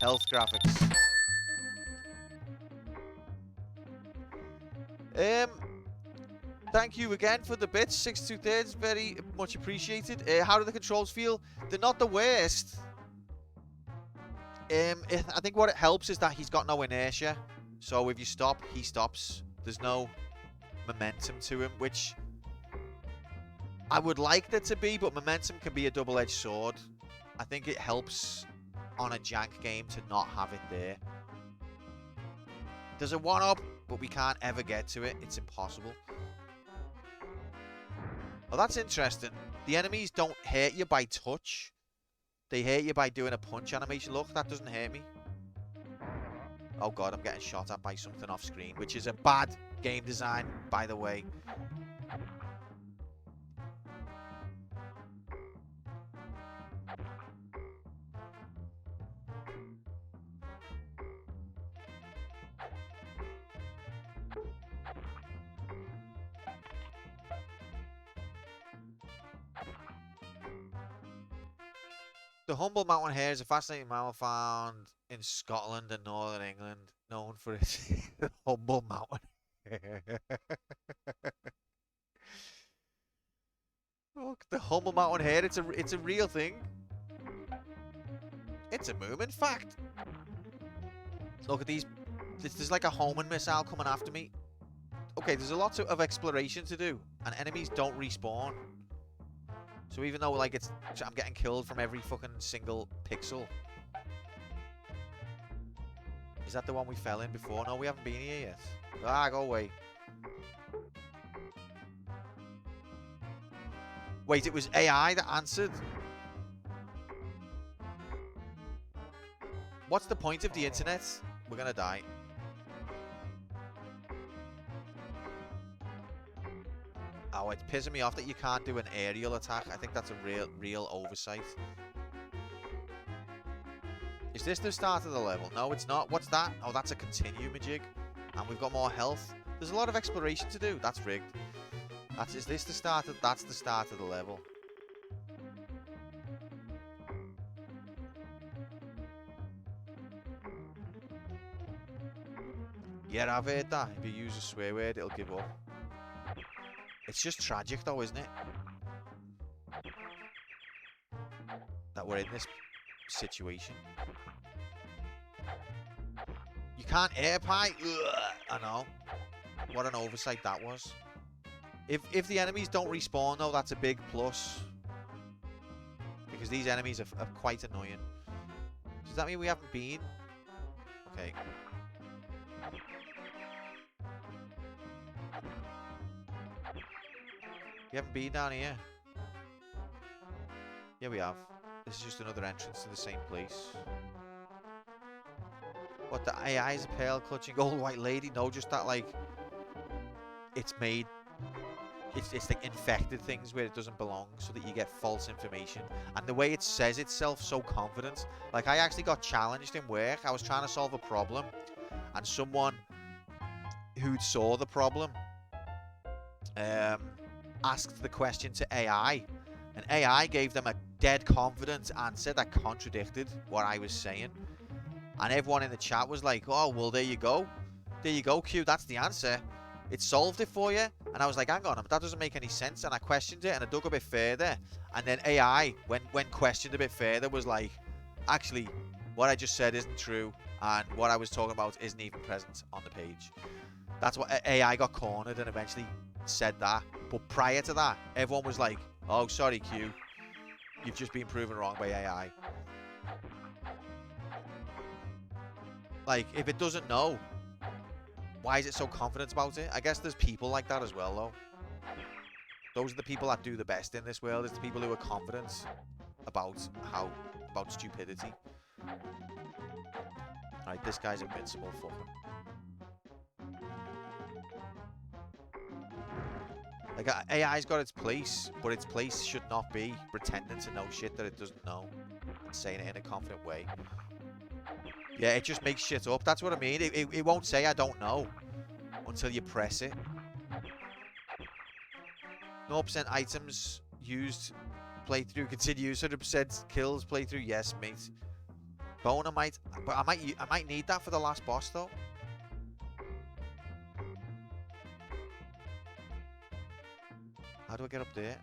Health graphics. Thank you again for the bits. 6 2/3, very much appreciated. How do the controls feel? They're not the worst. I think what it helps is that he's got no inertia. So if you stop, he stops. There's no momentum to him, which I would like there to be, but momentum can be a double-edged sword. I think it helps on a jank game to not have it there. There's a one-up, but we can't ever get to it. It's impossible. Oh, that's interesting. The enemies don't hurt you by touch. They hurt you by doing a punch animation. Look, that doesn't hurt me. Oh god, I'm getting shot at by something off screen, which is a bad game design, by the way. The Humble Mountain Hare is a fascinating mammal found in Scotland and Northern England, known for its humble mountain hare. Look, the Humble Mountain Hare, it's a real thing. It's a movement fact. Look at these. There's like a homing missile coming after me. Okay, there's a lot of exploration to do, and enemies don't respawn. So even though like I'm getting killed from every fucking single pixel. Is that the one we fell in before? No, we haven't been here yet. Ah, go away. Wait, it was AI that answered. What's the point of the internet? We're gonna die. Oh, it's pissing me off that you can't do an aerial attack. I think that's a real oversight. Is this the start of the level? No, it's not. What's that? Oh, that's a continue majig. And we've got more health. There's a lot of exploration to do. That's rigged. Is this the start of... That's the start of the level. Yeah, I've heard that. If you use a swear word, it'll give up. It's just tragic though, isn't it? That we're in this situation. You can't air pie? Ugh, I know. What an oversight that was. If the enemies don't respawn though, that's a big plus. Because these enemies are quite annoying. Does that mean we haven't been? Okay. We haven't been down here. Yeah, we have. This is just another entrance to the same place. What, the AI is a pale clutching old white lady? No, just that, like, it's made... It's like infected things where it doesn't belong so that you get false information. And the way it says itself so confident. Like, I actually got challenged in work. I was trying to solve a problem. And someone who saw the problem... asked the question to AI, and AI gave them a dead confident answer that contradicted what I was saying, and everyone in the chat was like, oh, well, there you go, Q, that's the answer, it solved it for you. And I was like, hang on, that doesn't make any sense. And I questioned it and I dug a bit further, and then AI, when questioned a bit further, was like, actually, what I just said isn't true, and what I was talking about isn't even present on the page. That's what AI got cornered and eventually said that. But prior to that, everyone was like, oh, sorry, Q, you've just been proven wrong by AI. Like, if it doesn't know, why is it so confident about it? I guess there's people like that as well, though. Those are the people that do the best in this world. It's the people who are confident about stupidity. Alright, this guy's invincible. Fuck him. Like, AI's got its place, but its place should not be pretending to know shit that it doesn't know and saying it in a confident way. Yeah, it just makes shit up. That's what I mean. It won't say I don't know until you press it. 0% items used playthrough continues. 100% kills playthrough. Yes, mate. Bone, but I might need that for the last boss though. How do I get up there?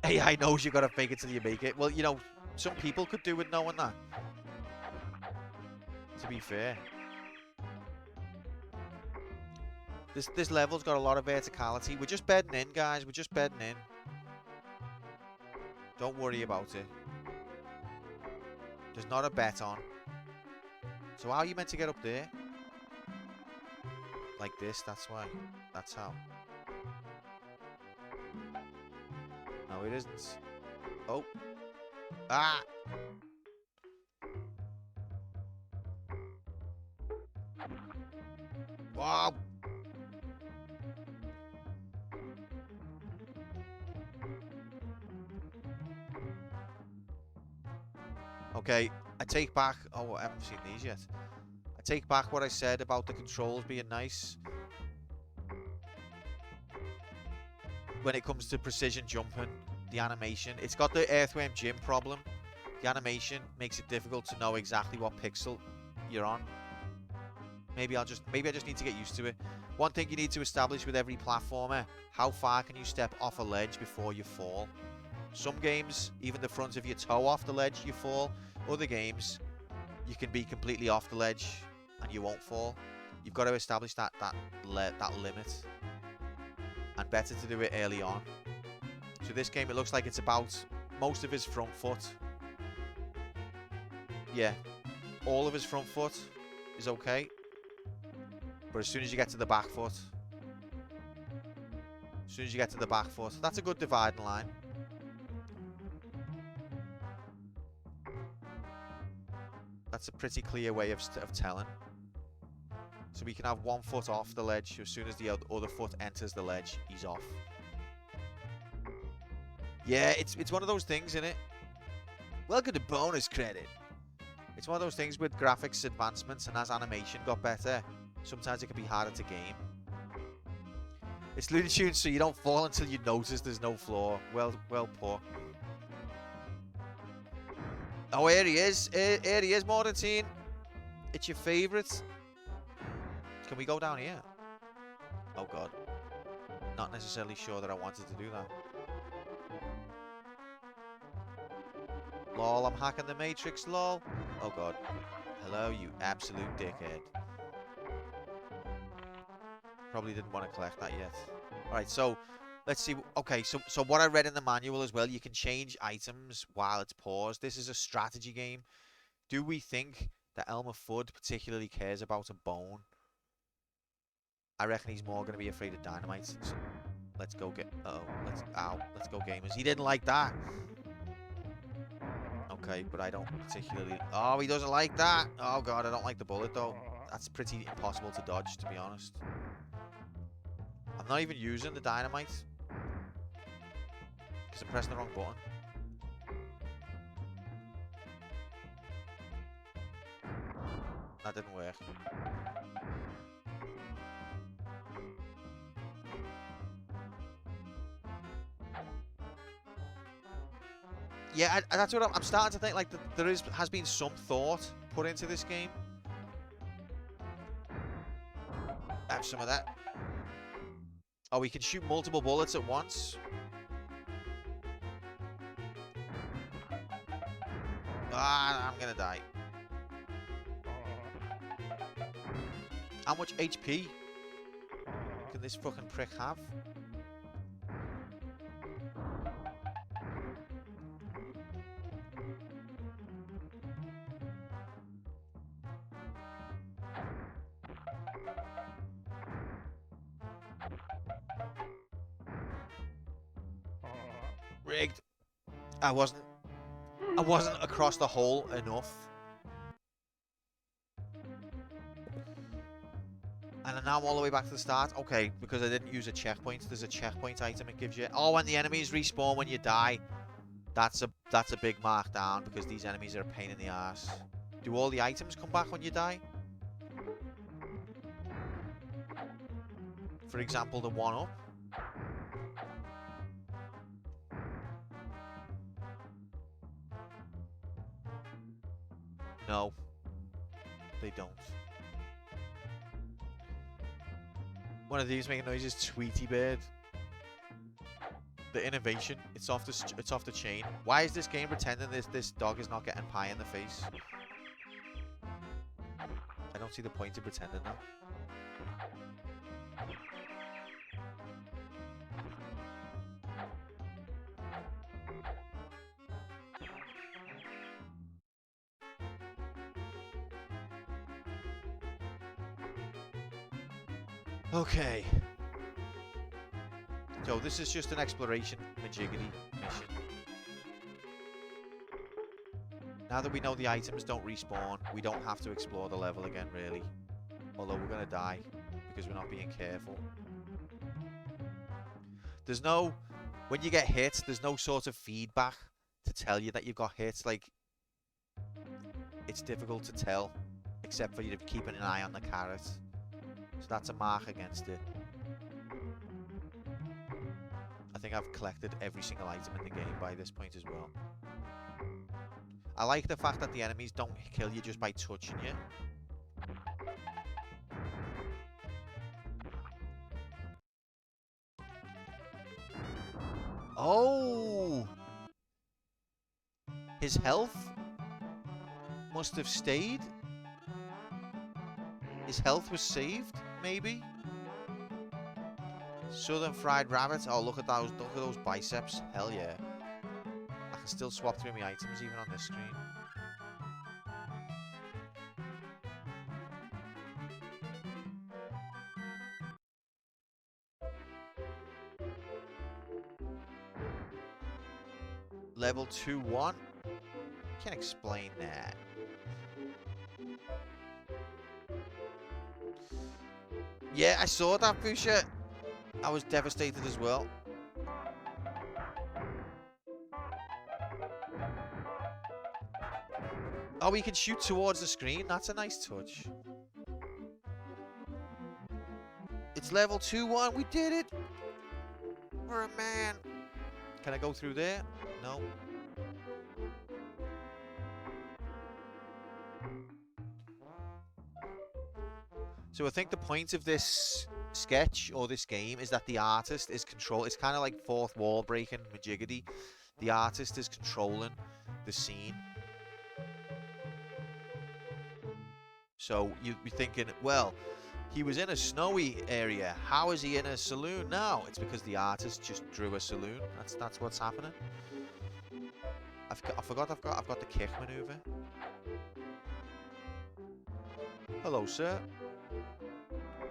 AI knows you gotta fake it till you make it. Well, you know, some people could do with knowing that. To be fair. This level's got a lot of verticality. We're just bedding in, guys. We're just bedding in. Don't worry about it. There's not a bet on. So how are you meant to get up there? Like this, that's why. That's how. No, it isn't. Oh. Ah! Wow! Okay, I take back... Oh, I haven't seen these yet. I take back what I said about the controls being nice. When it comes to precision jumping, the animation. It's got the Earthworm Jim problem. The animation makes it difficult to know exactly what pixel you're on. Maybe I just need to get used to it. One thing you need to establish with every platformer, how far can you step off a ledge before you fall? Some games, even the front of your toe off the ledge, you fall. Other games, you can be completely off the ledge and you won't fall. You've got to establish that limit. And better to do it early on. So this game, it looks like it's about most of his front foot. Yeah, all of his front foot is okay. But as soon as you get to the back foot, that's a good dividing line. That's a pretty clear way of telling. So we can have one foot off the ledge. As soon as the other foot enters the ledge, he's off. Yeah, it's one of those things, isn't it? Welcome to bonus credit. It's one of those things with graphics advancements, and as animation got better, sometimes it can be harder to game. It's Looney Tunes, so you don't fall until you notice there's no floor. Well put. Oh, here he is. Here he is, Mortantine. It's your favourite. Can we go down here? Oh, God. Not necessarily sure that I wanted to do that. Lol, I'm hacking the Matrix, lol. Oh, God. Hello, you absolute dickhead. Probably didn't want to collect that yet. Alright, so let's see. Okay, so what I read in the manual as well, you can change items while it's paused. This is a strategy game. Do we think that Elmer Fudd particularly cares about a bone? I reckon he's more going to be afraid of dynamite. So let's go get... Let's go, gamers. He didn't like that. Okay, but I don't particularly... Oh, he doesn't like that. Oh, God, I don't like the bullet, though. That's pretty impossible to dodge, to be honest. I'm not even using the dynamite. Because I'm pressing the wrong button. That didn't work. Yeah, that's what I'm starting to think. Like, there has been some thought put into this game. Have some of that. Oh, we can shoot multiple bullets at once. Ah, I'm gonna die. How much HP can this fucking prick have? Rigged. I wasn't across the hole enough. And now I'm all the way back to the start. Okay, because I didn't use a checkpoint. There's a checkpoint item it gives you. Oh, and the enemies respawn when you die. That's a big mark down because these enemies are a pain in the ass. Do all the items come back when you die? For example, the one up. No, they don't. One of these making noises, Tweety Bird. The innovation, it's off the chain. Why is this game pretending this dog is not getting pie in the face? I don't see the point in pretending that. Okay. So this is just an exploration majiggity mission. Now that we know the items don't respawn, we don't have to explore the level again, really. Although we're going to die because we're not being careful. There's no... When you get hit, there's no sort of feedback to tell you that you got hit. Like, it's difficult to tell, except for you keeping an eye on the carrot. So that's a mark against it. I think I've collected every single item in the game by this point as well. I like the fact that the enemies don't kill you just by touching you. Oh! His health must have stayed. His health was saved, maybe? Southern fried rabbit. Oh, look at those biceps. Hell yeah. I can still swap through my items even on this screen. Level 2-1. Can't explain that. Yeah, I saw that, Pusha. I was devastated as well. Oh, we can shoot towards the screen. That's a nice touch. It's level 2-1. We did it. We're a man. Can I go through there? No. So I think the point of this sketch or this game is that the artist is control. It's kind of like fourth wall breaking majiggity. The artist is controlling the scene. So you'd be thinking, well, he was in a snowy area. How is he in a saloon now? It's because the artist just drew a saloon. That's what's happening. I forgot I've got the kick maneuver. Hello, sir.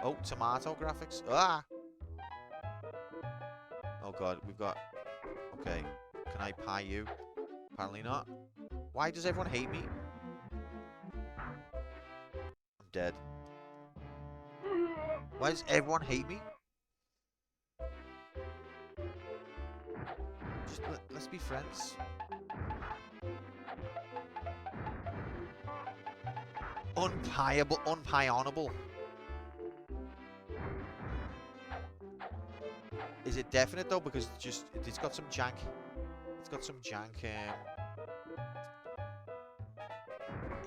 Oh, tomato graphics. Ah! Oh god, we've got... Okay. Can I pie you? Apparently not. Why does everyone hate me? I'm dead. Why does everyone hate me? Just let's be friends. Unpionable. Is it definite though? Because it's got some jank. It's got some jank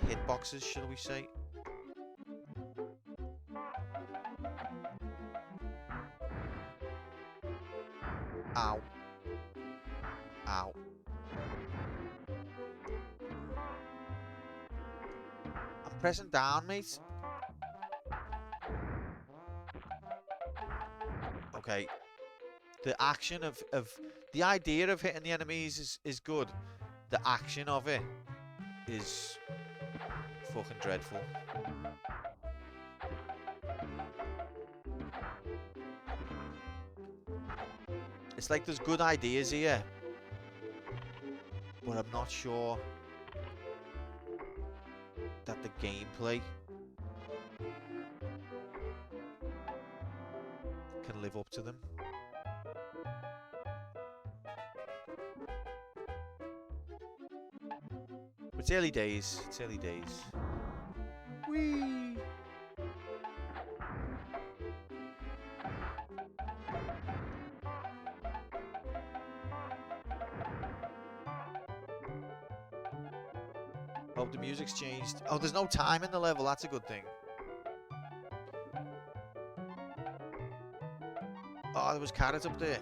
hitboxes, shall we say? Ow. Ow. I'm pressing down, mate. Okay. The action of the idea of hitting the enemies is good. The action of it is fucking dreadful. It's like there's good ideas here, but I'm not sure that the gameplay can live up to them. But it's early days. It's early days. Whee! Oh, the music's changed. Oh, there's no time in the level. That's a good thing. Oh, there was carrots up there.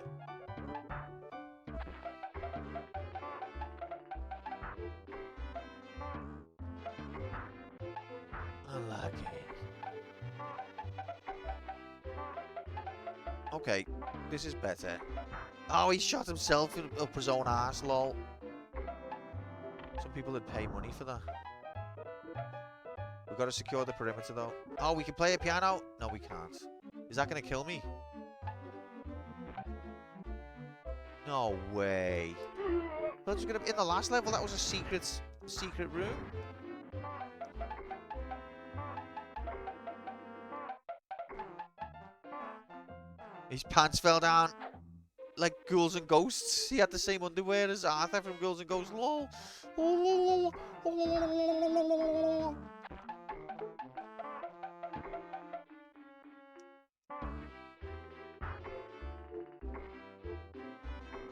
Unlucky. Okay, this is better. Oh, he shot himself up his own ass, lol. Some people would pay money for that. We've got to secure the perimeter, though. Oh, we can play a piano? No, we can't. Is that gonna kill me? No way. That was gonna be in the last level. That was a secret room. His pants fell down like Ghouls and Ghosts. He had the same underwear as Arthur from Ghouls and Ghosts. Lol.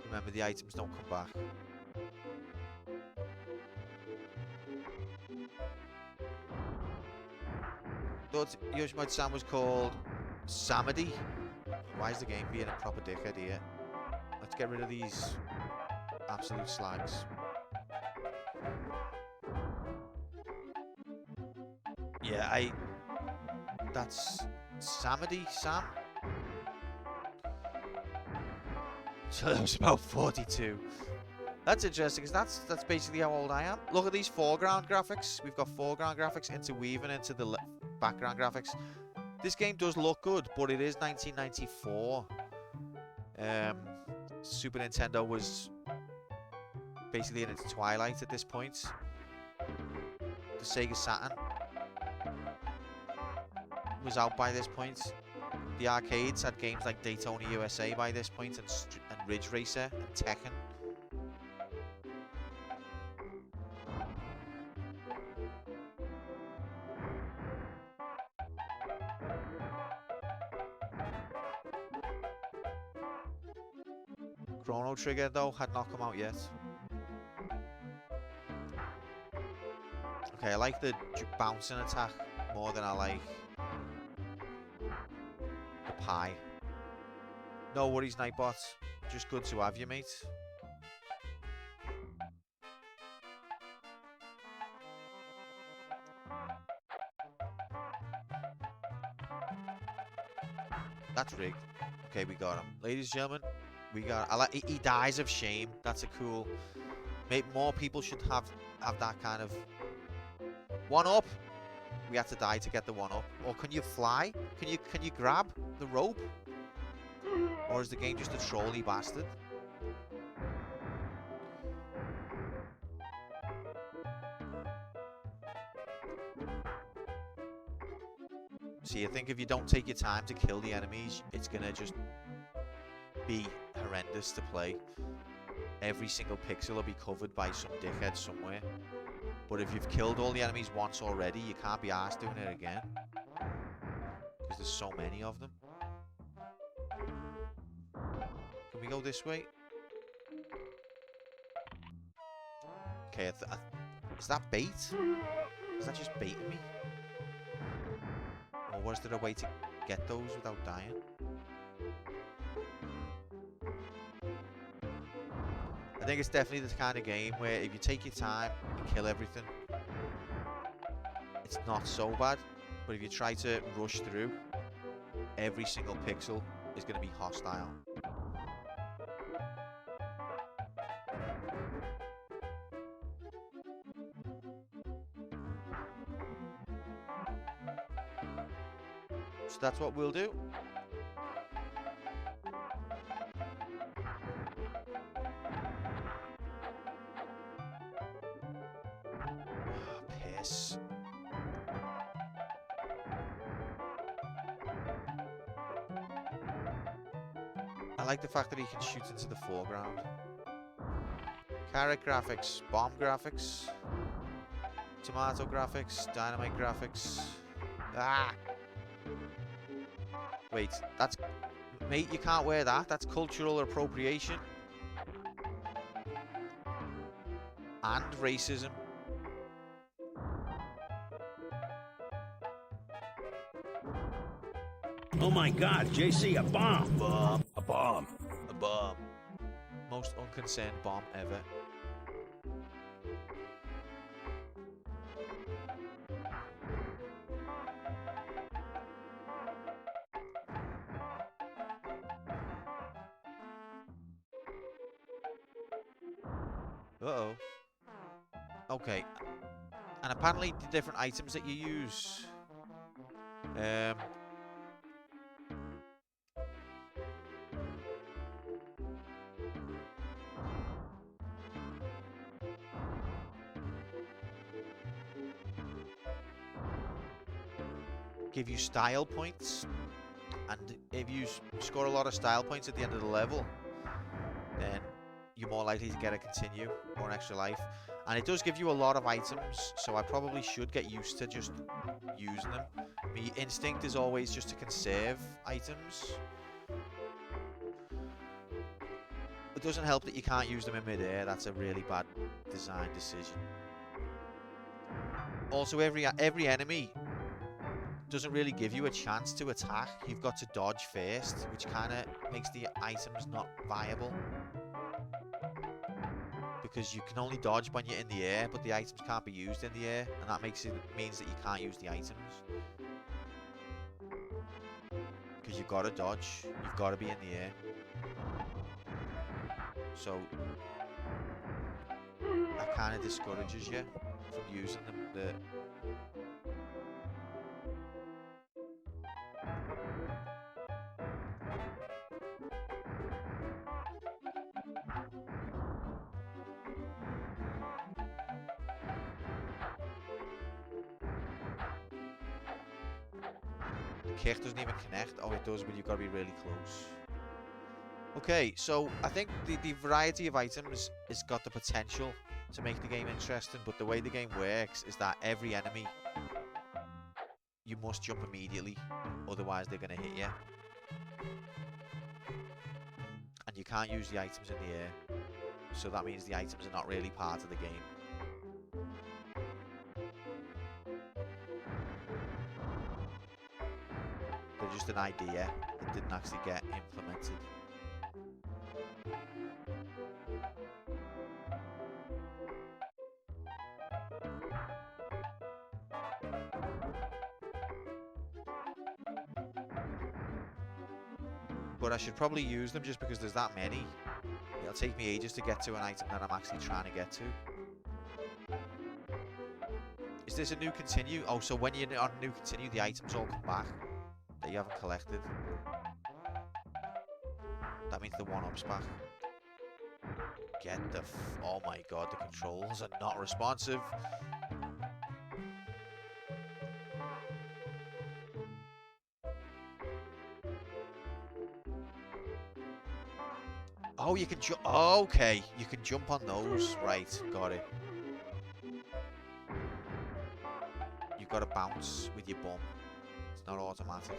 Remember, the items don't come back. Thought Yoshimite-san was called Samadi. Why is the game being a proper dickhead here? Let's get rid of these absolute slags. Yeah, that's Samadi, Sam? So that was about 42. That's interesting, because that's basically how old I am. Look at these foreground graphics. We've got foreground graphics interweaving into the background graphics. This game does look good, but it is 1994. Super Nintendo was basically in its twilight at this point. The Sega Saturn was out by this point. The arcades had games like Daytona USA by this point, and Ridge Racer, and Tekken. Chrono Trigger, though, had not come out yet. Okay, I like the bouncing attack more than I like the pie. No worries, Nightbot. Just good to have you, mate. That's rigged. Okay, we got him. Ladies and gentlemen, we got... he dies of shame. That's a cool... Maybe more people should have that kind of... One-up. We have to die to get the one-up. Or can you fly? Can you grab the rope? Or is the game just a trolly bastard? See, I think if you don't take your time to kill the enemies, it's gonna just be horrendous to play. Every single pixel will be covered by some dickhead somewhere. But if you've killed all the enemies once already, you can't be arsed doing it again. Because there's so many of them. Can we go this way? Okay, is that bait? Is that just baiting me? Or was there a way to get those without dying? I think it's definitely the kind of game where if you take your time and kill everything, it's not so bad. But if you try to rush through, every single pixel is going to be hostile. So that's what we'll do. Piss. I like the fact that he can shoot into the foreground. Carrot graphics, bomb graphics, tomato graphics, dynamite graphics. Ah! Wait, that's... Mate, you can't wear that. That's cultural appropriation. And racism. Oh my God, JC, a bomb! Bomb. A bomb. A bomb. Most unconcerned bomb ever. Uh-oh. Okay. And apparently the different items that you use give you style points, and if you score a lot of style points at the end of the level, then you're more likely to get a continue or an extra life. And it does give you a lot of items, so I probably should get used to just using them. My instinct is always just to conserve items. It doesn't help that you can't use them in mid-air. That's a really bad design decision. Also, every enemy doesn't really give you a chance to attack. You've got to dodge first, which kind of makes the items not viable. Because you can only dodge when you're in the air, but the items can't be used in the air, and that means that you can't use the items. Because you've got to dodge, you've got to be in the air. So that kind of discourages you from using them. The kick doesn't even connect. Oh, it does, but you've got to be really close. Okay, so I think the variety of items has got the potential to make the game interesting, but the way the game works is that every enemy, you must jump immediately, otherwise they're going to hit you. And you can't use the items in the air, so that means the items are not really part of the game. They're just an idea that didn't actually get implemented. But I should probably use them just because there's that many. It'll take me ages to get to an item that I'm actually trying to get to. Is this a new continue? Oh, so when you're on a new continue, the items all come back that you haven't collected. That means the one-up's back. Get the oh my god, the controls are not responsive. Oh, you can jump. Oh, okay, you can jump on those. Right, got it. You've got to bounce with your bum. It's not automatic.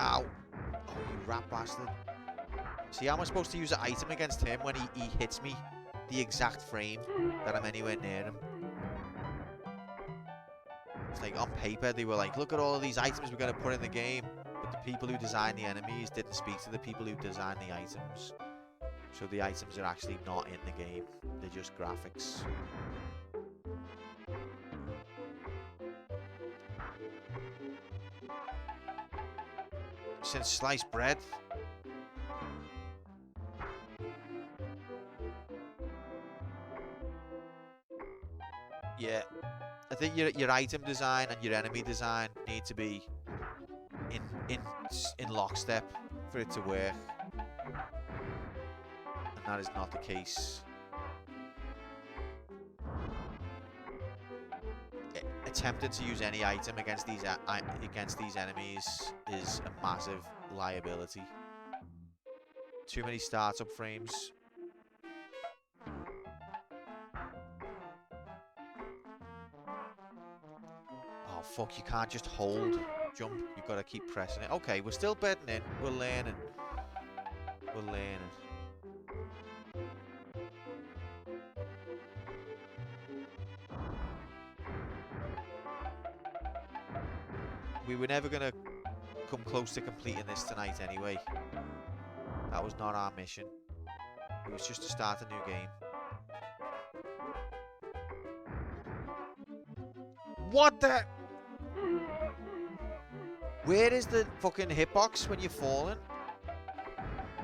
Ow. Rat bastard. See, how am I supposed to use an item against him when he hits me the exact frame that I'm anywhere near him? It's like on paper they were like, look at all of these items we're going to put in the game, but the people who designed the enemies didn't speak to the people who designed the items. So the items are actually not in the game, they're just graphics. Since sliced bread. Yeah, I think your item design and your enemy design need to be in lockstep for it to work, and that is not the case. Attempting to use any item against these enemies is a massive liability. Too many startup frames. Oh fuck, you can't just hold jump, you've got to keep pressing it. Okay, we're still bedding in, we're learning. We're learning. We were never going to come close to completing this tonight anyway. That was not our mission. It was just to start a new game. What the? Where is the fucking hitbox when you're falling?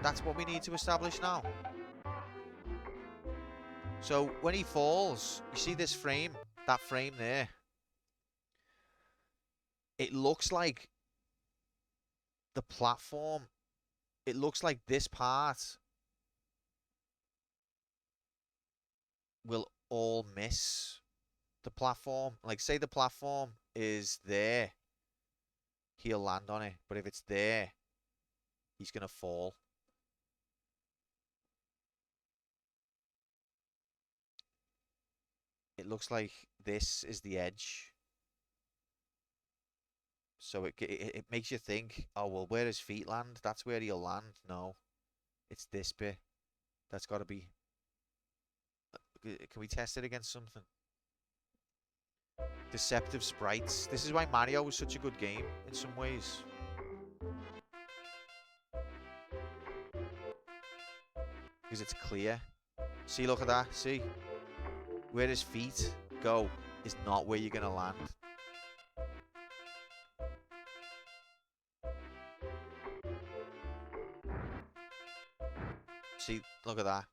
That's what we need to establish now. So when he falls, you see this frame? That frame there. it looks like the platform, it looks like this part will all miss the platform. Like, say the platform is there, he'll land on it. But if it's there, he's going to fall. It looks like this is the edge. So it makes you think, oh, well, where his feet land? That's where he'll land. No, it's this bit. That's got to be... Can we test it against something? Deceptive sprites. This is why Mario was such a good game in some ways. Because it's clear. See, look at that. See? Where his feet go is not where you're going to land. See, look at that.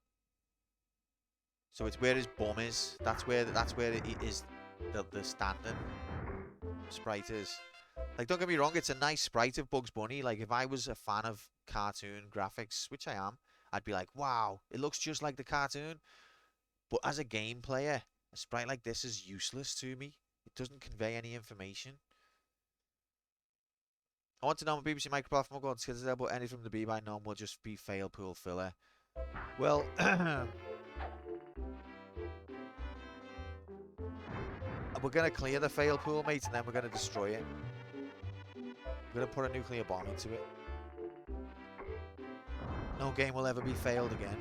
So it's where his bum is. That's where it is. The standing sprite is. Like, don't get me wrong, it's a nice sprite of Bugs Bunny. Like, if I was a fan of cartoon graphics, which I am, I'd be like, wow, it looks just like the cartoon. But as a game player, a sprite like this is useless to me. It doesn't convey any information. I want to know my BBC microplatform going to there, but any from the B by none will just be fail pool filler. Well, we're going to clear the fail pool, mate, and then we're going to destroy it. We're going to put a nuclear bomb into it. No game will ever be failed again.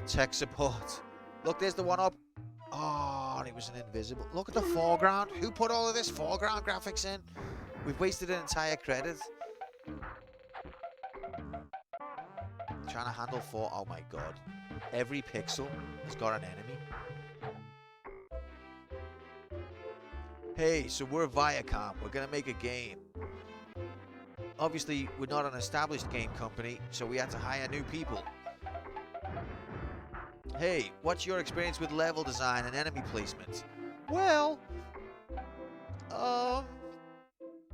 Tech support. Look, there's the one up. Oh, and it was an invisible. Look at the foreground. Who put all of this foreground graphics in? We've wasted an entire credit. Trying to handle four. Oh my god. Every pixel has got an enemy. Hey, so we're Viacom. We're going to make a game. Obviously, we're not an established game company, so we had to hire new people. Hey, what's your experience with level design and enemy placement? Well,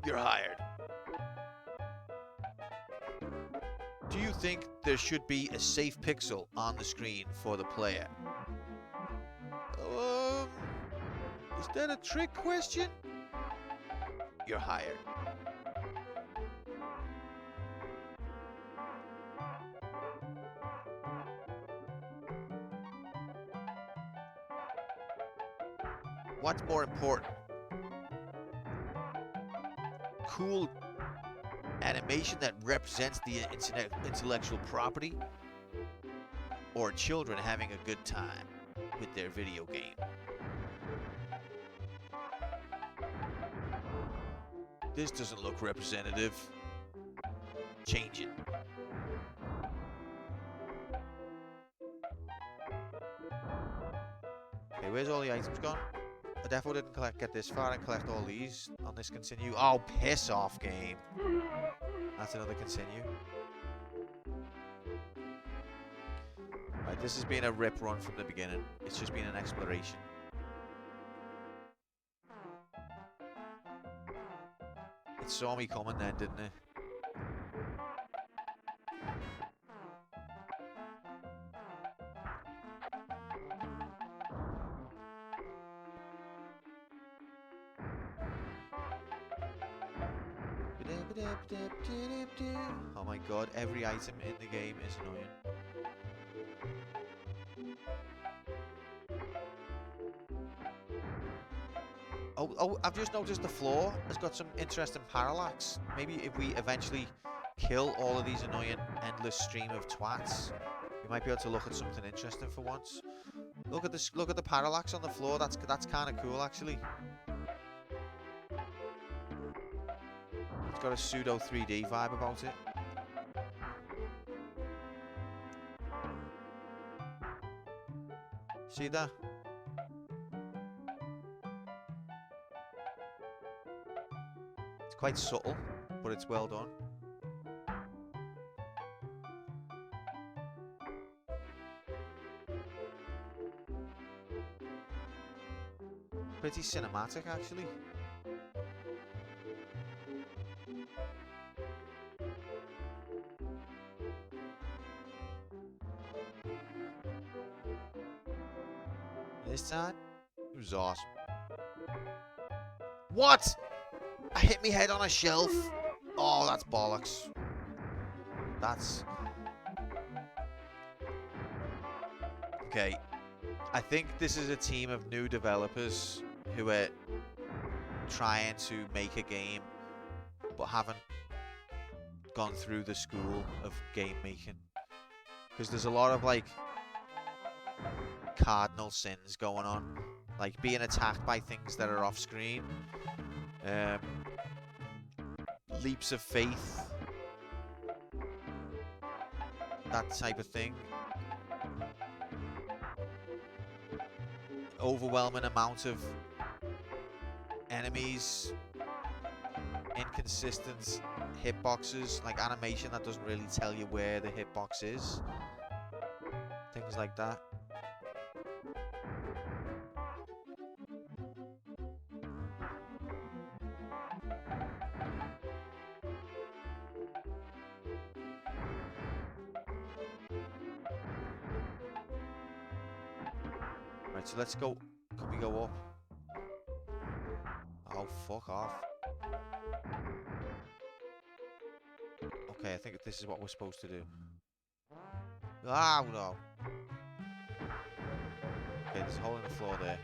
you're hired. Do you think there should be a safe pixel on the screen for the player? Is that a trick question? You're hired. What's more important? Cool animation that represents the intellectual property, or children having a good time with their video game? This doesn't look representative. Change it. Okay, where's all the items gone? I definitely didn't get this far and collect all these on this continue. Oh, piss off, game. That's another continue. Right, this has been a rip run from the beginning. It's just been an exploration. It saw me coming then, didn't it? Oh my god, every item in the game is annoying. Oh, I've just noticed the floor has got some interesting parallax. Maybe if we eventually kill all of these annoying endless stream of twats, we might be able to look at something interesting for once. Look at this. Look at the parallax on the floor. That's kind of cool, actually. It's got a pseudo 3D vibe about it. See that? It's quite subtle, but it's well done. Pretty cinematic, actually. This time, it was awesome. What? I hit my head on a shelf. Oh, that's bollocks. That's... Okay. I think this is a team of new developers who are trying to make a game but haven't gone through the school of game making. Because there's a lot of, like, cardinal sins going on. Like, being attacked by things that are off screen. Leaps of faith. That type of thing. Overwhelming amount of enemies, inconsistent hitboxes, like animation that doesn't really tell you where the hitbox is, things like that. Right, so let's go. Can we go up? Oh, fuck off. Okay, I think this is what we're supposed to do. Ah, no. Okay, there's a hole in the floor there.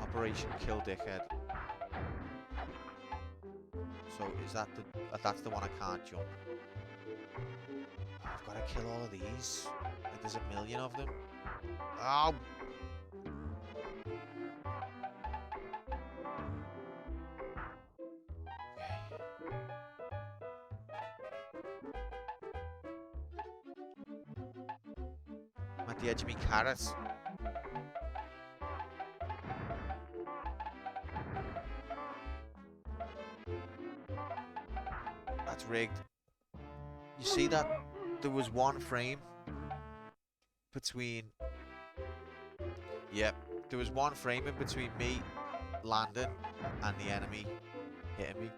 Operation Kill Dickhead. So, is that the... that's the one I can't jump. I've got to kill all of these. Like, there's a million of them. Ow! I'm at the edge of me carrots. That's rigged. You see that? There was one frame between... Yep, there was one frame in between me landing and the enemy hitting me.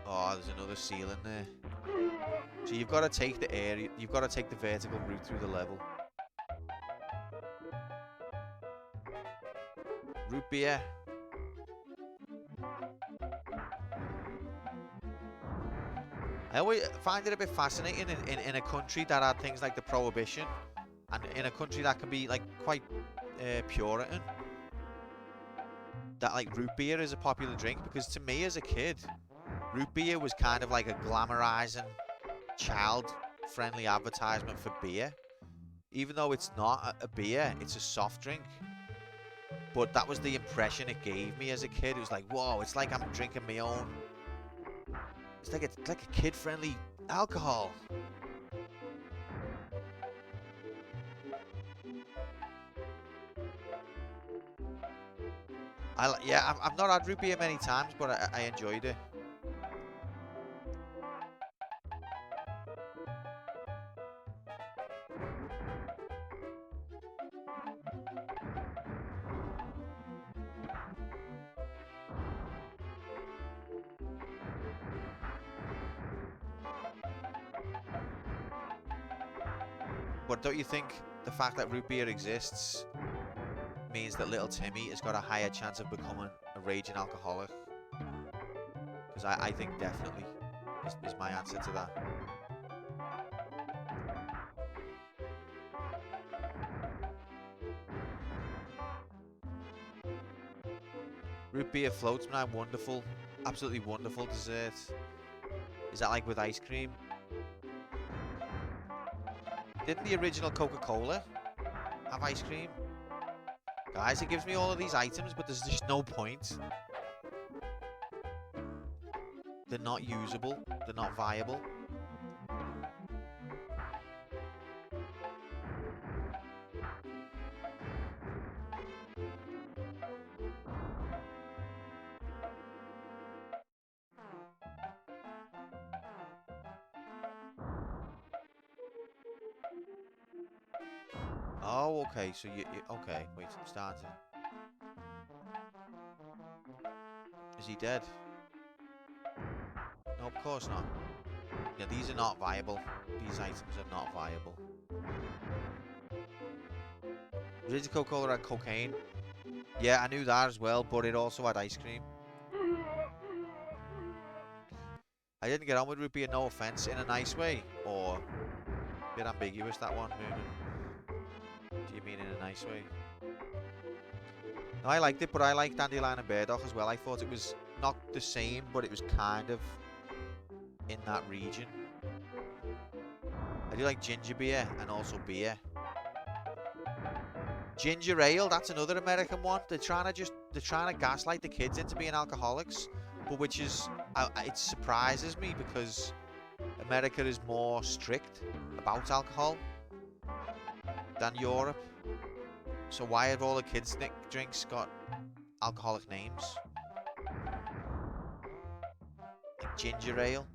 Oh, there's another ceiling there. So you've got to take the area, you've got to take the vertical route through the level. Root beer. I always find it a bit fascinating in a country that had things like the Prohibition, and in a country that can be like quite Puritan, that like root beer is a popular drink, because to me as a kid, root beer was kind of like a glamorizing, child-friendly advertisement for beer. Even though it's not a beer, it's a soft drink. But that was the impression it gave me as a kid. It was like, whoa, it's like I'm drinking my own... It's like a kid-friendly alcohol. Yeah, I've not had root beer many times, but I enjoyed it. But don't you think the fact that root beer exists means that little Timmy has got a higher chance of becoming a raging alcoholic? Because I think definitely is my answer to that. Root beer floats, man, wonderful, absolutely wonderful dessert. Is that like with ice cream? Didn't the original Coca-Cola have ice cream? Guys, it gives me all of these items, but there's just no point. They're not usable. They're not viable. Oh, okay. So you okay? Wait, I'm starting. Is he dead? No, of course not. Yeah, these are not viable. These items are not viable. Ridge Coca-Cola had cocaine. Yeah, I knew that as well, but it also had ice cream. I didn't get on with root beer, no offense, in a nice way, or a bit ambiguous that one, Moonin. Do you mean in a nice way? No, I liked it, but I liked Dandelion and Burdock as well. I thought it was not the same, but it was kind of in that region. I do like ginger beer and also beer. Ginger ale, that's another American one. They're trying to gaslight the kids into being alcoholics, but which is, it surprises me because America is more strict about alcohol than Europe. So why have all the kids' drinks got alcoholic names? Like ginger ale,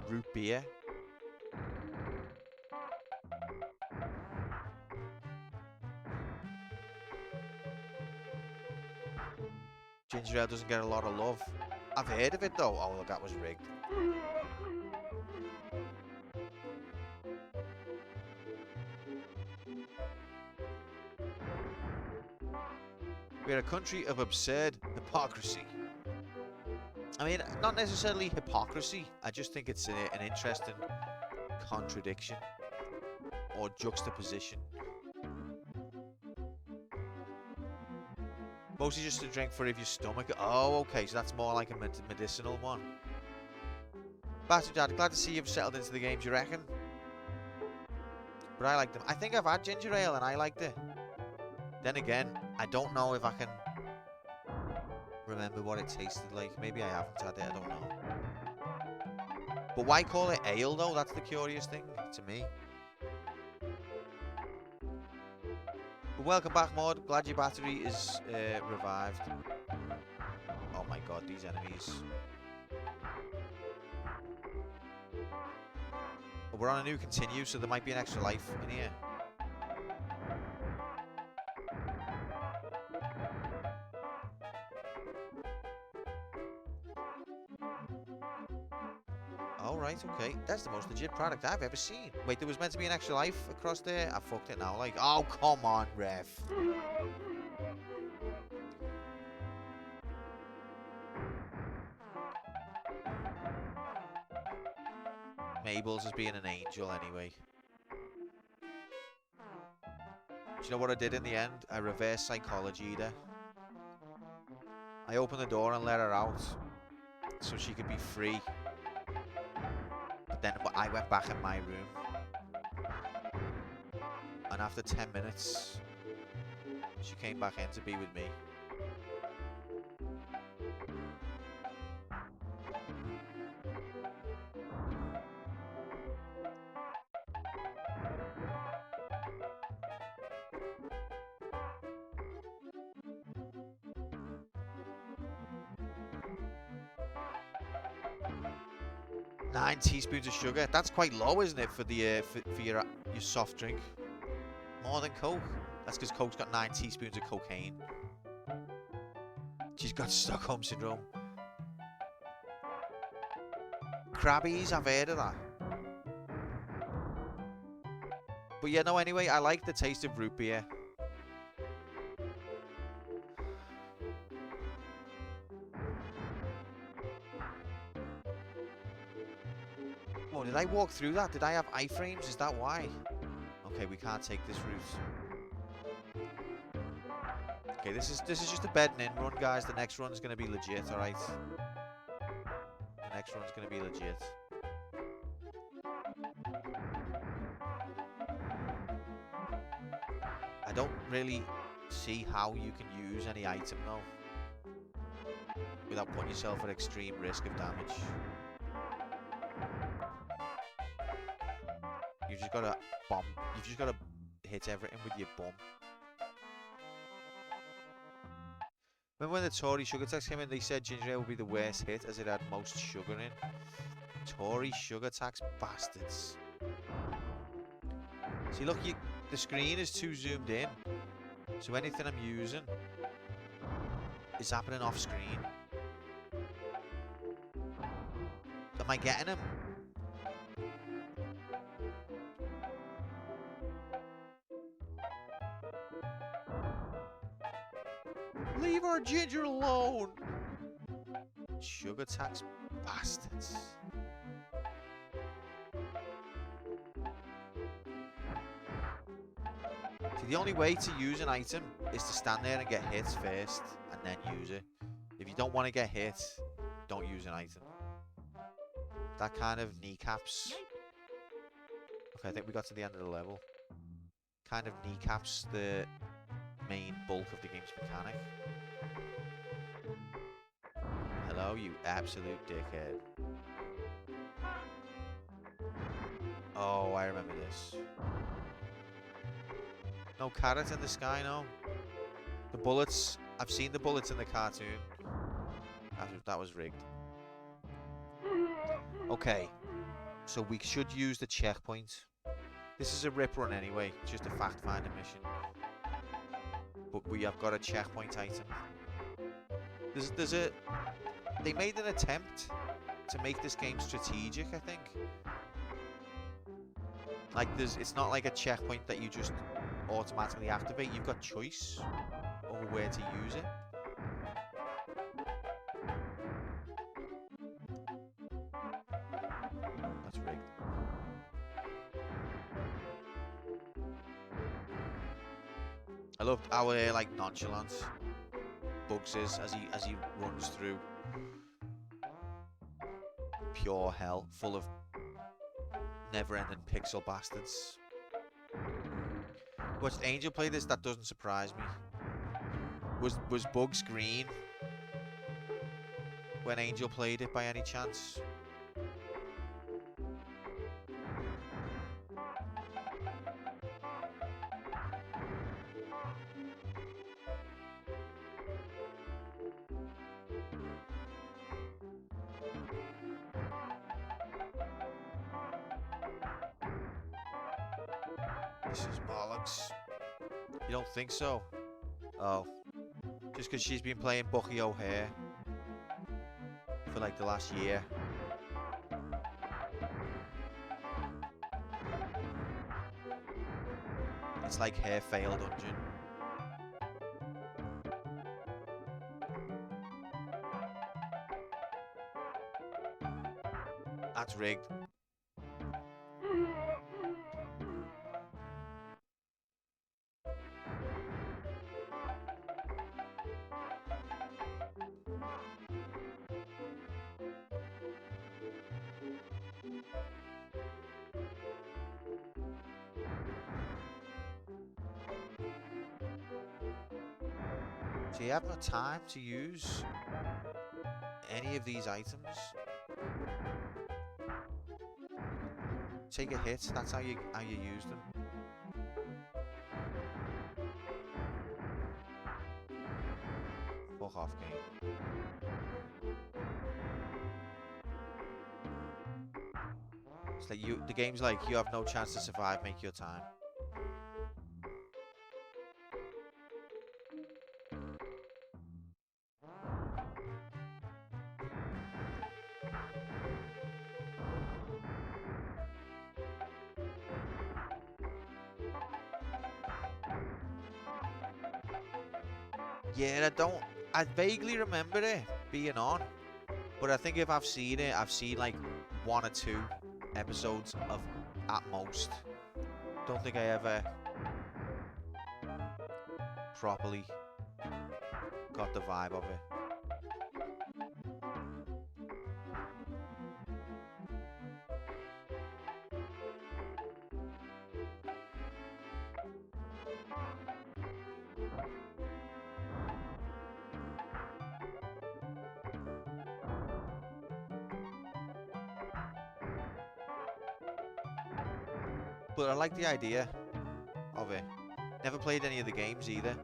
root beer. Ginger ale doesn't get a lot of love. I've heard of it though. Oh, look, that was rigged. We're a country of absurd hypocrisy. I mean, not necessarily hypocrisy. I just think it's an interesting contradiction or juxtaposition. Mostly just a drink for if your stomach. Oh, okay, so that's more like a medicinal one. Bastard Dad, glad to see you've settled into the games, you reckon? But I like them. I think I've had ginger ale and I liked it. Then again, I don't know if I can remember what it tasted like. Maybe I haven't had it, I don't know. But why call it ale though? That's the curious thing to me. But welcome back, Maud. Glad your battery is revived. Oh my god, these enemies. But we're on a new continue, so there might be an extra life in here. Alright, okay. That's the most legit product I've ever seen. Wait, there was meant to be an extra life across there? I fucked it now. Like, oh, come on, ref. Mabel's as being an angel anyway. Do you know what I did in the end? I reverse psychology'd her. I opened the door and let her out so she could be free. But then I went back in my room. And after 10 minutes, she came back in to be with me. Nine teaspoons of sugar. That's quite low, isn't it, for the for your soft drink? More than Coke. That's because Coke's got 9 teaspoons of cocaine. She's got Stockholm syndrome. Krabbies, I've heard of that. But yeah, no, anyway, I like the taste of root beer. Oh, did I walk through that? Did I have iframes? Is that why? Okay, we can't take this route. Okay, this is just a bedding in run, guys. The next run's gonna be legit, alright? The next run's gonna be legit. I don't really see how you can use any item though without putting yourself at extreme risk of damage. You've just gotta bomb. You've just gotta hit everything with your bum. Remember when the Tory sugar tax came in, they said ginger ale would be the worst hit as it had most sugar in. Tory sugar tax bastards. See, look, the screen is too zoomed in. So anything I'm using is happening off screen. Am I getting him? Leave our ginger alone! Sugar tax bastards. See, the only way to use an item is to stand there and get hit first, and then use it. If you don't want to get hit, don't use an item. That kind of kneecaps. Okay, I think we got to the end of the level. Kind of kneecaps the main bulk of the game's mechanic. Hello, you absolute dickhead. Oh, I remember this. No carrot in the sky, no. The bullets. I've seen the bullets in the cartoon. That was rigged. Okay. So we should use the checkpoint. This is a rip run anyway. It's just a fact-finding mission. But we have got a checkpoint item. They made an attempt to make this game strategic, I think. Like, it's not like a checkpoint that you just automatically activate. You've got choice over where to use it. That's rigged. I loved how like nonchalant Bugs is as he runs through pure hell, full of never-ending pixel bastards. Watched Angel play this. That doesn't surprise me. Was Bugs green when Angel played it by any chance? This is bollocks. You don't think so? Oh. Just because she's been playing Bucky O'Hare for like the last year. It's like her failed dungeon. That's rigged. So you have no time to use any of these items. Take a hit, that's how you use them. Fuck off, game. It's like the game's like, you have no chance to survive, make your time. Yeah, I vaguely remember it being on, but I think if I've seen it, I've seen like 1 or 2 episodes of at most. Don't think I ever properly got the vibe of it. But I like the idea of it. Never played any of the games either.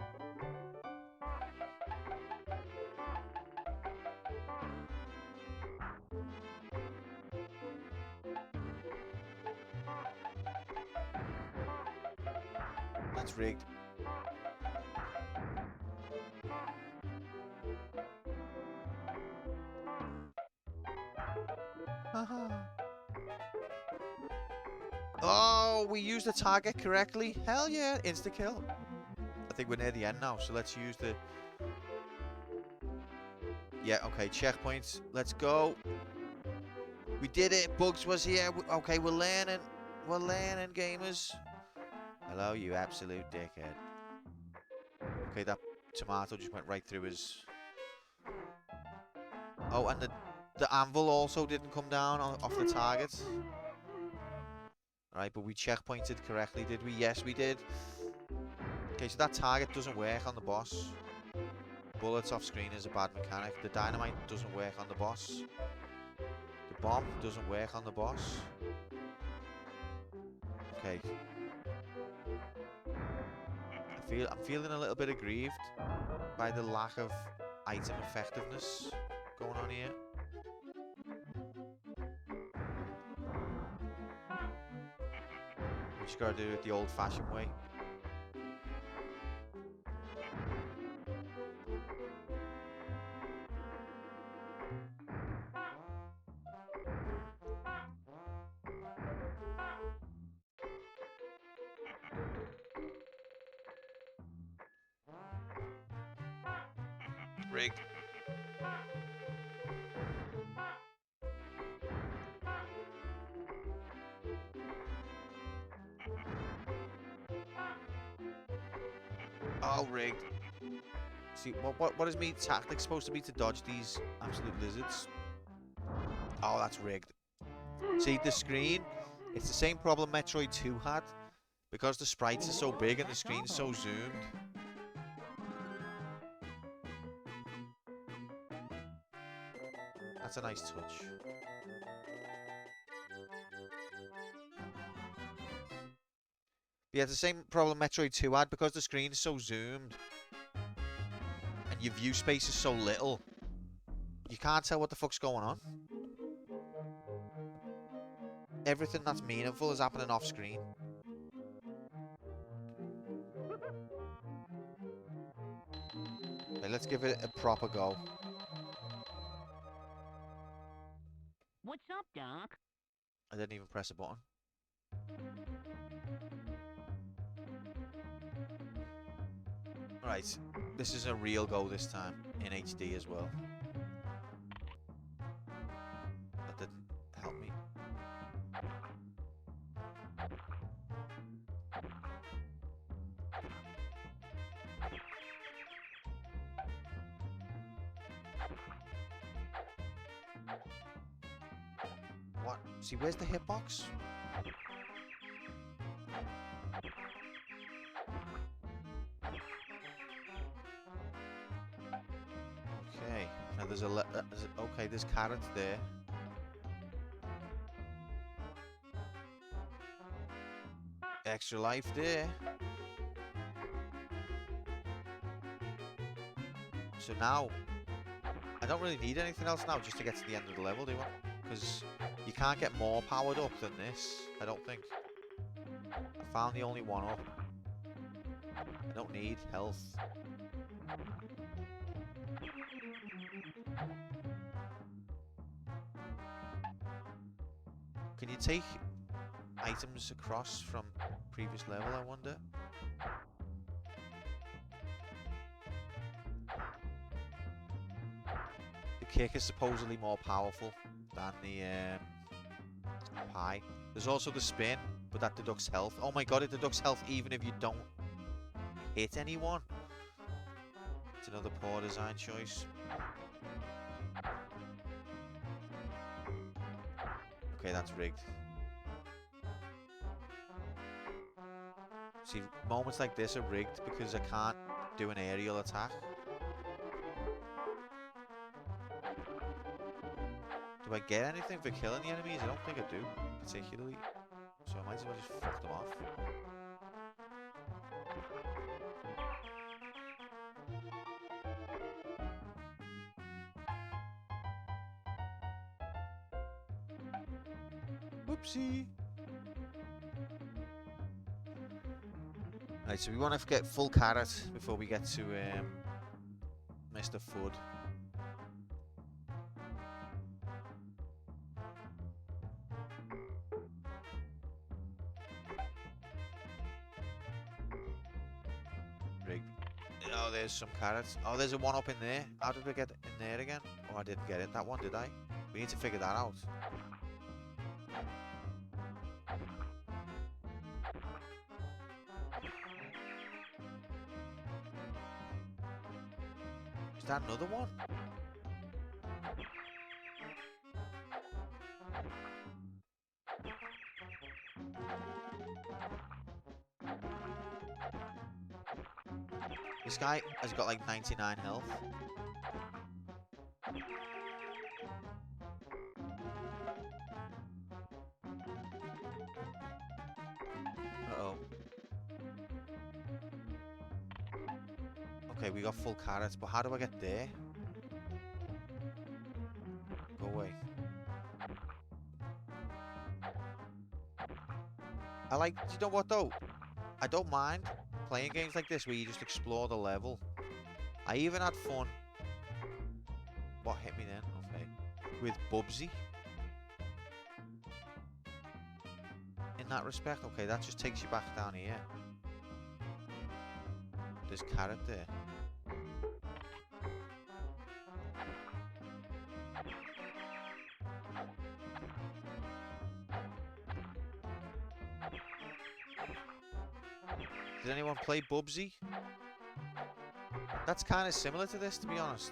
That's rigged. Oh, we used the target correctly. Hell yeah, insta-kill. I think we're near the end now, so let's use the... Yeah, okay, checkpoints. Let's go. We did it. Bugs was here. Okay, we're learning. We're learning, gamers. Hello, you absolute dickhead. Okay, that tomato just went right through his... Oh, and the anvil also didn't come down off the target. Alright, but we checkpointed correctly, did we? Yes, we did. Okay, so that target doesn't work on the boss. Bullets off screen is a bad mechanic. The dynamite doesn't work on the boss. The bomb doesn't work on the boss. Okay. I'm feeling a little bit aggrieved by the lack of item effectiveness going on here. We just gotta do it the old-fashioned way. Rigged. Oh, rigged. See, what is me tactic supposed to be to dodge these absolute lizards? Oh, that's rigged. See, the screen, it's the same problem Metroid 2 had. Because the sprites are so big and the screen's so zoomed. That's a nice touch. Yeah, it's the same problem Metroid 2 had. Because the screen is so zoomed and your view space is so little, you can't tell what the fuck's going on. Everything that's meaningful is happening off screen. Okay, let's give it a proper go. What's up, Doc? I didn't even press a button. Right, this is a real go this time, in HD as well. That didn't help me. What? See, where's the hitbox? Okay, now there's okay, there's carrots there. Extra life there. So now, I don't really need anything else now just to get to the end of the level, do I? Because you can't get more powered up than this, I don't think. I found the only one up. I don't need health. Can you take items across from previous level, I wonder? The kick is supposedly more powerful than the pie. There's also the spin, but that deducts health. Oh my god, it deducts health even if you don't hit anyone. It's another poor design choice. Okay, that's rigged. See, moments like this are rigged because I can't do an aerial attack. Do I get anything for killing the enemies? I don't think I do, particularly. So I might as well just fuck them off. Whoopsie. Right, so we want to get full carrot before we get to Mr. Food. Rig. Oh, there's some carrots. Oh, there's a one up in there. How did we get in there again? Oh, I didn't get in that one, did I? We need to figure that out. Is that another one? This guy has got like 99 health. Uh-oh. Okay, we got full carrots, but how do I get there? Go away. I like, you know what though? I don't mind playing games like this where you just explore the level. I even had fun. What hit me then? Okay. With Bubsy. In that respect, okay, that just takes you back down here. There's carrot there. Did anyone play Bubsy? That's kind of similar to this, to be honest.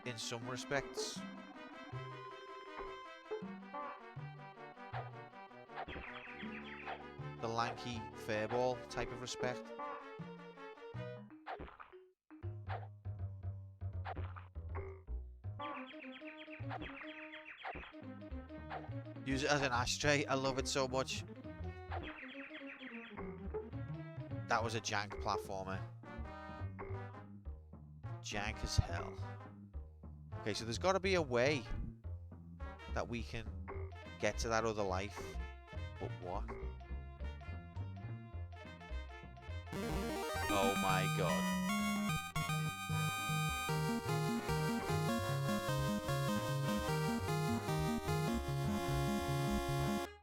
In some respects. The lanky fairball type of respect. Use it as an ashtray. I love it so much. That was a jank platformer. Jank as hell. Okay, so there's got to be a way that we can get to that other life. But what? Oh my god.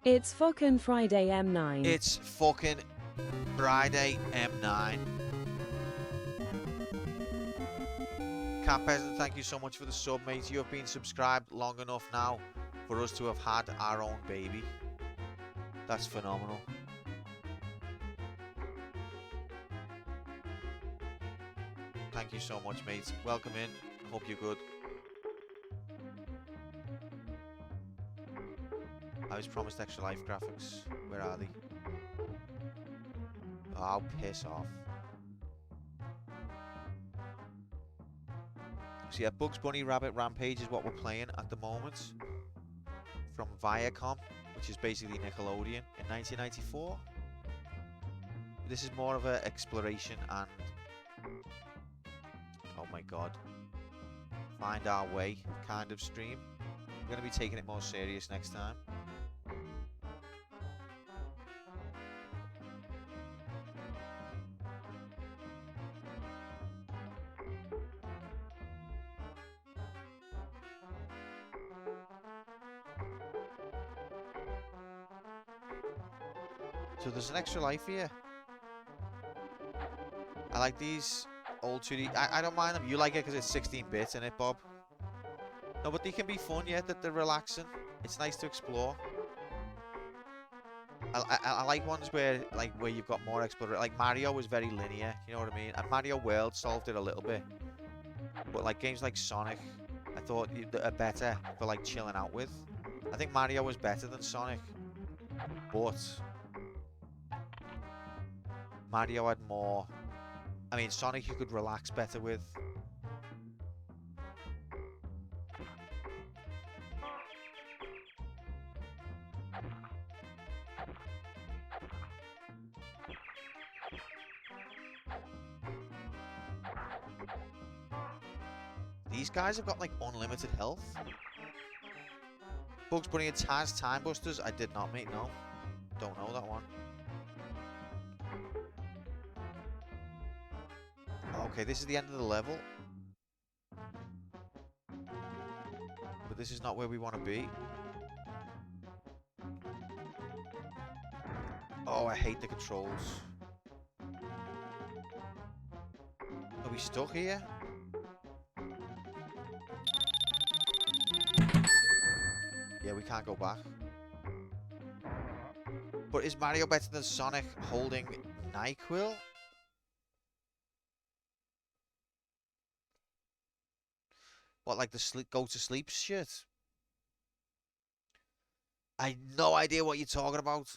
It's fucking Friday M9. It's fucking Friday M9. Cat Peasant, thank you so much for the sub, mate. You have been subscribed long enough now for us to have had our own baby. That's phenomenal. Thank you so much, mate. Welcome in. Hope you're good. I was promised extra life graphics. Where are they? Oh, piss off. So yeah, Bugs Bunny Rabbit Rampage is what we're playing at the moment. From Viacom, which is basically Nickelodeon, in 1994. This is more of an exploration and... oh my god. Find our way kind of stream. We're going to be taking it more serious next time. So there's an extra life here. I like these old 2D. I don't mind them. You like it because it's 16-bit, isn't it, Bob? No, but they can be fun, yeah, that they're relaxing. It's nice to explore. I like ones where you've got more exploration. Like Mario was very linear, you know what I mean? And Mario World solved it a little bit. But like games like Sonic, I thought are better for like chilling out with. I think Mario was better than Sonic, but Mario had more. I mean, Sonic you could relax better with. These guys have got like unlimited health. Bugs Bunny and Taz Time Busters. I did not, mate. No. Don't know that one. Okay, this is the end of the level. But this is not where we want to be. Oh, I hate the controls. Are we stuck here? Yeah, we can't go back. But is Mario better than Sonic holding NyQuil? What, like the go to sleep shit? I have no idea what you're talking about.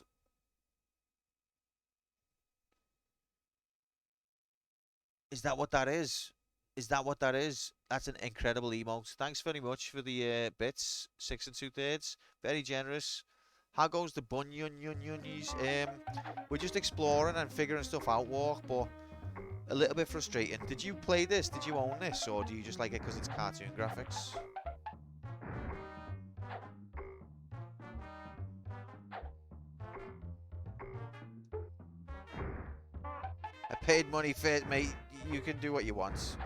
Is that what that is? Is that what that is? That's an incredible emote. Thanks very much for the bits. 6 2/3. Very generous. How goes the bunyies? We're just exploring and figuring stuff out, Walk, but a little bit frustrating. Did you play this? Did you own this? Or do you just like it because it's cartoon graphics? I paid money for it, mate. You can do what you want.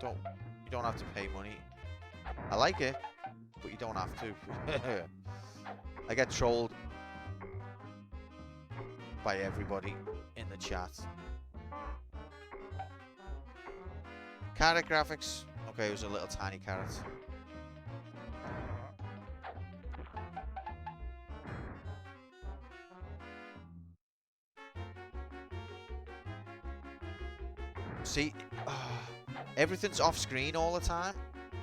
You don't have to pay money. I like it, but you don't have to. I get trolled by everybody in the chat. Carrot graphics. Okay, it was a little tiny carrot. See, everything's off screen all the time,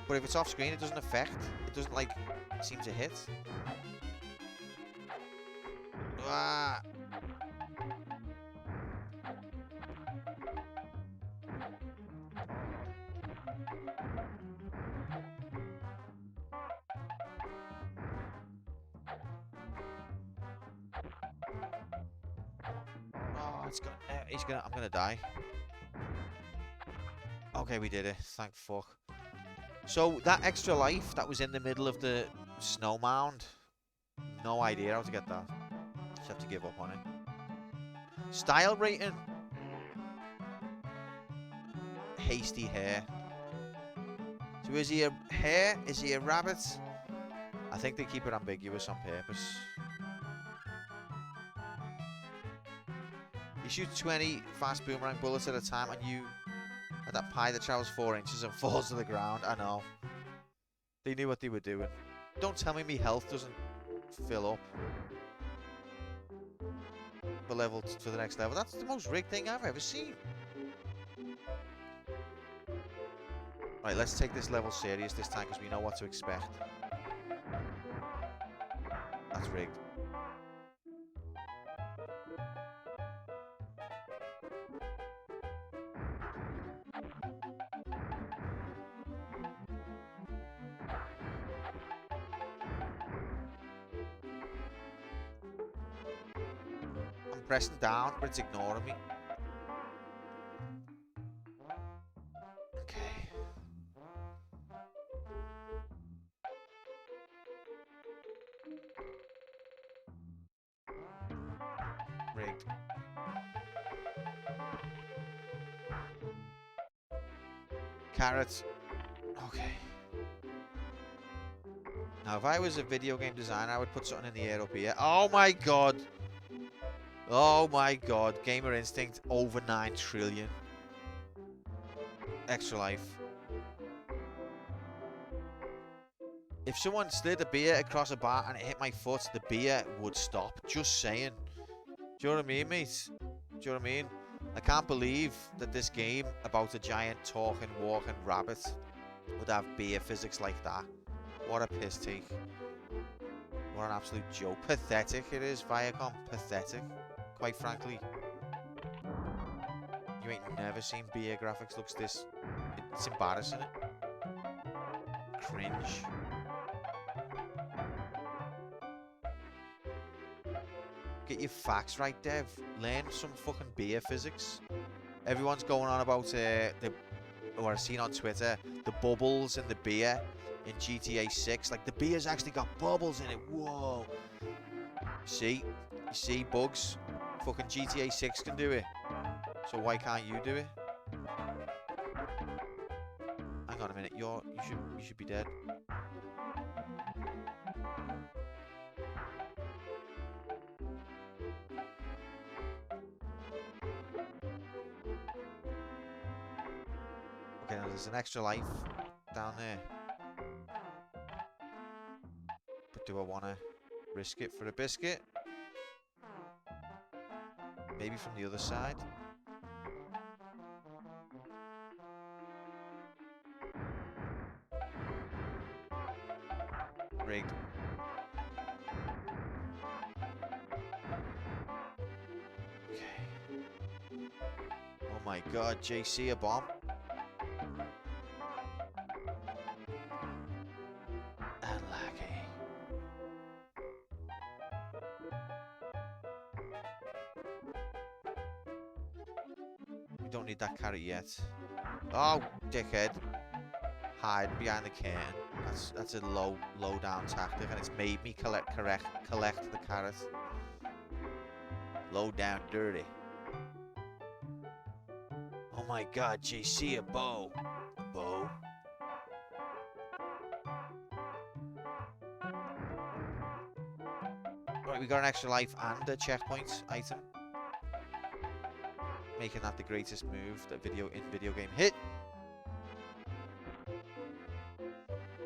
but if it's off screen, it doesn't affect. It doesn't like seem to hit. Ah. Oh, it's gonna. I'm gonna die. Okay, we did it. Thank fuck. So, that extra life that was in the middle of the snow mound, no idea how to get that. Just have to give up on it. Style rating. Hasty hair. So, is he a hare? Is he a rabbit? I think they keep it ambiguous on purpose. You shoot 20 fast boomerang bullets at a time and you... that pie that travels 4 inches and falls to the ground. I know. They knew what they were doing. Don't tell me my health doesn't fill up. For the next level. That's the most rigged thing I've ever seen. Right, let's take this level serious this time because we know what to expect. That's rigged. Pressing down, but it's ignoring me. Okay. Rigged. Carrots. Okay. Now, if I was a video game designer, I would put something in the air up here. Oh my god! Oh my god, Gamer Instinct over 9 trillion. Extra life. If someone slid a beer across a bar and it hit my foot, the beer would stop. Just saying. Do you know what I mean, mate? Do you know what I mean? I can't believe that this game about a giant talking, walking rabbit would have beer physics like that. What a piss take. What an absolute joke. Pathetic it is, Viacom. Pathetic. Quite frankly, you ain't never seen beer graphics looks this. It's embarrassing. Cringe. Get your facts right, Dev. Learn some fucking beer physics. Everyone's going on about or I've seen on Twitter, the bubbles in the beer in GTA 6. Like, the beer's actually got bubbles in it. Whoa. See? You see, Bugs? Fucking GTA 6 can do it. So why can't you do it? Hang on a minute. You should be dead. Okay, now there's an extra life down there. But do I want to risk it for a biscuit? Maybe from the other side? Rigged. Okay. Oh my god, JC, a bomb. Unlucky. We don't need that carrot yet. Oh, dickhead. Hide behind the can. That's a low down tactic, and it's made me collect the carrot. Low down dirty. Oh my god, JC, a bow. A bow. Right, we got an extra life and a checkpoint item. Making that the greatest move that video game hit.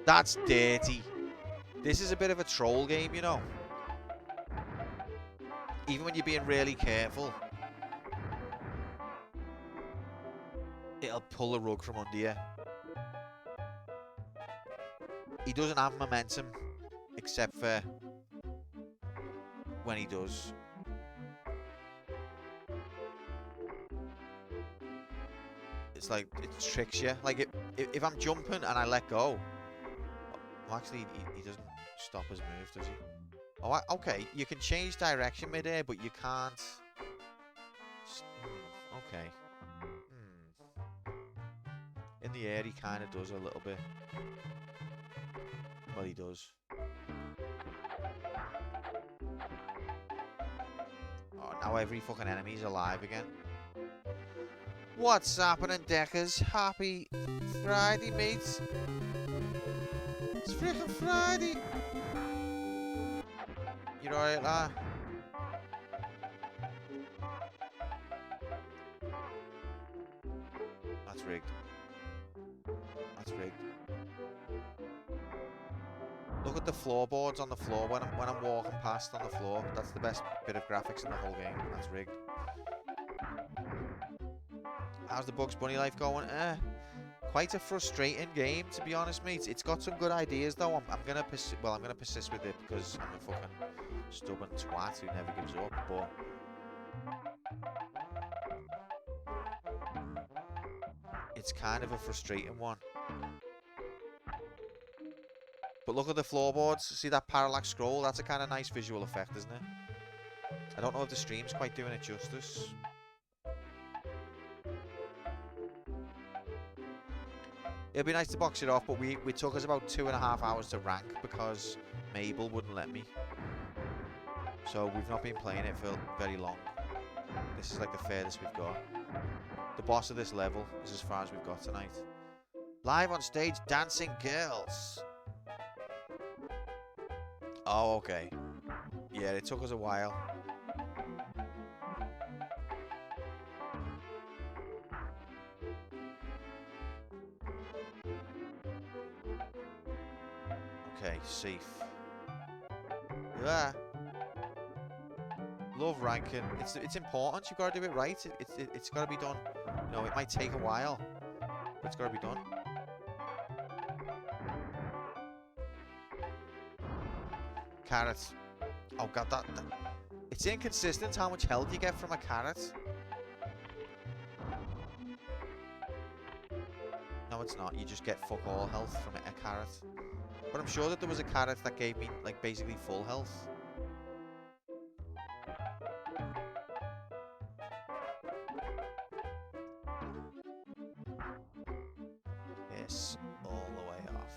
That's dirty. This is a bit of a troll game, you know. Even when you're being really careful, it'll pull the rug from under you. He doesn't have momentum, except for when he does. It's like, it tricks you. Like, if I'm jumping and I let go... Well, actually, he doesn't stop his move, does he? Oh, okay. You can change direction mid-air, but you can't... Okay. In the air, he kind of does a little bit. Well, he does. Oh, now every fucking enemy's alive again. What's happening, Deckers? Happy Friday, mates. It's freaking Friday. You're alright, lad? That's rigged. That's rigged. Look at the floorboards on the floor when I'm walking past on the floor. That's the best bit of graphics in the whole game. That's rigged. How's the Bugs Bunny life going? Quite a frustrating game, to be honest, mate. It's got some good ideas, though. I'm gonna persist with it because I'm a fucking stubborn twat who never gives up. But it's kind of a frustrating one. But look at the floorboards. See that parallax scroll? That's a kind of nice visual effect, isn't it? I don't know if the stream's quite doing it justice. It'd be nice to box it off, but we took us about 2.5 hours to rank because Mabel wouldn't let me. So we've not been playing it for very long. This is like the furthest we've got. The boss of this level is as far as we've got tonight. Live on stage, dancing girls. Oh, okay. Yeah, it took us a while. Okay, safe. Yeah. Love ranking. It's important. You've got to do it right. It's got to be done. You know, it might take a while, but it's got to be done. Carrots. Oh god, that it's inconsistent how much health you get from a carrot. No, it's not. You just get fuck all health from a carrot. But I'm sure that there was a carrot that gave me, like, basically full health. Yes, all the way off.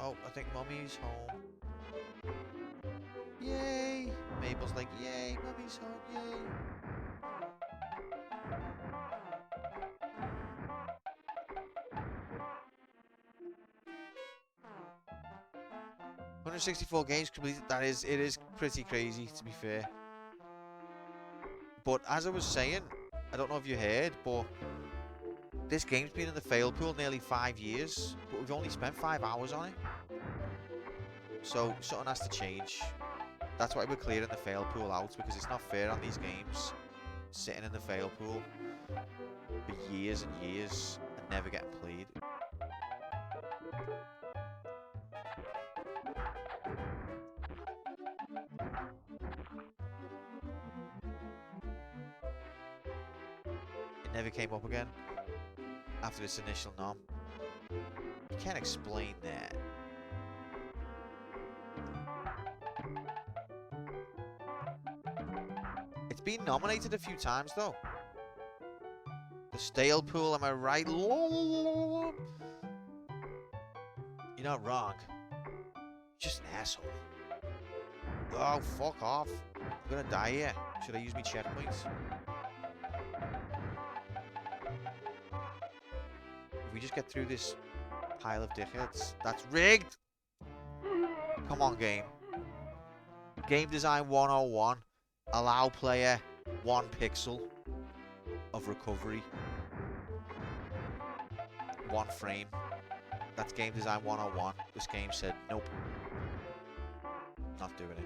Oh, I think Mummy's home. Yay! Mabel's like, yay, Mummy's home, yay. $164 games completed. It is pretty crazy, to be fair. But as I was saying, I don't know if you heard, but this game's been in the fail pool nearly 5 years, but we've only spent 5 hours on it. So something has to change. That's why we're clearing the fail pool out, because it's not fair on these games sitting in the fail pool for years and years and never getting played. It never came up again after its initial nom. You can't explain that. It's been nominated a few times though. The stale pool, am I right? You're not wrong. You're just an asshole. Oh, fuck off. I'm gonna die here. Should I use my checkpoints? If we just get through this pile of dickheads. That's rigged! Come on, game. Game design 101. Allow player 1 pixel of recovery. 1 frame. That's game design 101. This game said, nope. Not doing it.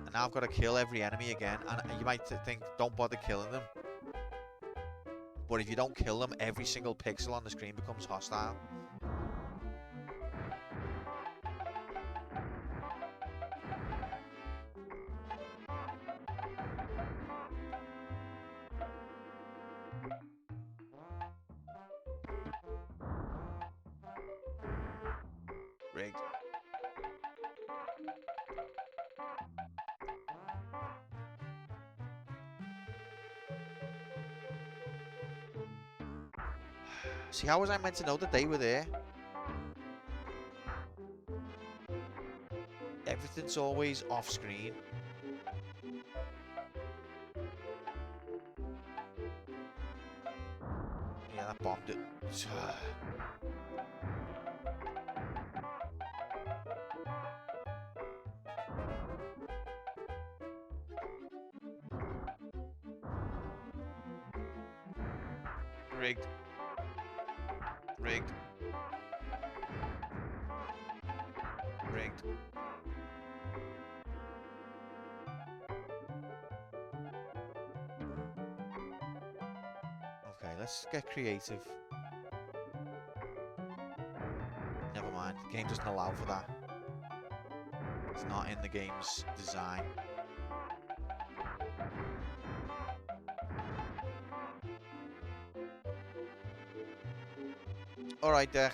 And now I've got to kill every enemy again. And you might think, don't bother killing them. But if you don't kill them, every single pixel on the screen becomes hostile. Rigged. See, how was I meant to know that they were there? Everything's always off screen. Yeah, that bombed it. Rigged. Rigged. Rigged. Okay, let's get creative. Never mind, the game doesn't allow for that. It's not in the game's design. Alright, Dech.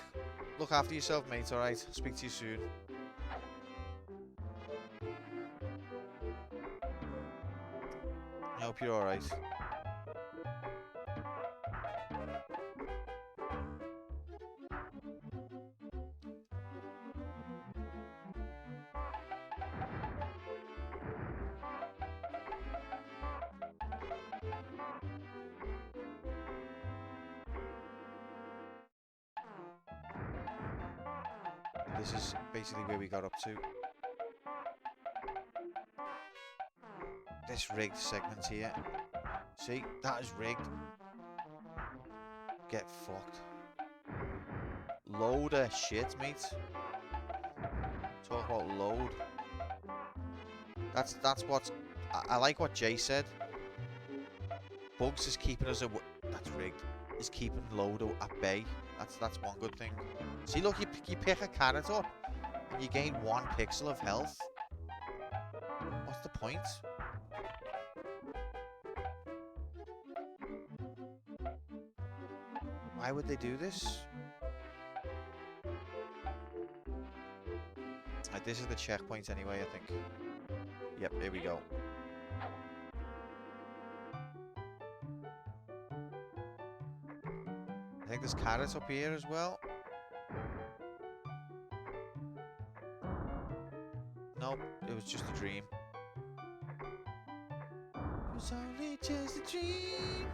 Look after yourself, mate, alright? Speak to you soon. I hope you're alright. This is basically where we got up to. This rigged segment here. See, that is rigged. Get fucked. Load of shit, mate. Talk about load. That's what's. I like what Jay said. Bugs is keeping us away. That's rigged. Is keeping load at bay. That's one good thing. See, look, you pick a carrot up and you gain 1 pixel of health. What's the point? Why would they do this? This is the checkpoint anyway, I think. Yep, here we go. think there's carrots up here as well. Nope, it was just a dream. It was only just a dream.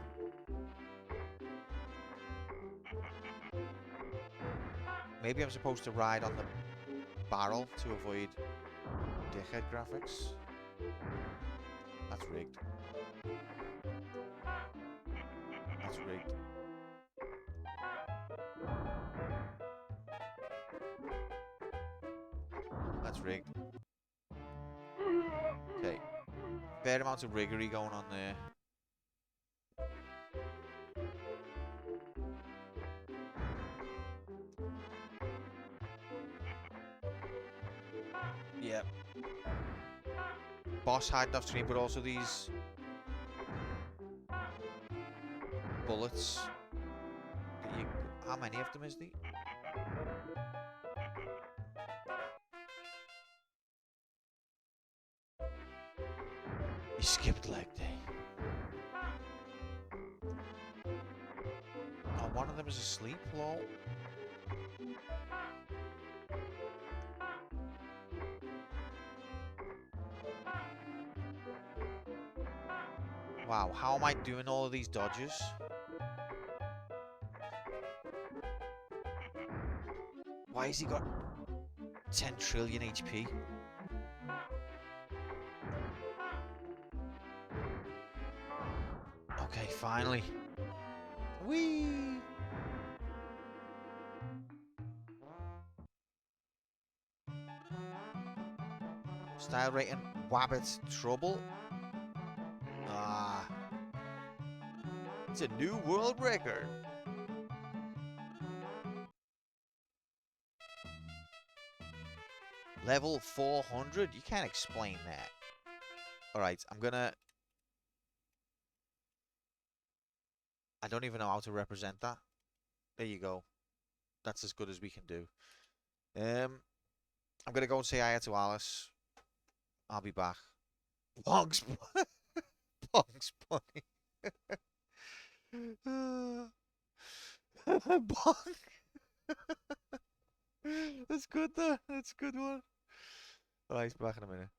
Maybe I'm supposed to ride on the barrel to avoid dickhead graphics. That's rigged. That's rigged. That's rigged. Okay. Fair amount of riggery going on there. Yep. Boss hiding off screen, but also these bullets. That you, how many of them is there? You skipped leg day. Oh, one of them is asleep, lol. Wow, how am I doing all of these dodges? Why has he got 10 trillion HP? Okay, finally. Whee! Style rating, Wabbit's Trouble. Ah. It's a new world record. Level 400? You can't explain that. Alright, I'm gonna... I don't even know how to represent that. There you go. That's as good as we can do. I'm gonna go and say hi to Alice. I'll be back. Bonks Bonks Bunny. Bonk. That's good though. That's a good one. Alright, back in a minute.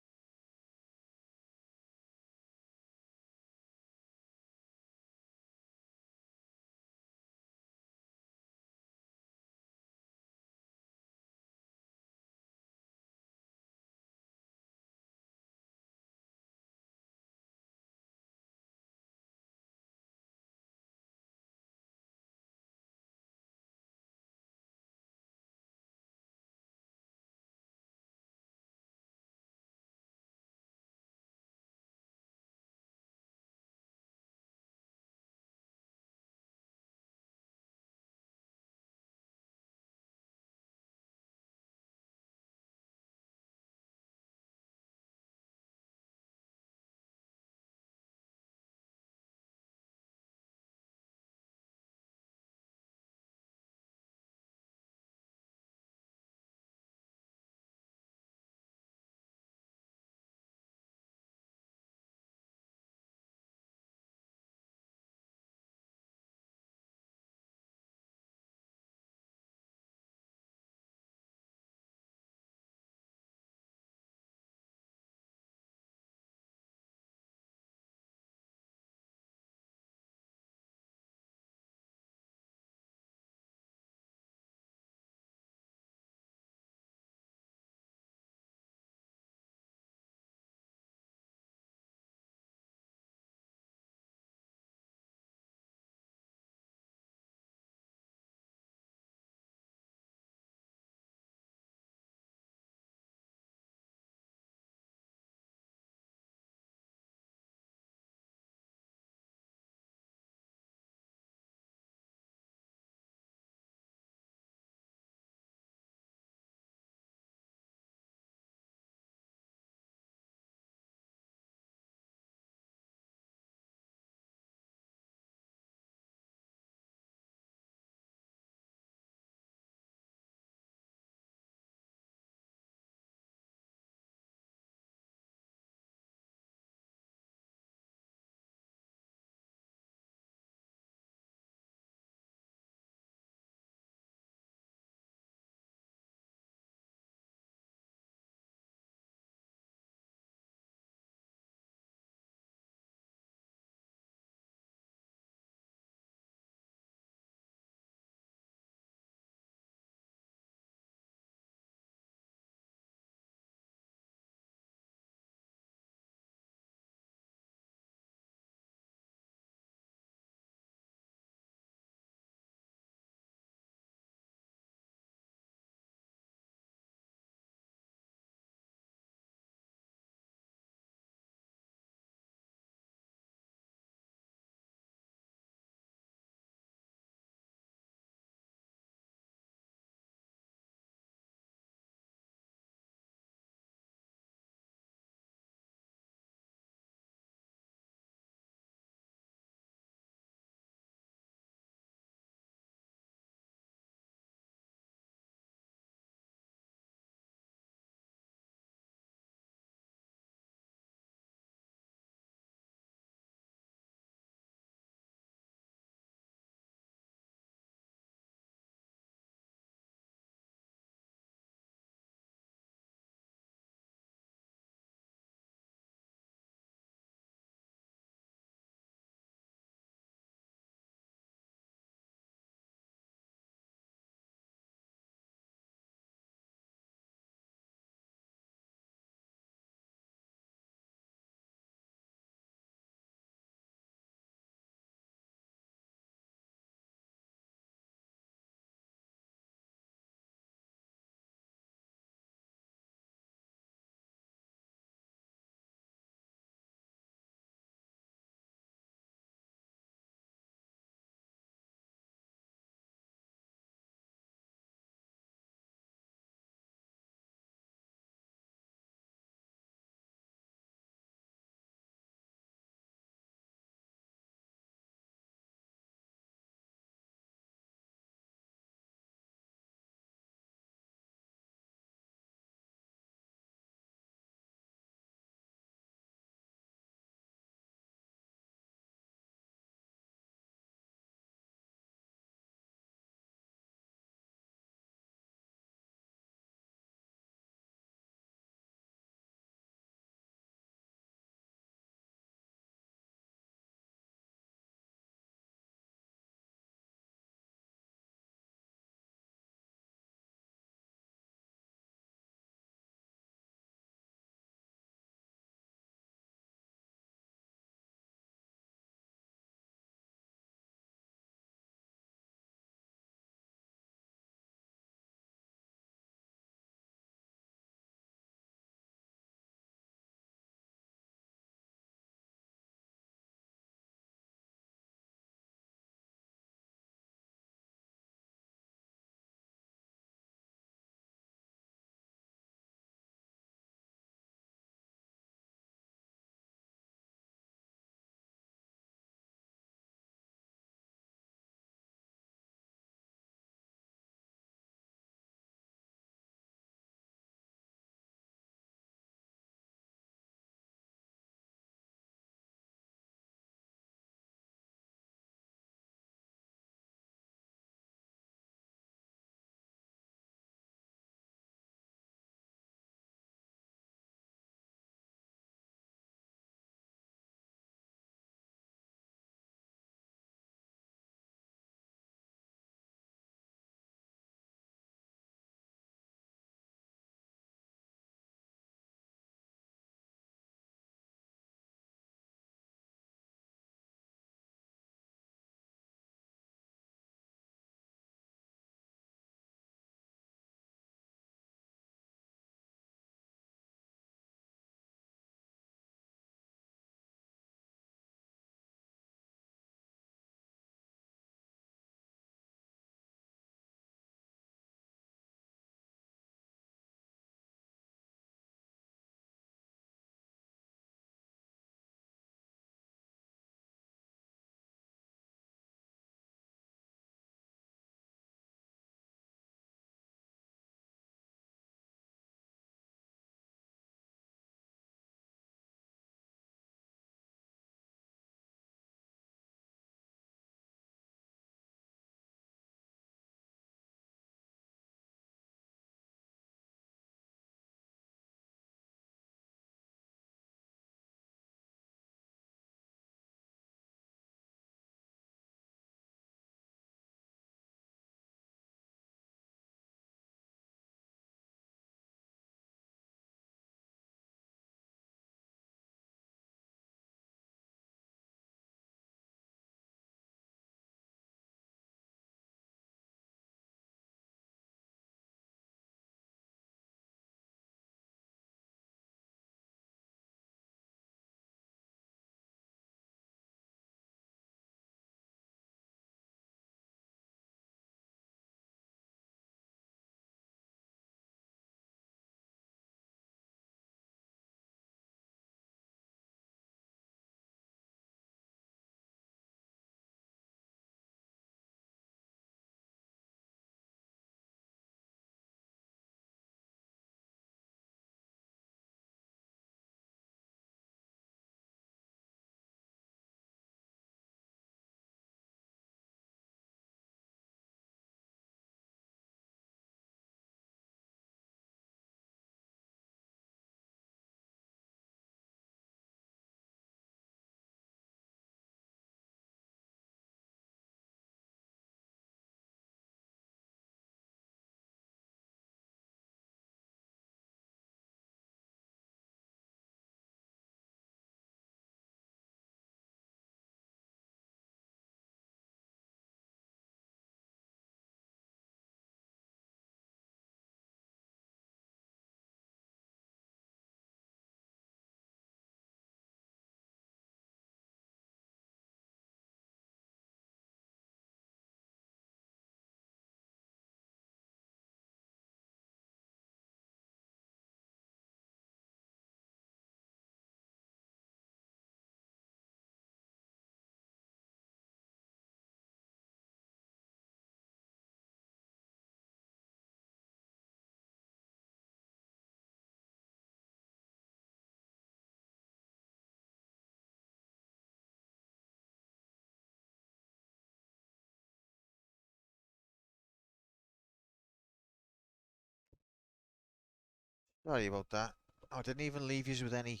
Sorry about that. I didn't even leave you with any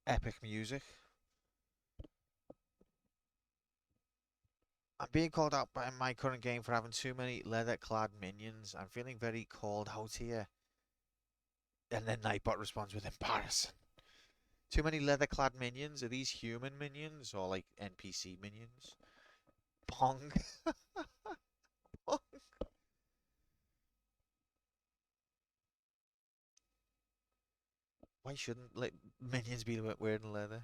epic music. I'm being called out by my current game for having too many leather-clad minions. I'm feeling very called out here. And then Nightbot responds with embarrassing. Too many leather-clad minions? Are these human minions or like NPC minions? Pong. Pong. Why shouldn't like minions be wearing leather?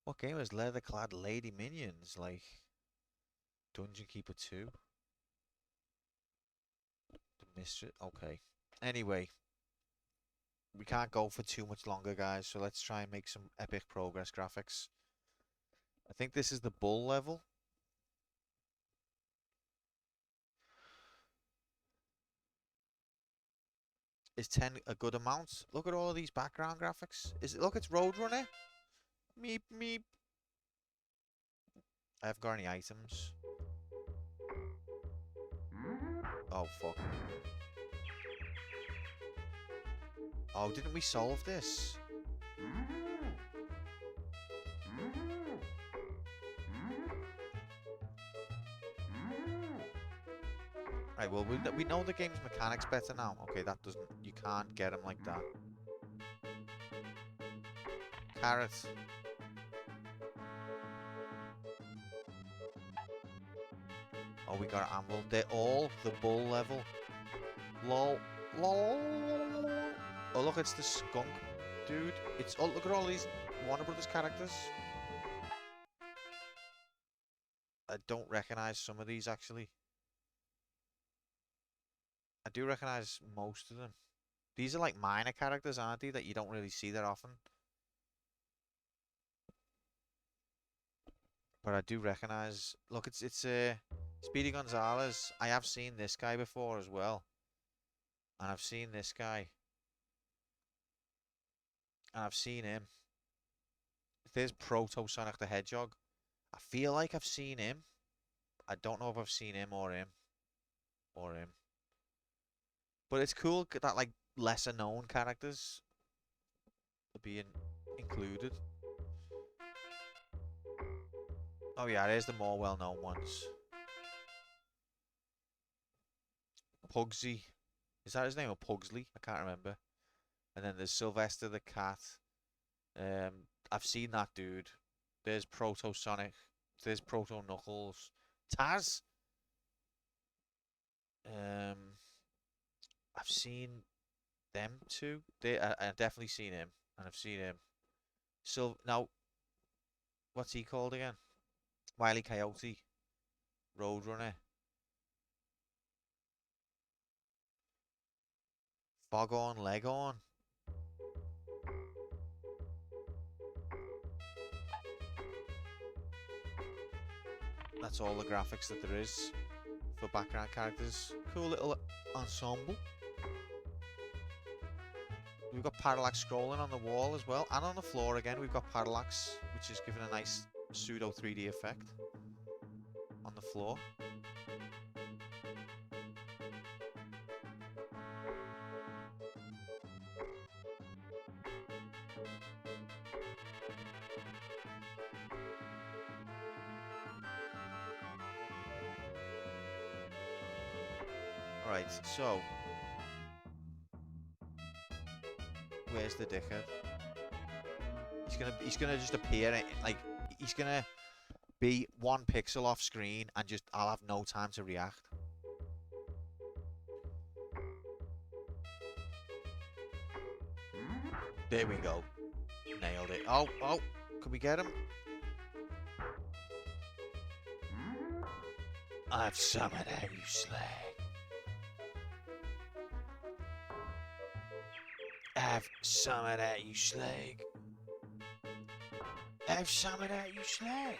What game is leather-clad lady minions? Like Dungeon Keeper 2? The Mistress? Okay. Anyway. We can't go for too much longer, guys, so let's try and make some epic progress graphics. I think this is the bull level. Is 10 a good amount? Look at all of these background graphics. Look, it's Roadrunner. Meep, meep. I haven't got any items. Oh, fuck. Oh, didn't we solve this? Right, well, we know the game's mechanics better now. Okay, that doesn't... You can't get him like that. Carrot. Oh, we got an anvil. They're all the bull level. Lol. Lol. Oh, look, it's the skunk dude. It's... Oh, look at all these Warner Brothers characters. I don't recognize some of these, actually. I do recognize most of them. These are like minor characters, aren't they? That you don't really see that often. But I do recognize... Look, it's Speedy Gonzalez. I have seen this guy before as well. And I've seen this guy. And I've seen him. There's Proto Sonic the Hedgehog. I feel like I've seen him. I don't know if I've seen him or him. Or him. But it's cool that like lesser known characters are being included. Oh yeah, there's the more well known ones. Pugsy. Is that his name or Pugsley? I can't remember. And then there's Sylvester the Cat. I've seen that dude. There's Proto Sonic. There's Proto Knuckles. Taz. I've seen them too. I've definitely seen him, and I've seen him. So now, what's he called again? Wile E. Coyote, Roadrunner, Foghorn Leghorn. That's all the graphics that there is for background characters. Cool little ensemble. We've got parallax scrolling on the wall as well, and on the floor again we've got parallax, which is giving a nice pseudo 3D effect on the floor. Alright, so where's the dickhead? He's gonna just appear, like he's gonna be 1 pixel off screen and just I'll have no time to react. There we go. Nailed it. Oh, can we get him? I've summoned out, you slag. I've summoned out, you slag. I've summoned out, you slag.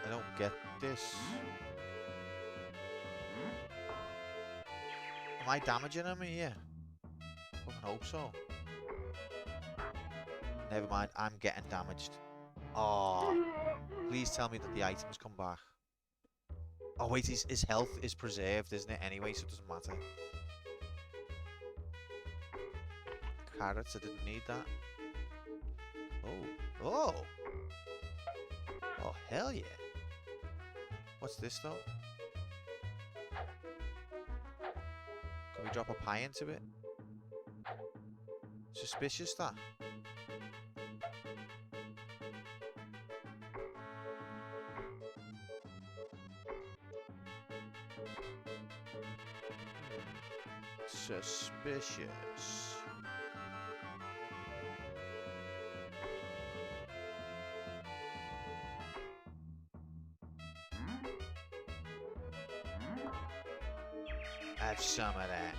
I don't get this. Am I damaging him here? I hope so. Never mind, I'm getting damaged. Oh, please tell me that the items come back. Oh wait, his health is preserved, isn't it? Anyway, so it doesn't matter. Carrots, I didn't need that. Oh, oh, oh, hell yeah! What's this though? Can we drop a pie into it? Suspicious that. Suspicious. Have some of that.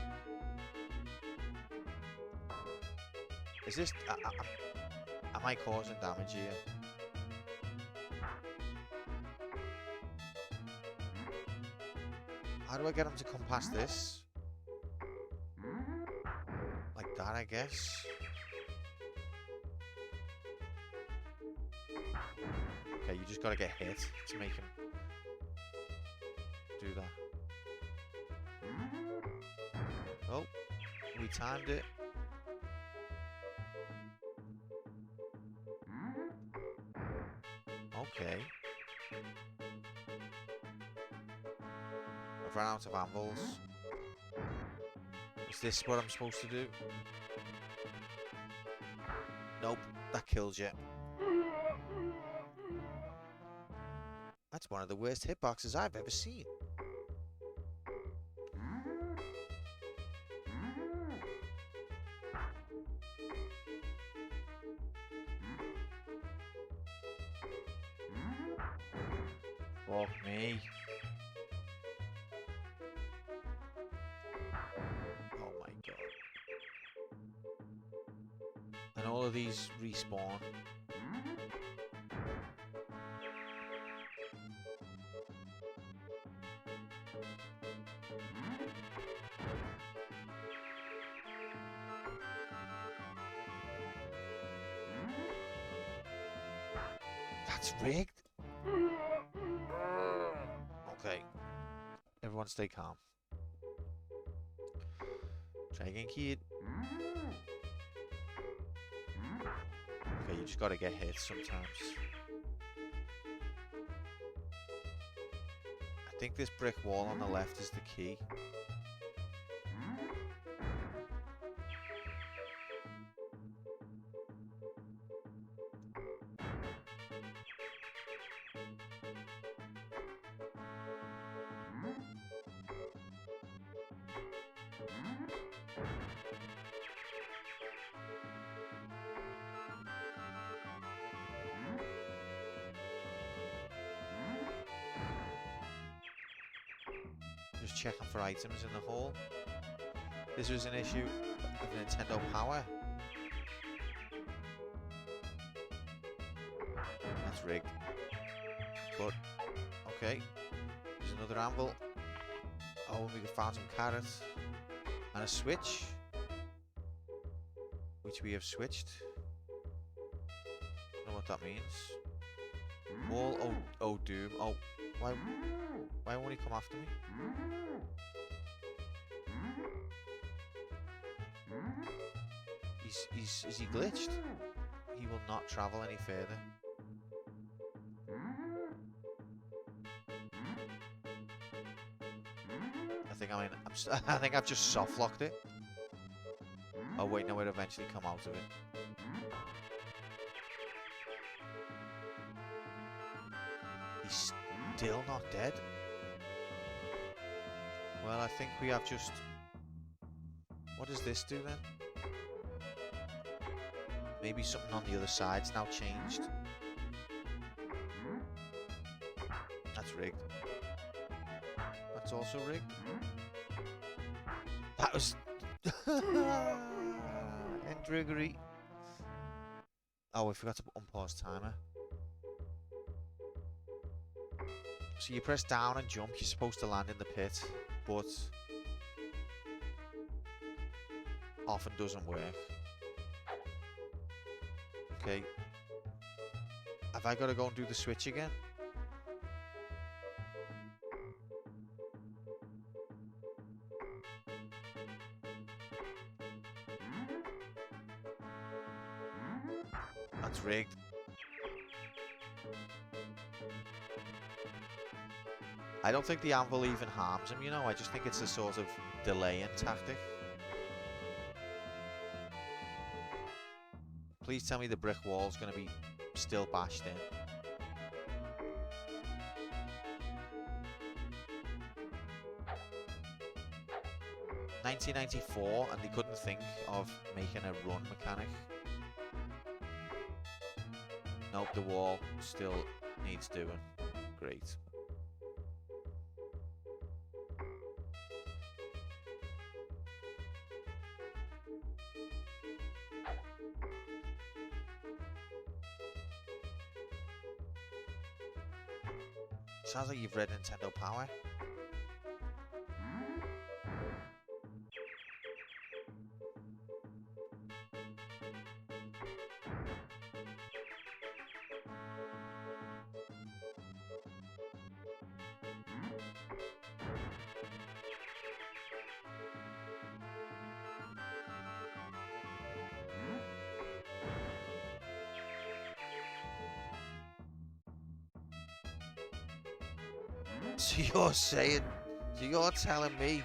Is this... am I causing damage here? How do I get him to come past this? Like that, I guess. Okay, you just gotta get hit to make him do that. Oh, we timed it. Okay. I've run out of anvils. Is this what I'm supposed to do? Nope, that kills you. That's one of the worst hitboxes I've ever seen. Fuck me. Oh my god. And all of these respawn. That's rigged. Okay. Everyone stay calm. Try again, kid. Okay, you just gotta get hit sometimes. I think this brick wall on the left is the key. Just checking for items in the hall. This was an issue of Nintendo Power. That's rigged. But, okay. There's another anvil. Oh, and we can find some carrots. And a switch. Which we have switched. Don't know what that means. Wall, oh, doom. Oh, why won't he come after me? Is he glitched? He will not travel any further. I think I've just soft locked it. Oh wait, no, it'll eventually come out of it. He's still not dead. Well, I think we have just... What does this do then? Maybe something on the other side's now changed. That's rigged. That's also rigged. That was... Endriggery. Oh, I forgot to unpause timer. So you press down and jump, you're supposed to land in the pit, but often doesn't work. Okay. I've I got to go and do the switch again? That's rigged. I don't think the anvil even harms him, you know. I just think it's a sort of delaying tactic. Please tell me the brick wall's going to be still bashed in. ...1994, and they couldn't think of making a run mechanic. Nope, the wall still needs doing. Great. Sounds like you've read Nintendo Power. So you're telling me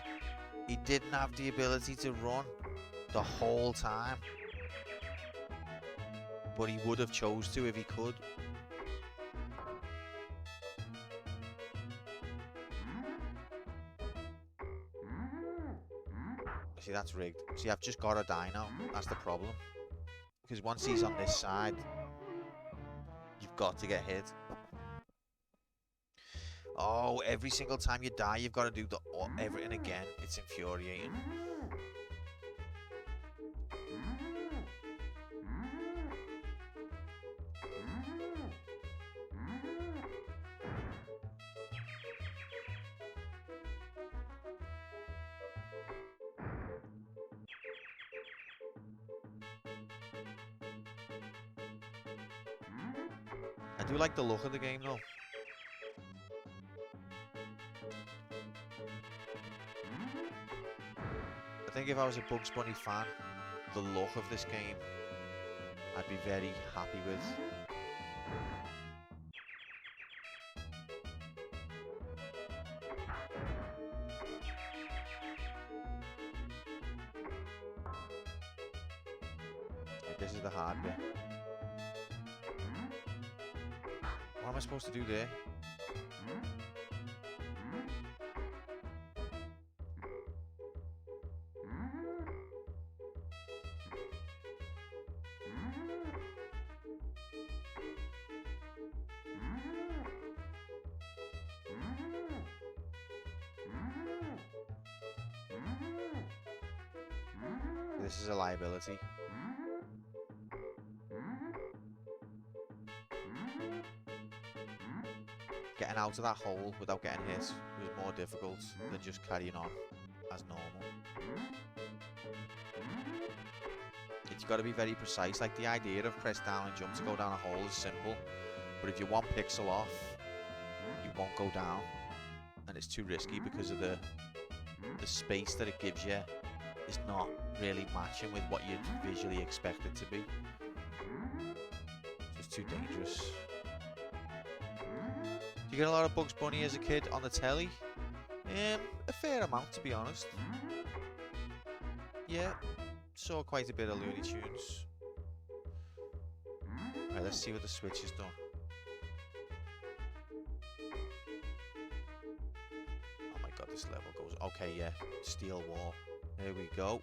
he didn't have the ability to run the whole time, but he would have chose to if he could. See, that's rigged. See, I've just got to die now. That's the problem. Because once he's on this side, you've got to get hit. Oh, every single time you die, you've got to do everything again. It's infuriating. I do like the look of the game, though. I think if I was a Bugs Bunny fan, the look of this game, I'd be very happy with. This is the hard bit. What am I supposed to do there? This is a liability. Getting out of that hole without getting hit was more difficult than just carrying on as normal. It's got to be very precise. Like, the idea of press down and jump to go down a hole is simple, but if you're one pixel off, you won't go down, and it's too risky because of the space that it gives you is not really matching with what you'd visually expect it to be. It's just too dangerous. You get a lot of Bugs Bunny as a kid on the telly? A fair amount, to be honest. Yeah, saw quite a bit of Looney Tunes. Right, let's see what the switch has done. Oh my god, this level goes... Okay, yeah, steel wall. There we go.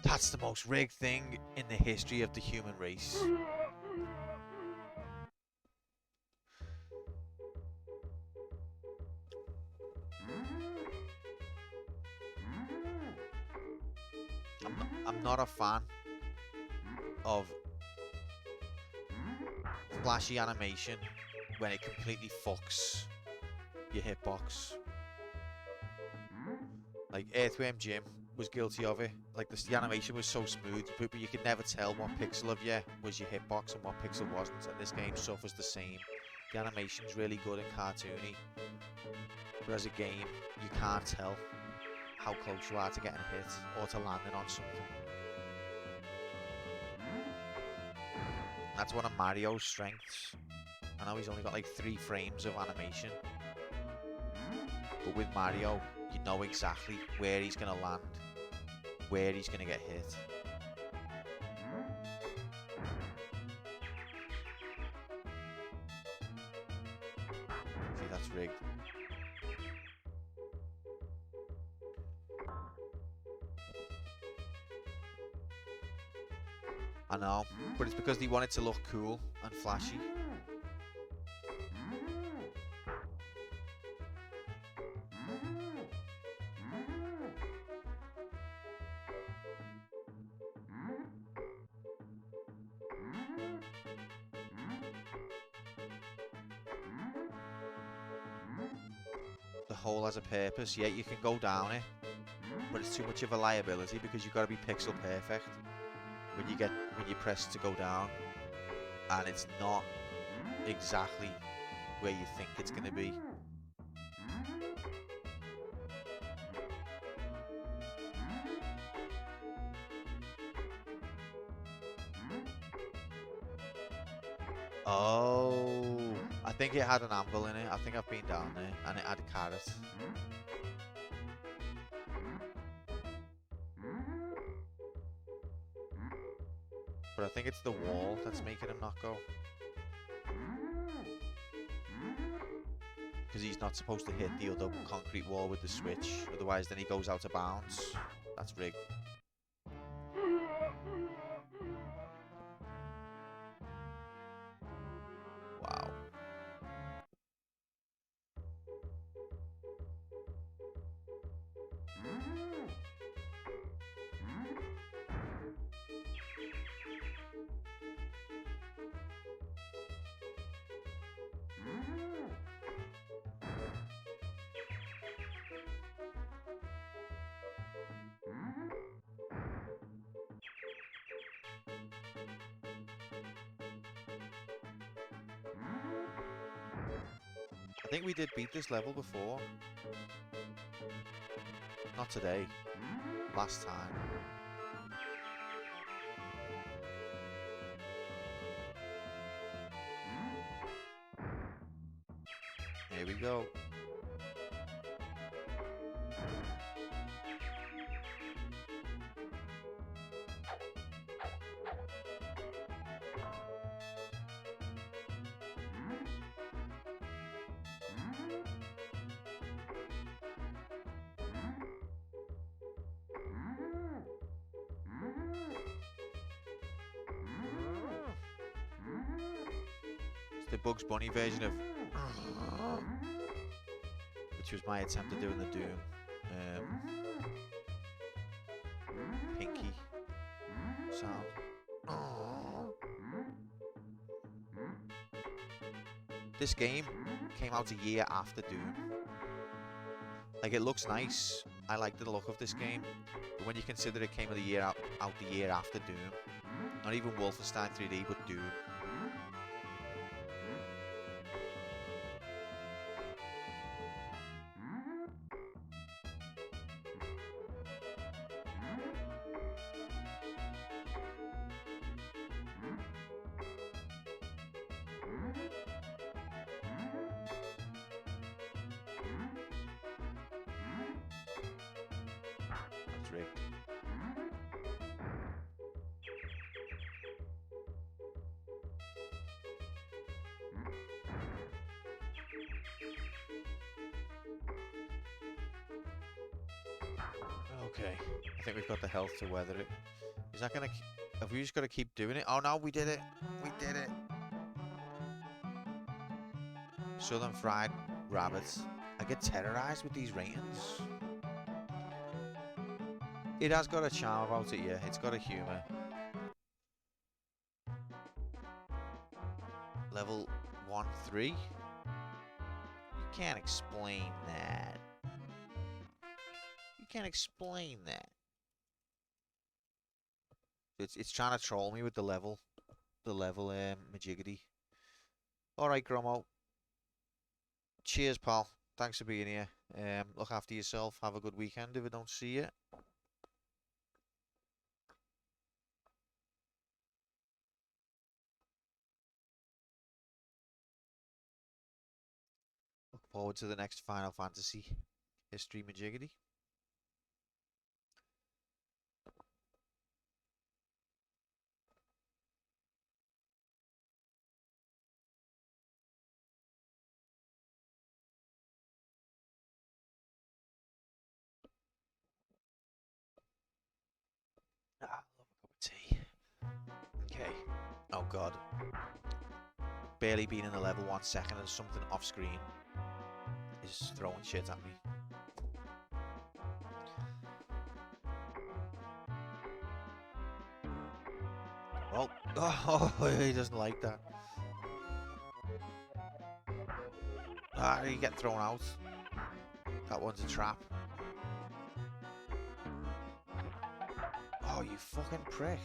That's the most rigged thing in the history of the human race. I'm not a fan of flashy animation when it completely fucks your hitbox. Like Earthworm Jim was guilty of it. Like the animation was so smooth, but you could never tell what pixel of you was your hitbox and what pixel wasn't. And this game suffers the same. The animation's really good and cartoony, but as a game, you can't tell how close you are to getting a hit or to landing on something. That's one of Mario's strengths. I know he's only got like 3 frames of animation, but with Mario, you know exactly where he's going to land, where he's going to get hit. See, that's rigged. I know, but it's because they want it to look cool and flashy. The hole has a purpose. Yeah, you can go down it, but it's too much of a liability because you've got to be pixel perfect when you press to go down, and it's not exactly where you think it's going to be. Oh, I think it had an anvil in it. I think I've been down there, and it had a carrot. But I think it's the wall that's making him not go. Because he's not supposed to hit the other concrete wall with the switch, otherwise then he goes out of bounds. That's rigged. Wow. I think we did beat this level before. Not today. Last time. Here we go. The Bugs Bunny version of which was my attempt at doing the Doom Pinky sound. This game came out a year after Doom. Like, it looks nice. I like the look of this game, but when you consider it came out the year after Doom, not even Wolfenstein 3D, but Doom. That's rigged. Okay, I think we've got the health to weather it. Is that gonna... Have we just got to keep doing it? Oh no, we did it! We did it! Southern fried rabbits. I get terrorized with these ratings. It has got a charm about it, yeah. It's got a humour. Level 1-3? You can't explain that. You can't explain that. It's trying to troll me with the level majiggity. Alright, Gromo. Cheers, pal. Thanks for being here. Look after yourself. Have a good weekend if I don't see you. Look forward to the next Final Fantasy history majiggity. Ah, love a cup of tea. Okay. Oh god. Barely been in the level 1 second and something off screen is throwing shit at me. Oh, he doesn't like that. Ah, you get thrown out. That one's a trap. Oh, you fucking prick.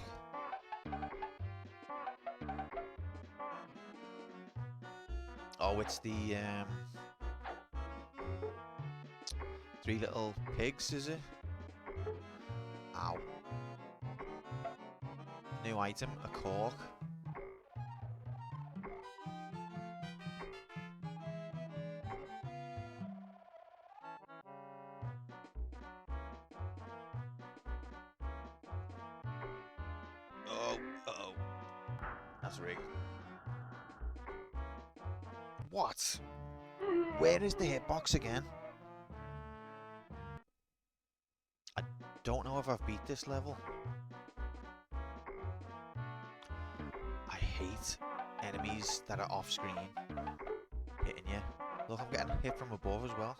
Oh, it's the three little pigs, is it? Ow. New item, a cork. Oh, uh-oh. That's rigged. What? Where is the hitbox again? I don't know if I've beat this level. I hate enemies that are off screen hitting you. Look, I'm getting hit from above as well.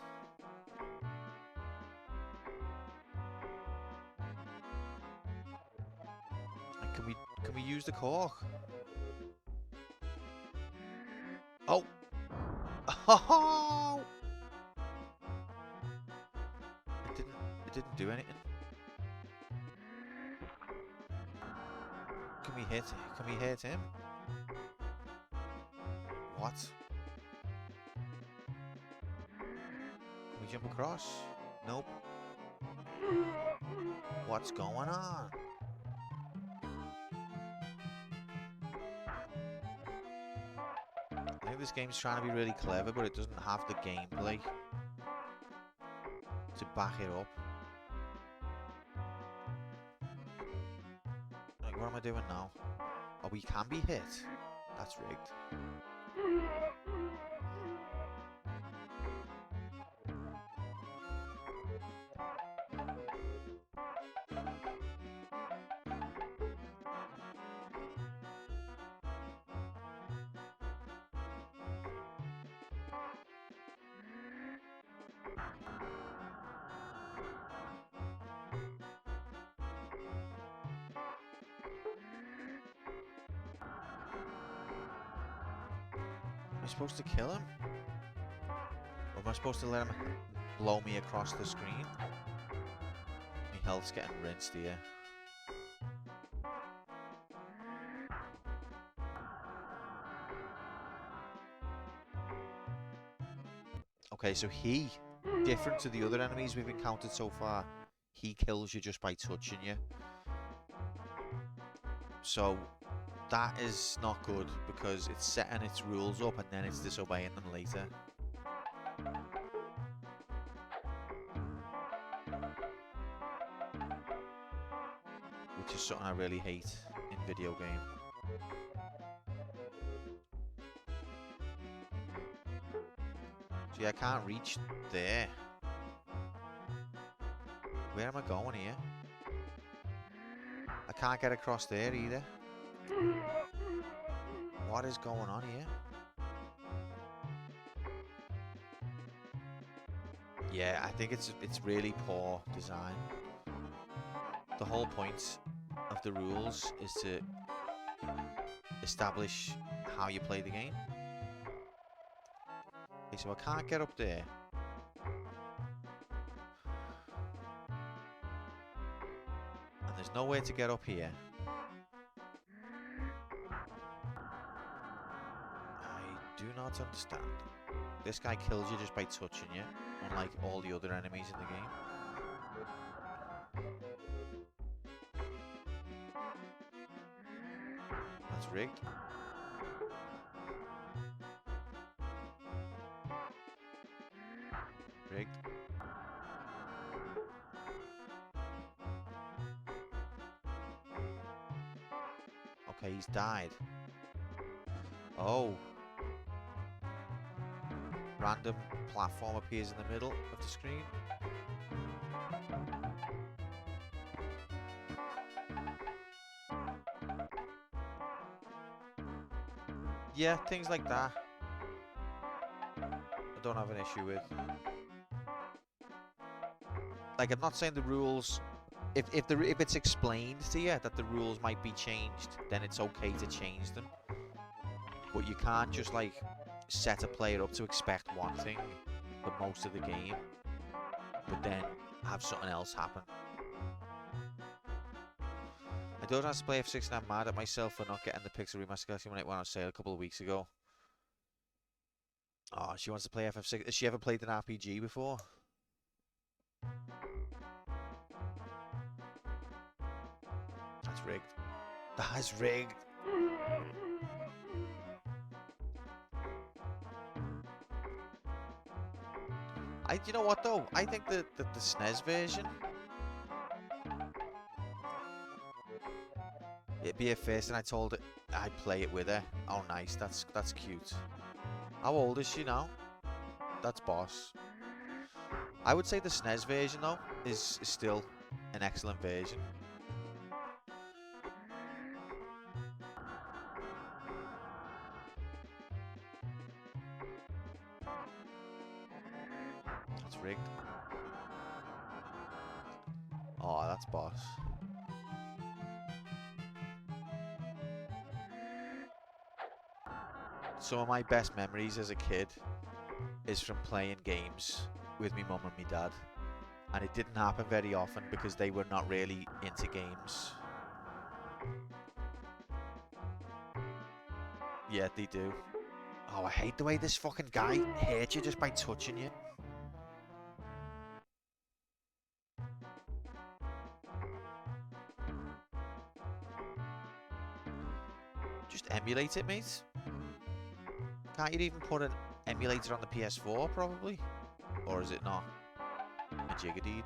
And can we use the cork? Oh! Oh! It didn't do anything. Can we hit him? What? Can we jump across? Nope. What's going on? I think this game's trying to be really clever, but it doesn't have the gameplay to back it up. Like, what am I doing now? Oh, we can be hit. That's rigged. Am I supposed to kill him? Or am I supposed to let him blow me across the screen? My health's getting rinsed here. Okay, so he, different to the other enemies we've encountered so far, he kills you just by touching you. So that is not good because it's setting its rules up and then it's disobeying them later. Which is something I really hate in video game. See, I can't reach there. Where am I going here? I can't get across there either. What is going on here? Yeah, I think it's really poor design. The whole point of the rules is to establish how you play the game. Okay, so I can't get up there. And there's nowhere to get up here. I do not understand. This guy kills you just by touching you, unlike all the other enemies in the game. That's rigged. Rigged. Okay, he's died. Oh. Random platform appears in the middle of the screen. Yeah, things like that. I don't have an issue with. Like, I'm not saying the rules. If it's explained to you that the rules might be changed, then it's okay to change them. But you can't just like set a player up to expect one thing for most of the game, but then have something else happen. I don't have to play F6 and I'm mad at myself for not getting the Pixel Remaster collection when it went on sale a couple of weeks ago. Oh, she wants to play FF6. Has she ever played an RPG before? That's rigged. That's rigged. You know what though? I think that the SNES version, it'd be a first, and I told it I'd play it with her. Oh, nice. That's cute. How old is she now? That's boss. I would say the SNES version though is still an excellent version. That's rigged. Oh, that's boss. Some of my best memories as a kid is from playing games with me mum and me dad. And it didn't happen very often because they were not really into games. Yeah, they do. Oh, I hate the way this fucking guy hurt you just by touching you. Just emulate it, mate. Can't you even put an emulator on the PS4, probably? Or is it not? A jigadeed?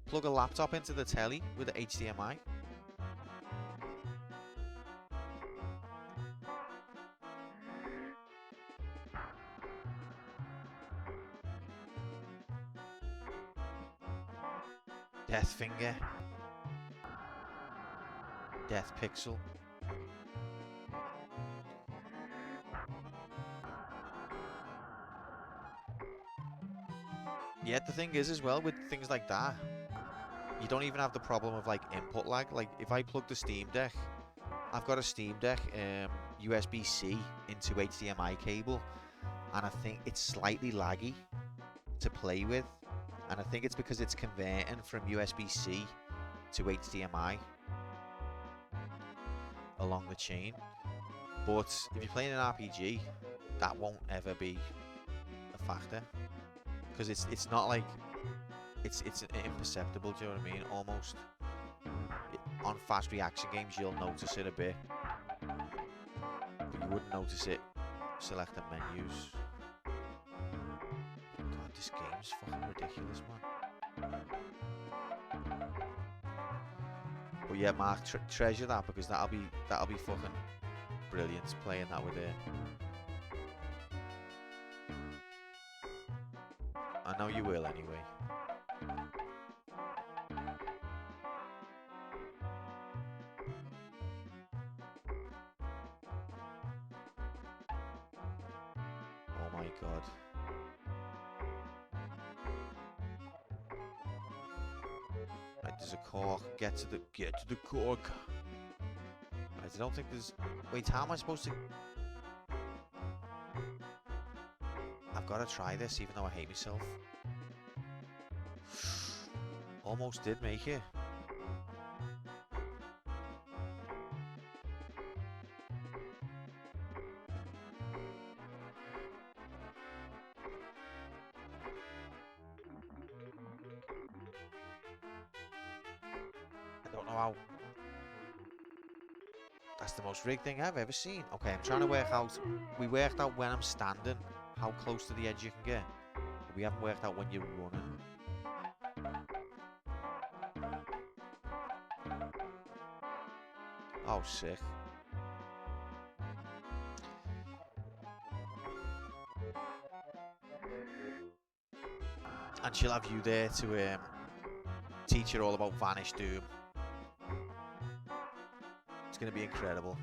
Plug a laptop into the telly with an HDMI. Death Finger. Death Pixel. Yeah, the thing is as well with things like that, you don't even have the problem of like input lag. Like if I plug the Steam Deck, I've got a Steam Deck USB-C into HDMI cable, and I think it's slightly laggy to play with, and I think it's because it's converting from USB-C to HDMI along the chain. But if you're playing an RPG, that won't ever be a factor, because it's not like it's imperceptible. Do you know what I mean? Almost. On fast reaction games, you'll notice it a bit, but you wouldn't notice it selecting menus. God, this game's fucking ridiculous, man. But yeah, Mark, treasure that, because that'll be fucking brilliant playing that with it. I know you will anyway. Oh my god. there's a cork. Get to the cork. Right, I don't think there's... Wait, how am I supposed to... I've got to try this, even though I hate myself. Almost did make it. I don't know how... That's the most rigged thing I've ever seen. Okay, I'm trying to work out... We worked out when I'm standing, how close to the edge you can get. But we haven't worked out when you're running. Oh, sick. And she'll have you there to teach her all about Vanish Doom. It's going to be incredible.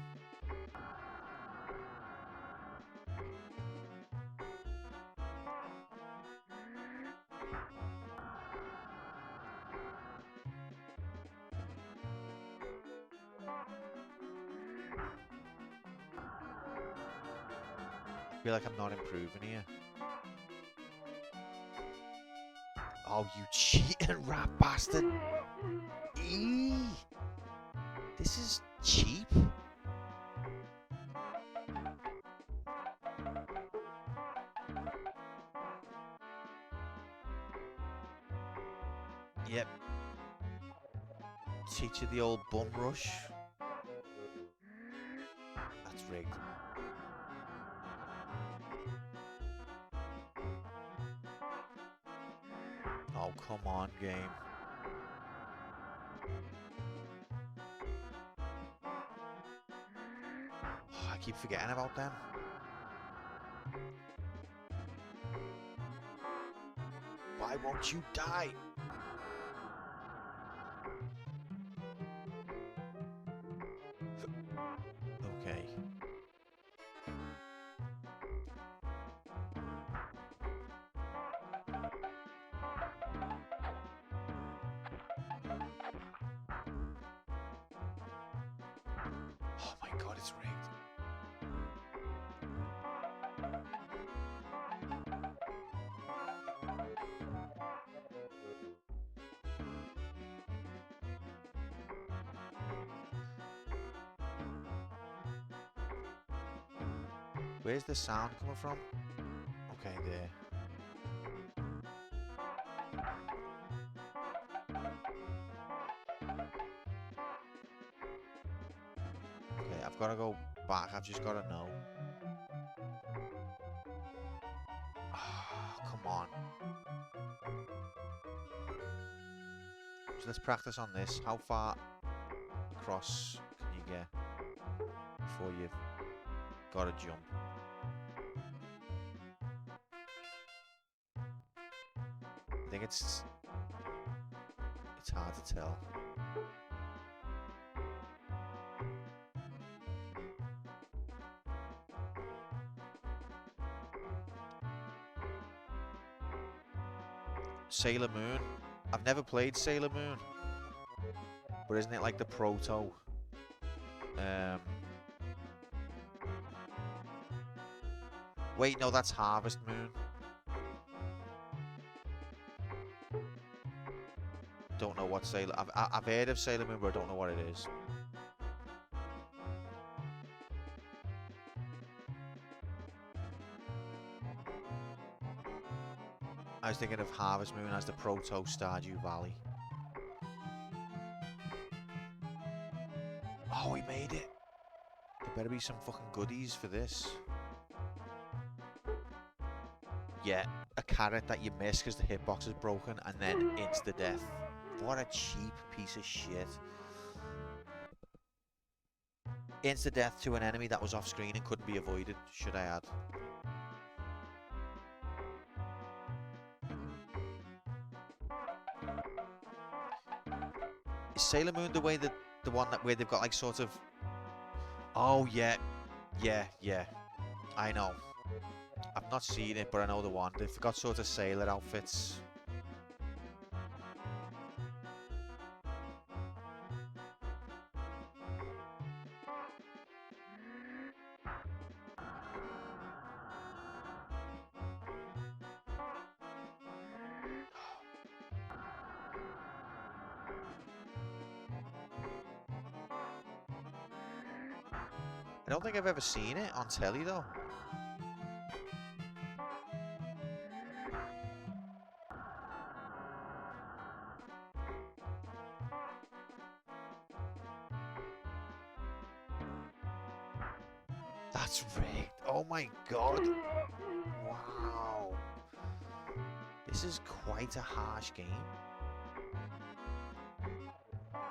I feel like I'm not improving here. Oh, you cheating rat bastard. Eee. This is cheap. Yep. Teach you the old bum rush. That's rigged. Oh, come on, game. Oh, I keep forgetting about them. Why won't you die? Okay. Oh my god, it's rigged. Where's the sound coming from? Okay, there. Okay, I've got to go back. I've just got to know. Oh, come on. So let's practice on this. How far across can you get before you've got to jump? I think it's hard to tell. Sailor Moon. I've never played Sailor Moon, but isn't it like the proto? Wait, no, that's Harvest Moon. Don't know what Sailor... I've heard of Sailor Moon, but I don't know what it is. I was thinking of Harvest Moon as the proto Stardew Valley. Oh, we made it. There better be some fucking goodies for this. Yeah, a carrot that you miss because the hitbox is broken, and then insta-death. What a cheap piece of shit. Insta-death to an enemy that was off screen and couldn't be avoided, should I add. Is Sailor Moon the way that the one that where they've got like sort of... Oh yeah, I know. I've not seen it, but I know the one. They've got sort of sailor outfits. I don't think I've ever seen it on telly, though. That's rigged. Oh my god. Wow. This is quite a harsh game.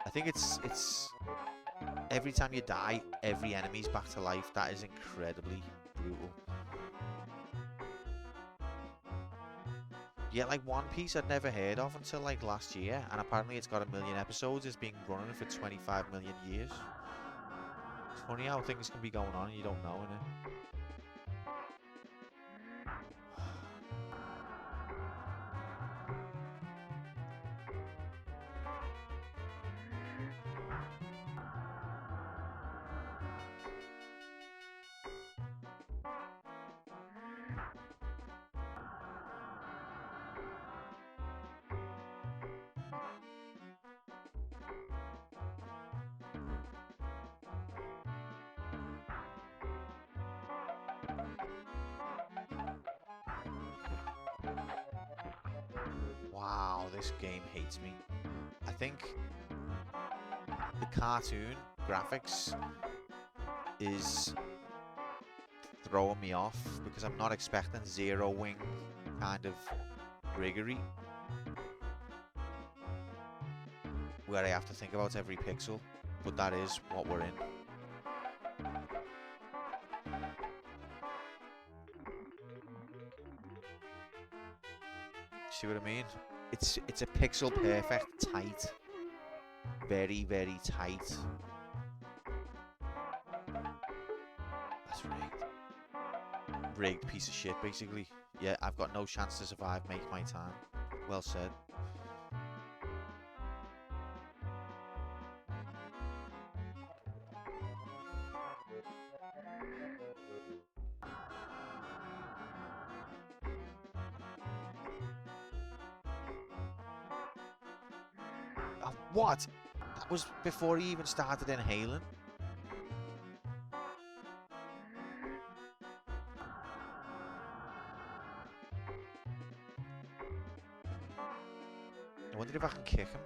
I think it's every time you die, every enemy's back to life. That is incredibly brutal. Yeah, like One Piece I'd never heard of until like last year, and apparently it's got 1 million episodes. It's been running for 25 million years. It's funny how things can be going on and you don't know, innit? Wow, this game hates me. I think the cartoon graphics is throwing me off because I'm not expecting Zero Wing kind of riggery where I have to think about every pixel, but that is what we're in. See what I mean? It's a pixel perfect tight, very very tight. That's rigged piece of shit basically. Yeah, I've got no chance to survive. Make my time. Well said. What? That was before he even started inhaling. I wonder if I can kick him.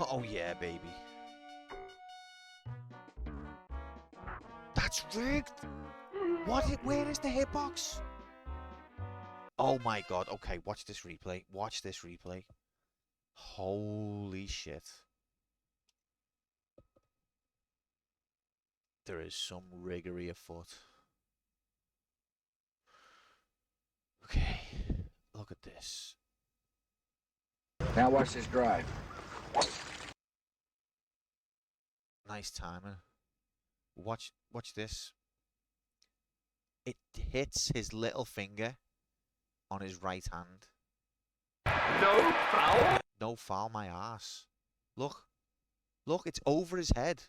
Oh yeah, baby. That's rigged. What? Where is the hitbox? Oh my god. Okay, watch this replay. Watch this replay. Holy shit. There is some riggery afoot. Okay, look at this. Now watch this drive. Nice timing. Watch this. It hits his little finger on his right hand. No foul? No foul, my ass. Look. Look, it's over his head.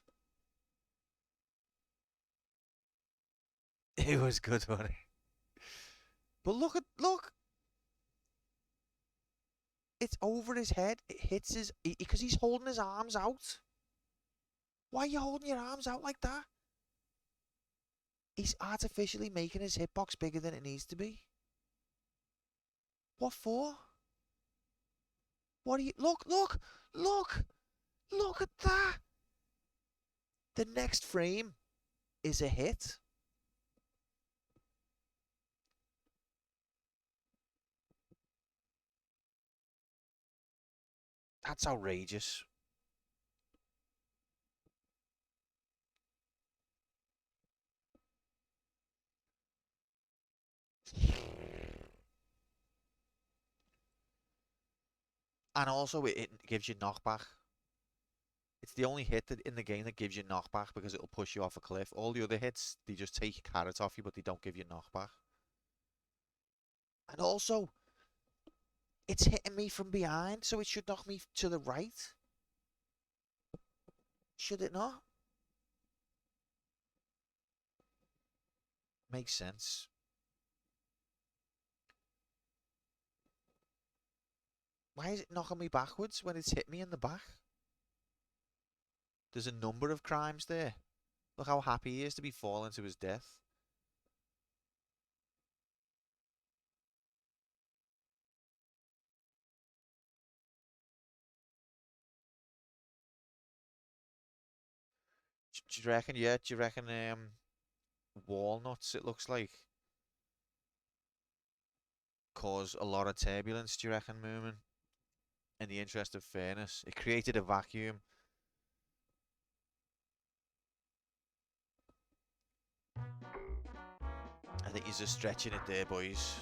It was good, wasn't it? But look. It's over his head. It hits his... Because he's holding his arms out. Why are you holding your arms out like that? He's artificially making his hitbox bigger than it needs to be. What for? What are you... Look at that. The next frame is a hit. That's outrageous. And also it gives you knockback. It's the only hit in the game that gives you knockback because it'll push you off a cliff. All the other hits, they just take your carrot off you, but they don't give you knockback. And also, it's hitting me from behind, so it should knock me to the right. Should it not? Makes sense. Why is it knocking me backwards when it's hit me in the back? There's a number of crimes there. Look how happy he is to be falling to his death. Do you reckon, yeah, do you reckon walnuts, it looks like, cause a lot of turbulence, do you reckon, Moomin? In the interest of fairness. It created a vacuum. I think he's just stretching it there, boys.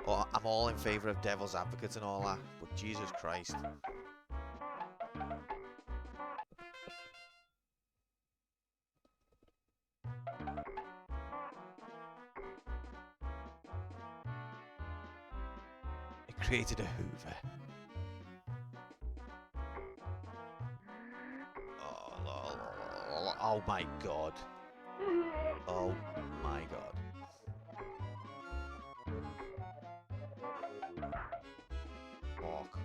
Oh, I'm all in favour of devil's advocates and all that, but Jesus Christ. It created a Hoover. Oh my God. Oh my God. Fuck.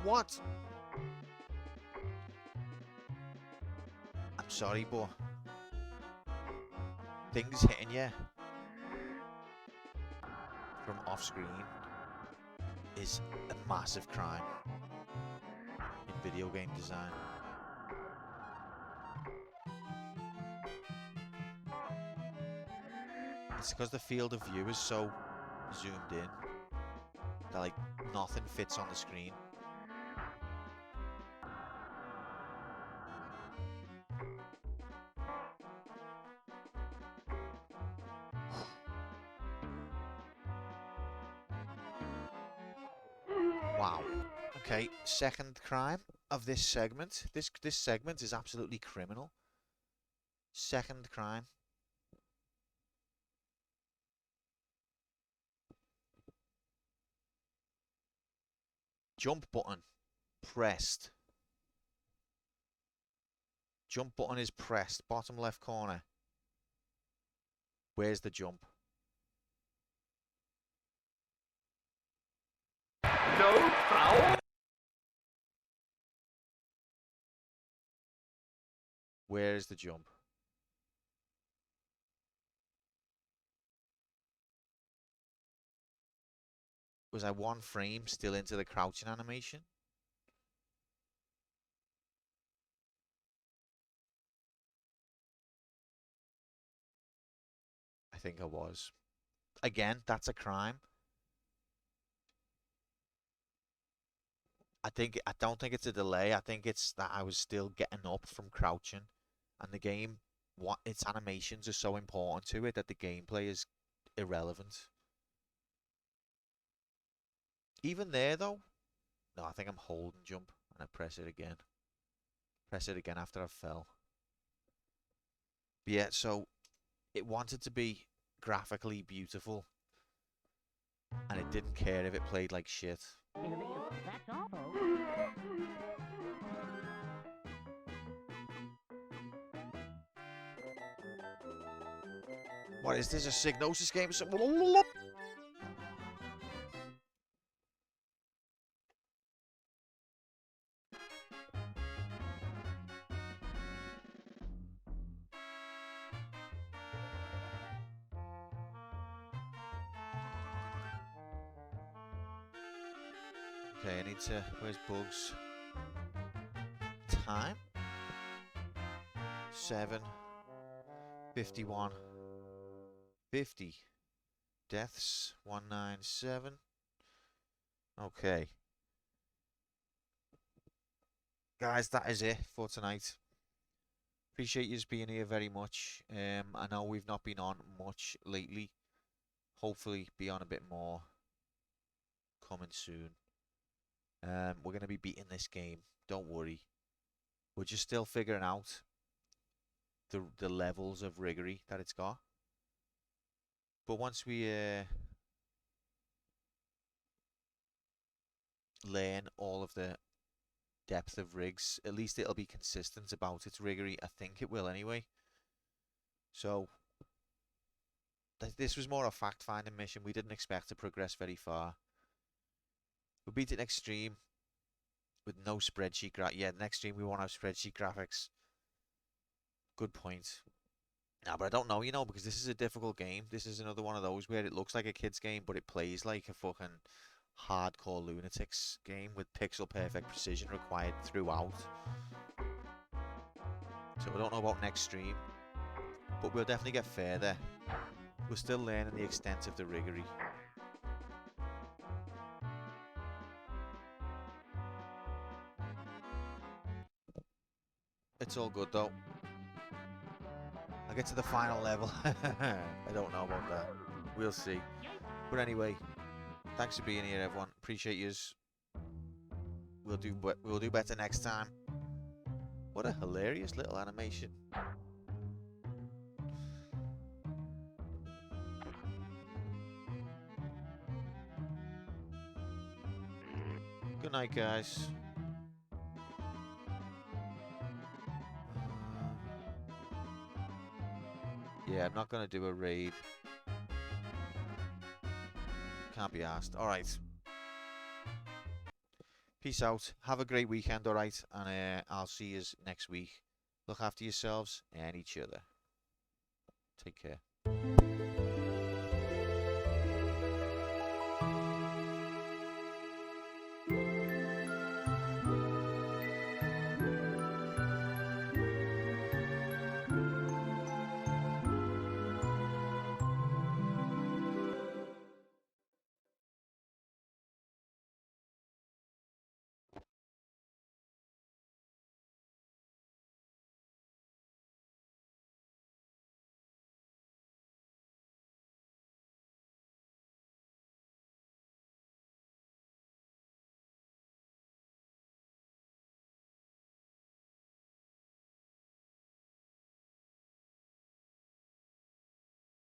What? I'm sorry, but things hitting you from off screen is a massive crime in video game design. It's because the field of view is so zoomed in that like nothing fits on the screen. Wow. Okay, second crime of this segment. This segment is absolutely criminal. Second crime. Jump button pressed. Jump button is pressed. Bottom left corner. Where's the jump? No foul. Where's the jump? Was I one frame still into the crouching animation? I think I was. Again, that's a crime. I don't think it's a delay. I think it's that I was still getting up from crouching, and the game, what its animations are so important to it that the gameplay is irrelevant. Even there though, no, I think I'm holding jump and I press it again. Press it again after I fell. But yeah, so it wanted to be graphically beautiful, and it didn't care if it played like shit. That's all, folks. What is this, a Psygnosis game? Okay, I need to... Where's Bugs? Time? 7:51. 50. Deaths, 197. Okay. Guys, that is it for tonight. Appreciate you being here very much. I know we've not been on much lately. Hopefully be on a bit more coming soon. We're going to be beating this game. Don't worry. We're just still figuring out the levels of rigory that it's got. But once we learn all of the depth of rigs, at least it'll be consistent about its rigory. I think it will anyway. So This was more a fact-finding mission. We didn't expect to progress very far. We beat it in Extreme with no spreadsheet yeah, in Extreme we won't have spreadsheet graphics. Good point. Nah, but I don't know, you know, because this is a difficult game. This is another one of those where it looks like a kid's game, but it plays like a fucking hardcore lunatics game with pixel perfect precision required throughout. So I don't know about next stream, but we'll definitely get further. We're still learning the extent of the riggery. It's all good though. I'll get to the final level. I don't know about that. We'll see. But anyway, thanks for being here, everyone. Appreciate yous. We'll do better next time. What a hilarious little animation. Good night, guys. Yeah, I'm not going to do a raid. Can't be asked. Alright. Peace out. Have a great weekend, alright? And I'll see you next week. Look after yourselves and each other. Take care.